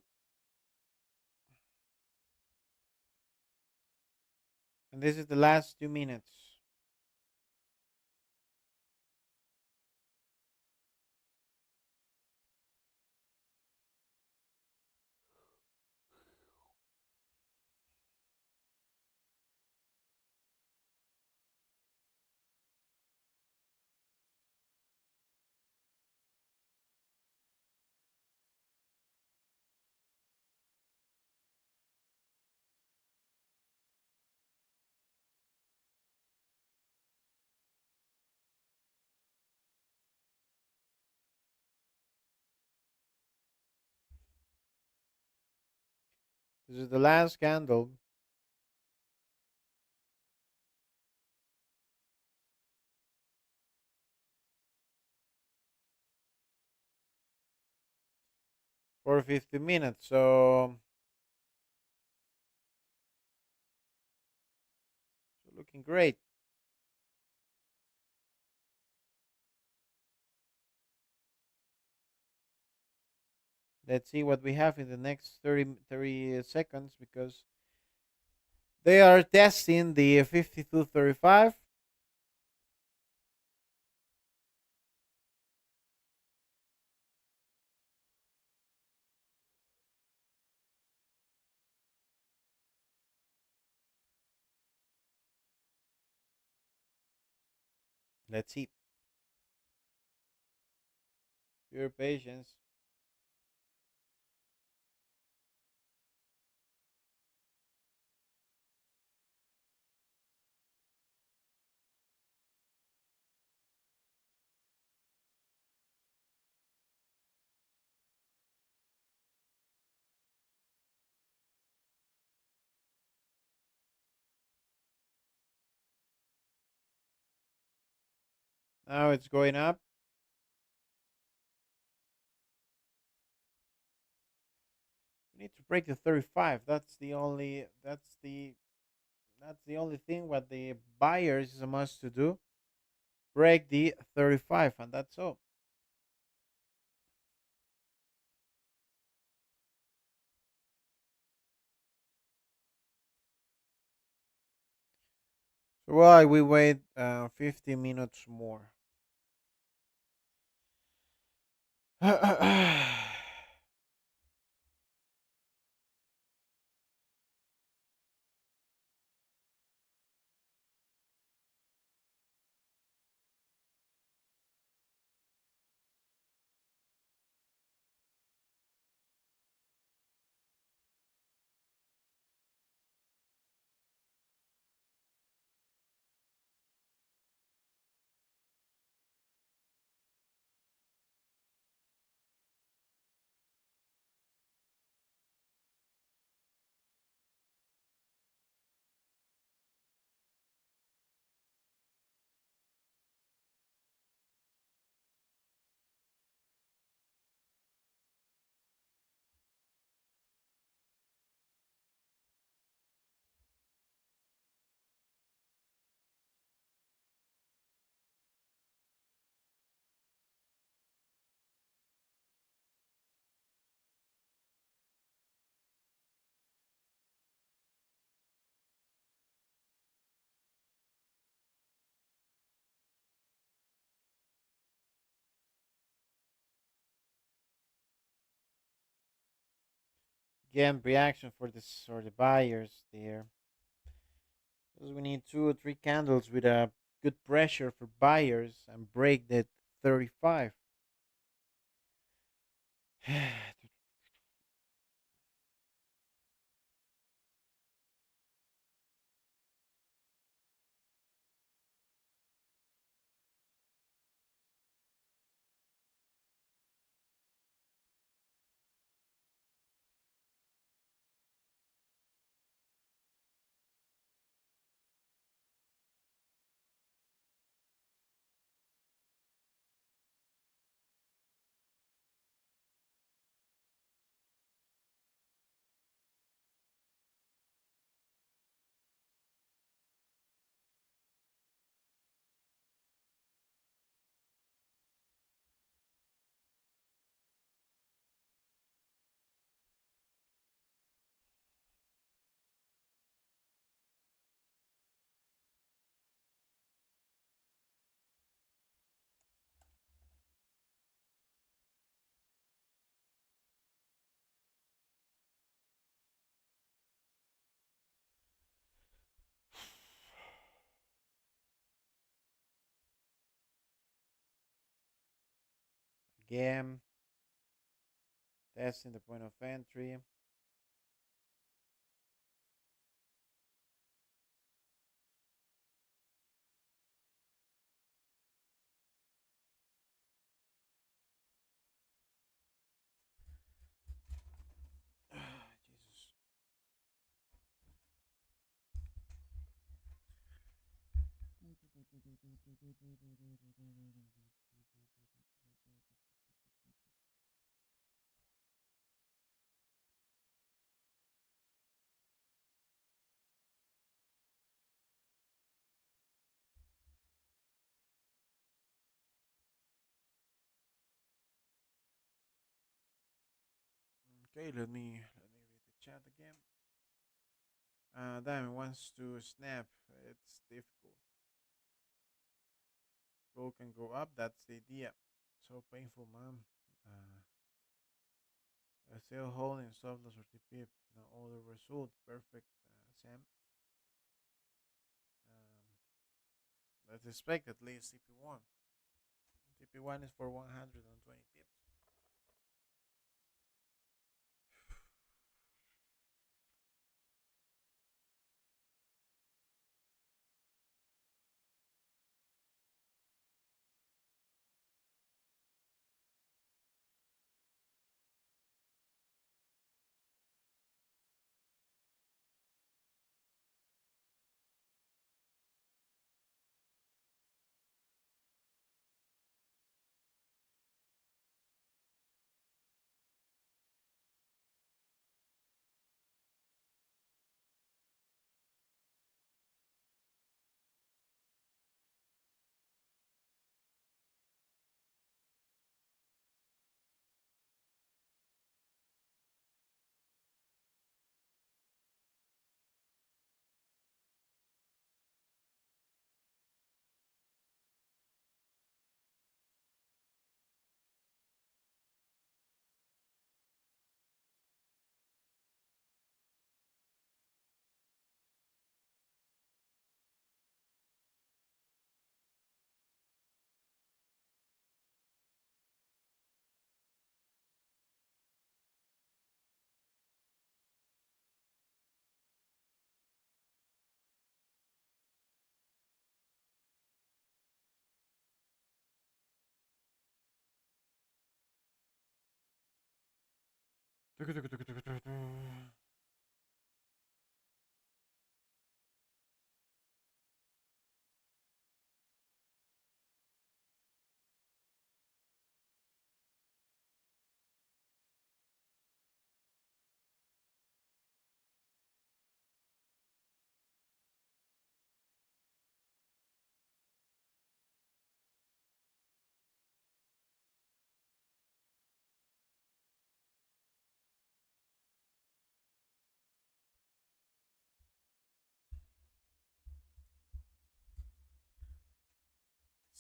And this is the last 2 minutes. This is the last candle. For 50 minutes. So looking great. Let's see what we have in the next 30 seconds because they are testing the 52.35. Let's see. Pure patience. Now it's going up. We need to break the 35. That's the only thing what the buyers is a must to do. Break the 35 and that's all. So why we wait 50 minutes more? Again, reaction for this for the buyers there. Because we need two or three candles with a good pressure for buyers and break that 35. Again, testing the point of entry. Jesus. Okay, let me read the chat again. Diamond wants to snap. It's difficult. Gold can go up. That's the idea. So painful, man. Still holding soft loss or TP. No other result. Perfect, Sam. Um, let's expect at least TP1. TP1 is for 120 pips.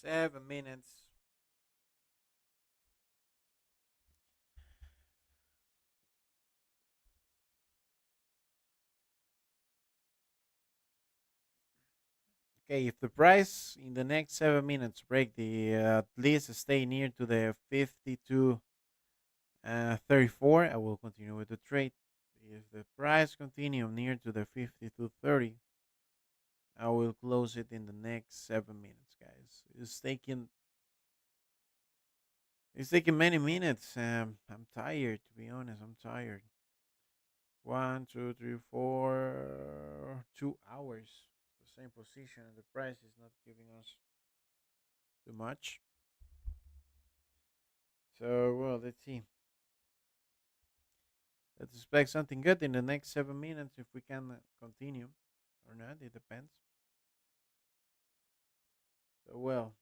7 minutes. Okay, if the price in the next 7 minutes break the at least stay near to the 52 34, I will continue with the trade. If the price continue near to the 52.30, I will close it in the next 7 minutes, guys. It's taking many minutes. I'm tired, to be honest. I'm tired. One, two, three, four, 2 hours. The same position, and the price is not giving us too much. So, well, let's see. Let's expect something good in the next 7 minutes if we can continue or not. It depends. So, well,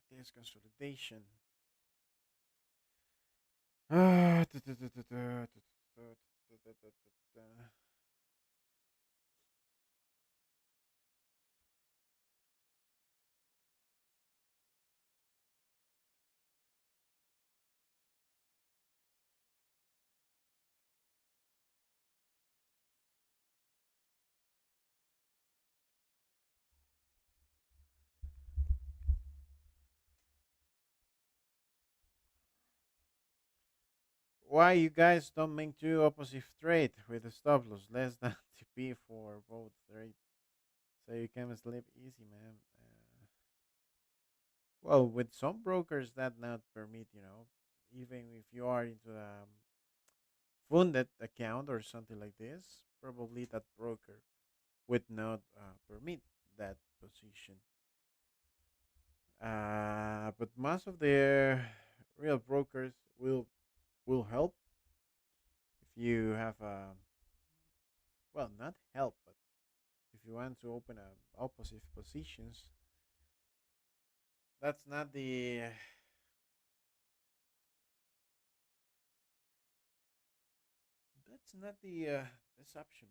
like this consolidation. Ah, Why you guys don't make two opposite trade with a stop loss less than TP for both trade? So you can sleep easy, man. Well, with some brokers that not permit, even if you are into a funded account or something like this, probably that broker would not permit that position. But most of the real brokers will help if you have a, well, not help, but if you want to open a opposite positions, that's not the this option.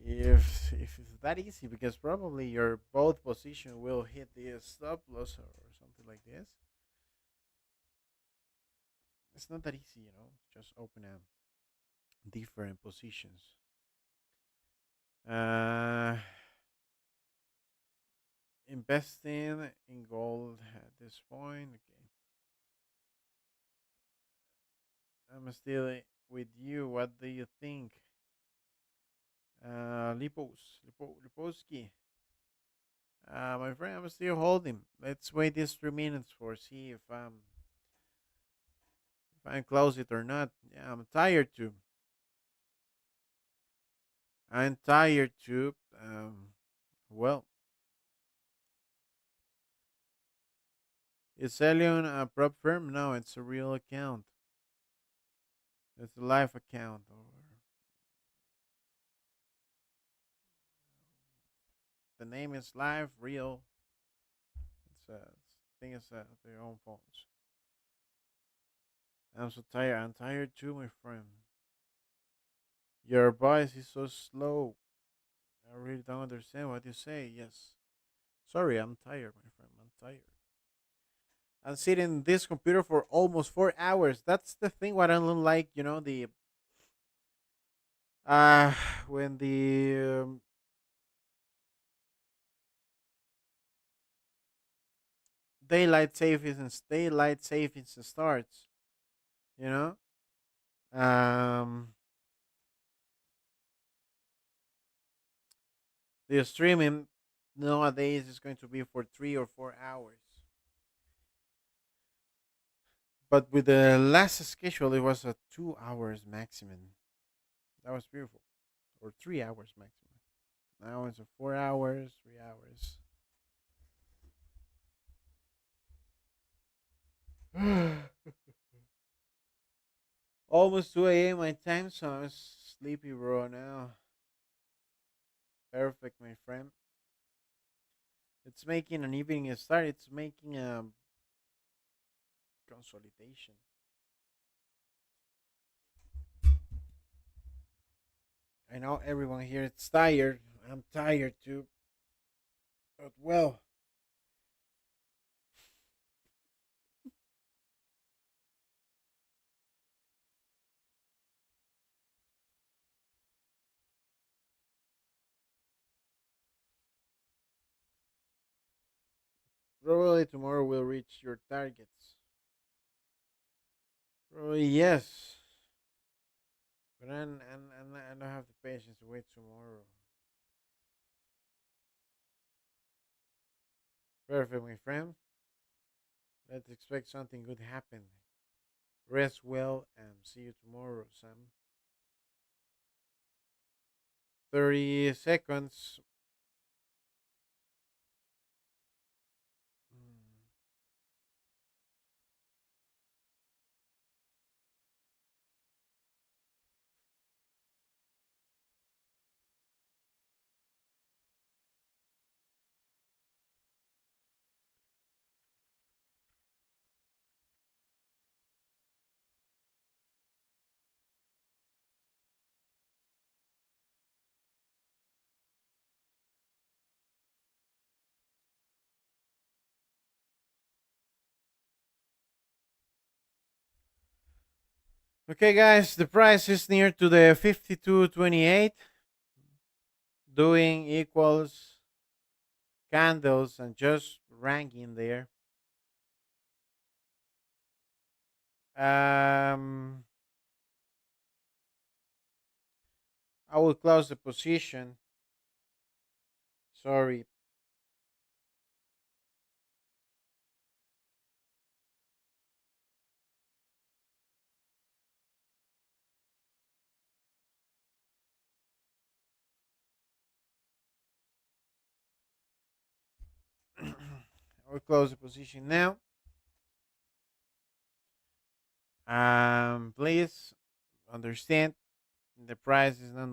If it's that easy, because probably your both position will hit the stop loss or something like this. It's not that easy. Just open a different positions. Uh, Investing in gold at this point. Okay, I'm still with you. What do you think? Lipovsky. My friend, I'm still holding. Let's wait these 3 minutes for see if I close it or not. Yeah, I'm tired too. I'm tired too. Well, is XELLION a prop firm? No, it's a real account. It's a live account. Or the name is live, real. Thing is their own phones. I'm so tired. I'm tired too, my friend. Your voice is so slow. I really don't understand what you say. Yes. Sorry, I'm tired, my friend. I'm tired. I'm sitting in this computer for almost 4 hours. That's the thing. What I don't like, the uh when the daylight savings starts. You know, um, the streaming nowadays is going to be for 3 or 4 hours. But with the last schedule, it was a 2 hours maximum. That was beautiful, or 3 hours maximum. Now it's a 4 hours, 3 hours. Almost 2 a.m. my time, so I'm sleepy, bro. Now, perfect, my friend. It's making an evening start. It's making a consolidation. I know everyone here is tired. I'm tired too. But well, probably tomorrow we'll reach your targets. Probably yes. But I don't have the patience to wait tomorrow. Perfect, my friend. Let's expect something good happen. Rest well and see you tomorrow, Sam. 30 seconds. Mm. Okay, guys, the price is near to the 52.28. Doing equals candles and just ranking there. Um, I will close the position. Sorry. I will close the position now. Please understand the price is not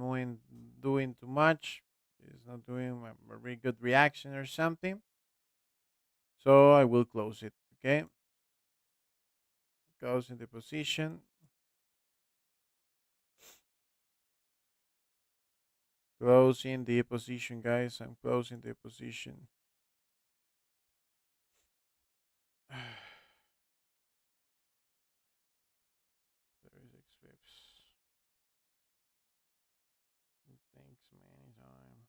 doing too much. It's not doing a very good reaction or something. So I will close it. Okay, closing the position. Closing the position, guys. I'm closing the position. 36 pips. Thanks, man. Anytime.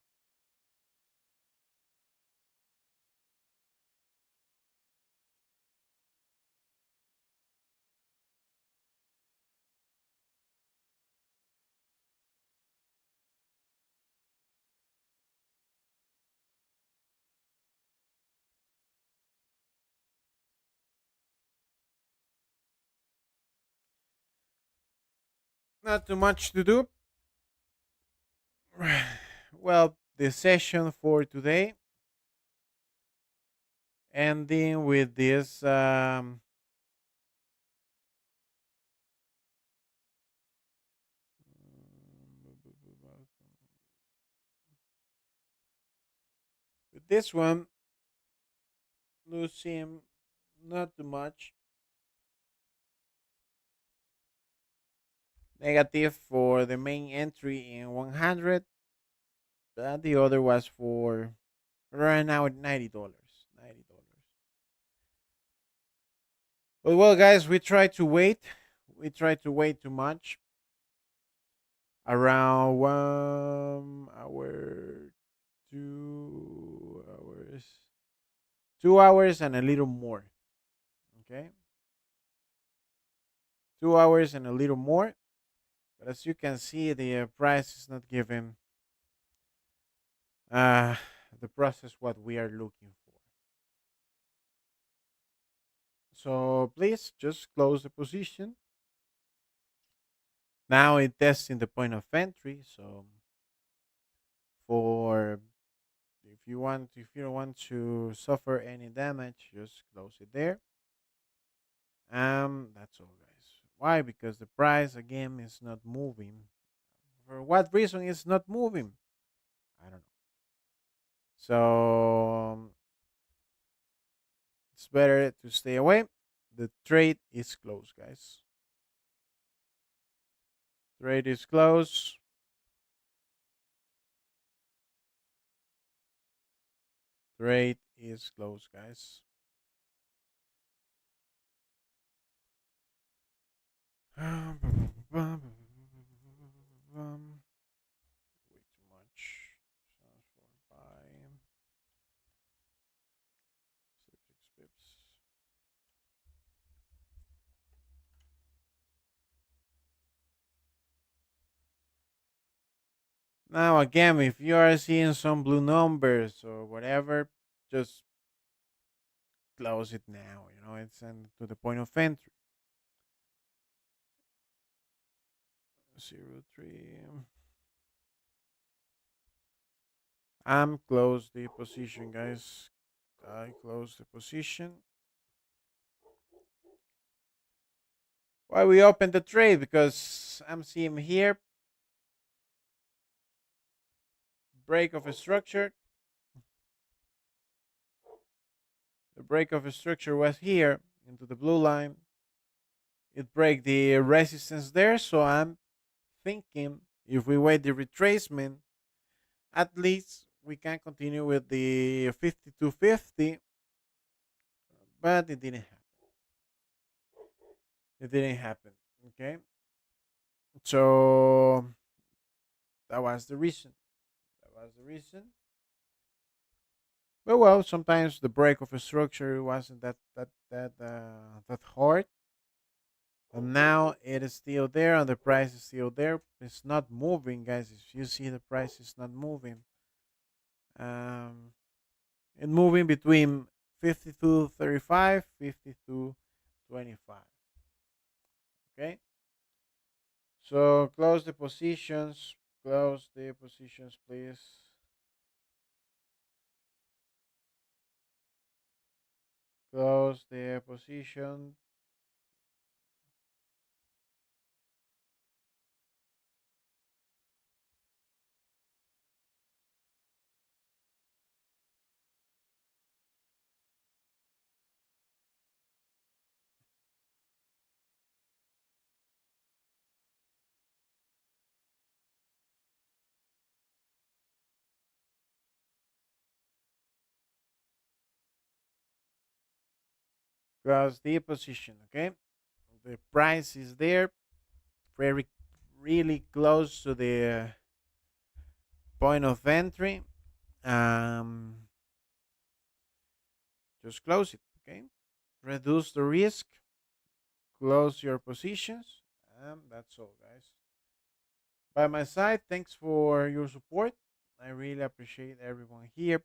Not too much to do. Well, the session for today ending with this with this one losing not too much. Negative for the main entry in 100, but the other was for right now $90. $90. But well, guys, we try to wait. We try to wait too much. Around 1 hour, 2 hours, 2 hours and a little more. Okay, 2 hours and a little more. But as you can see, the price is not giving uh, the process what we are looking for. So please just close the position. Now it testing the point of entry. So for if you don't want to suffer any damage, just close it there. That's all, guys. Why? Because the price again is not moving. For what reason it's not moving? I don't know. So it's better to stay away. The trade is closed, guys. Trade is closed. Trade is closed, guys. Way too much. Sounds for buy. 6 pips. Now again, if you are seeing some blue numbers or whatever, just close it now. It's to the point of entry. 0.3. I'm close the position, guys. I close the position. Why we open the trade? Because I'm seeing here break of a structure. The break of a structure was here into the blue line. It break the resistance there, so I'm thinking if we wait the retracement, at least we can continue with the 5250, but it didn't happen. It didn't happen. Okay, so that was the reason. That was the reason. But well, sometimes the break of a structure wasn't that hard. And now it is still there, and the price is still there. It's not moving, guys. If you see the price is not moving, um, it's moving between 52.35, 52.25. Okay, so close the positions. Close the positions, please. Close the position. Close the position. Okay, the price is there, very really close to the point of entry. Um, just close it. Okay, reduce the risk. Close your positions, and that's all, guys. By my side, thanks for your support. I really appreciate everyone here.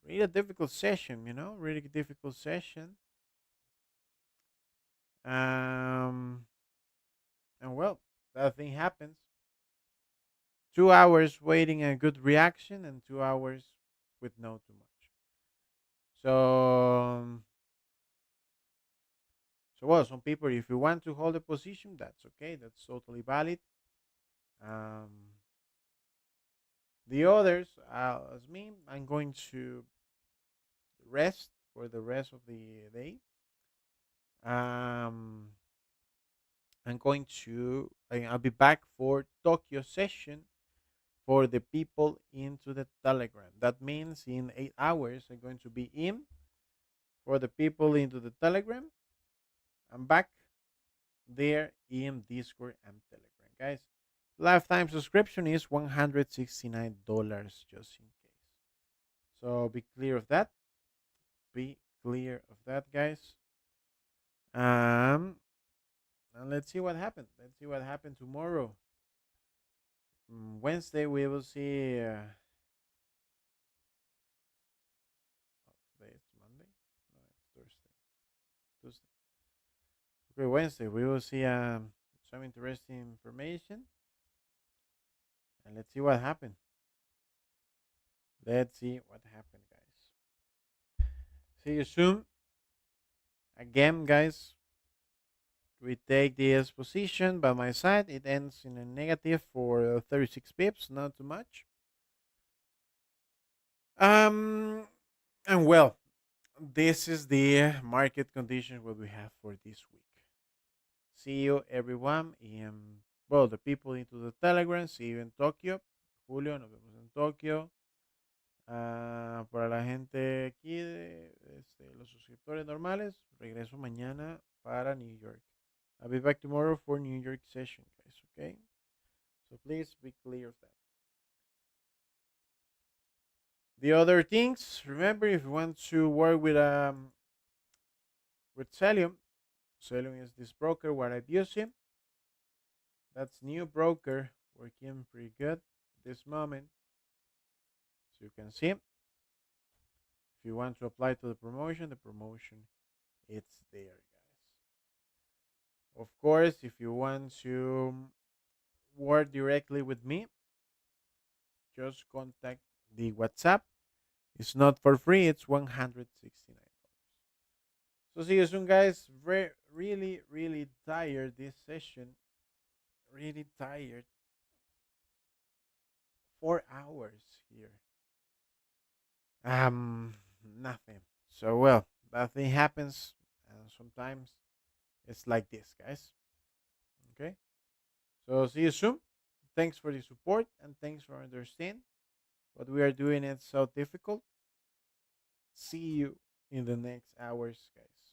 Really a difficult session, really difficult session. Um, and well, that thing happens. 2 hours waiting a good reaction, and 2 hours with no too much. So well, some people, if you want to hold a position, that's okay. That's totally valid. Um, the others, as me, I'm going to rest for the rest of the day. Um, I'll be back for Tokyo session for the people into the Telegram. That means in 8 hours, I'm going to be in for the people into the Telegram. I'm back there in Discord and Telegram, guys. Lifetime subscription is $169 just in case. So be clear of that. Be clear of that, guys. Um, and let's see what happened. Let's see what happened tomorrow. Wednesday we will see. Today it's Monday. No, it's Thursday. Tuesday. Okay, Wednesday we will see some interesting information, and let's see what happened. Let's see what happened, guys. See you soon. Again, guys, we take this position by my side. It ends in a negative for 36 pips, not too much. Um, and well, this is the market conditions what we have for this week. See you everyone in well the people into the Telegram. See you in Tokyo. Julio, nos vemos en Tokio. Para la gente aquí, los suscriptores normales, regreso mañana para New York. I'll be back tomorrow for New York session, guys. Okay, so please be clear of that. The other things, remember, if you want to work with Celium, Celium is this broker what I've used him. That's new broker working pretty good this moment. So you can see, if you want to apply to the promotion it's there, guys. Of course, if you want to work directly with me, just contact the WhatsApp. It's not for free, it's $169. So see you soon, guys. Really, really tired this session. Really tired. 4 hours here. Nothing. So well, nothing happens, and sometimes it's like this, guys. Okay. So see you soon. Thanks for the support and thanks for understanding what we are doing. It's so difficult. See you in the next hours, guys.